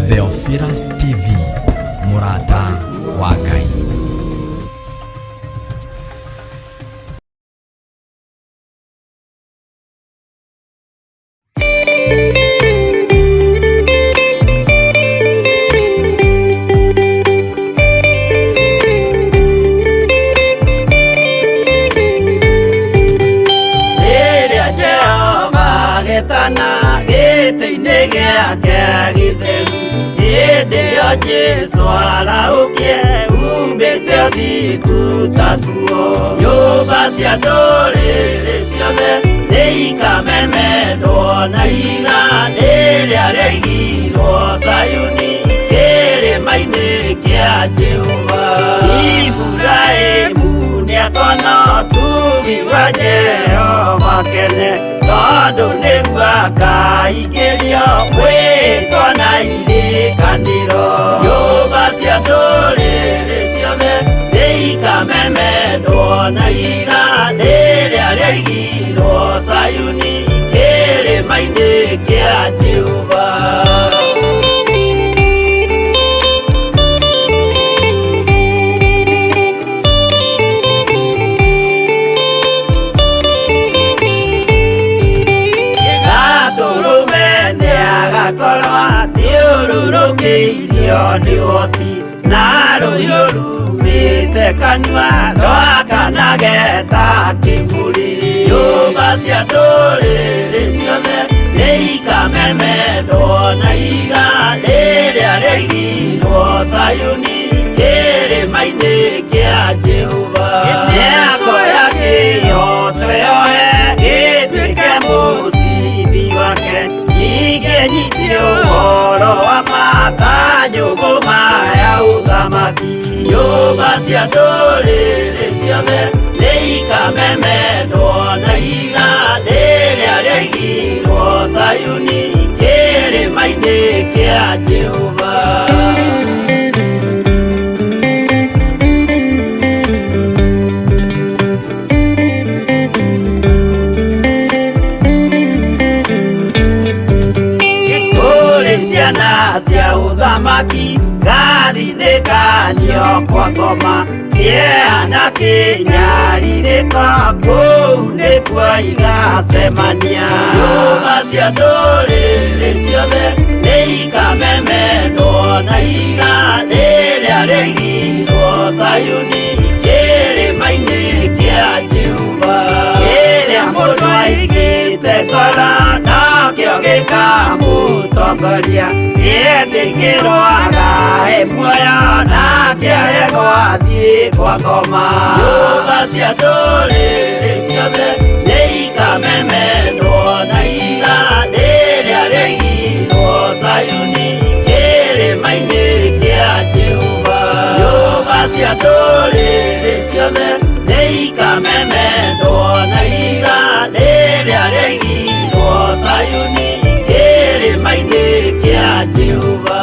Theophilus TV, Murata wa Ngai. Jesu araukie ubete thikutatuo nyũmba cia ndũrĩrĩ ciothe nĩikamemendwo na iga rĩrĩa rĩaigirwo Zayuni kĩrĩma-inĩ kĩa Jehova. Iburahĩmu nĩakona ũtugi wa Jehova kene tondũ nĩguo akaingĩrio mwĩtwo na irĩkanĩro. Nyũmba cia ndũrĩrĩ ciothe nĩikamemendwo na iga rĩrĩa rĩaigirwo Zayuni kĩrĩma-inĩ kĩa Jehova. nĩ ũhoti na rũhiũ rumĩte kanua rwakanageta kĩmũrĩ. Nyũmba cia ndũrĩrĩ ciothe nĩ ikamemendwo na igandĩ rĩrĩa rĩaigirwo Sayuni kĩrĩma-inĩ kĩa Jehova. Mĩako ya kĩhooto yohe ĩtuĩke mũcibi wake, ningĩ nyitie ũhoro wa makanjũgũ maya ũthamaki. Nyũmba cia ndũrĩrĩ ciothe nĩ ikamemendwo na igandĩ rĩrĩa rĩaigirwo Sayuni kĩrĩma-inĩ kĩa Jehova. Ciana cia ũthamaki gathinĩkanio kwa ngoma, kĩeha na kĩnyarirĩka kũu nĩkuo igacemania. Nyũmba cia ndũrĩrĩ ciothe nĩ ikamemendwo na igandĩ rĩrĩa rĩaigirwo Sayuni kĩrĩma-inĩ kĩa Jehova. Kĩrĩa mũndũ aigĩte ngoro nakĩo gĩkamũtongoria, nĩetĩkĩrwaga e muoyo nake aregwo athiĩ kwa ngoma. Nyũmba cia ndũrĩrĩ ciothe nĩ ikamemendwo na igandĩ rĩrĩa rĩaigirwo Sayuni kĩrĩma-inĩ kĩa Jehova. Nyũmba cia ndũrĩrĩ ciothe nĩ ikamemendwo na igandĩ rĩrĩa rĩaigirwo Sayuni kĩrĩma-inĩ kĩa Jehova.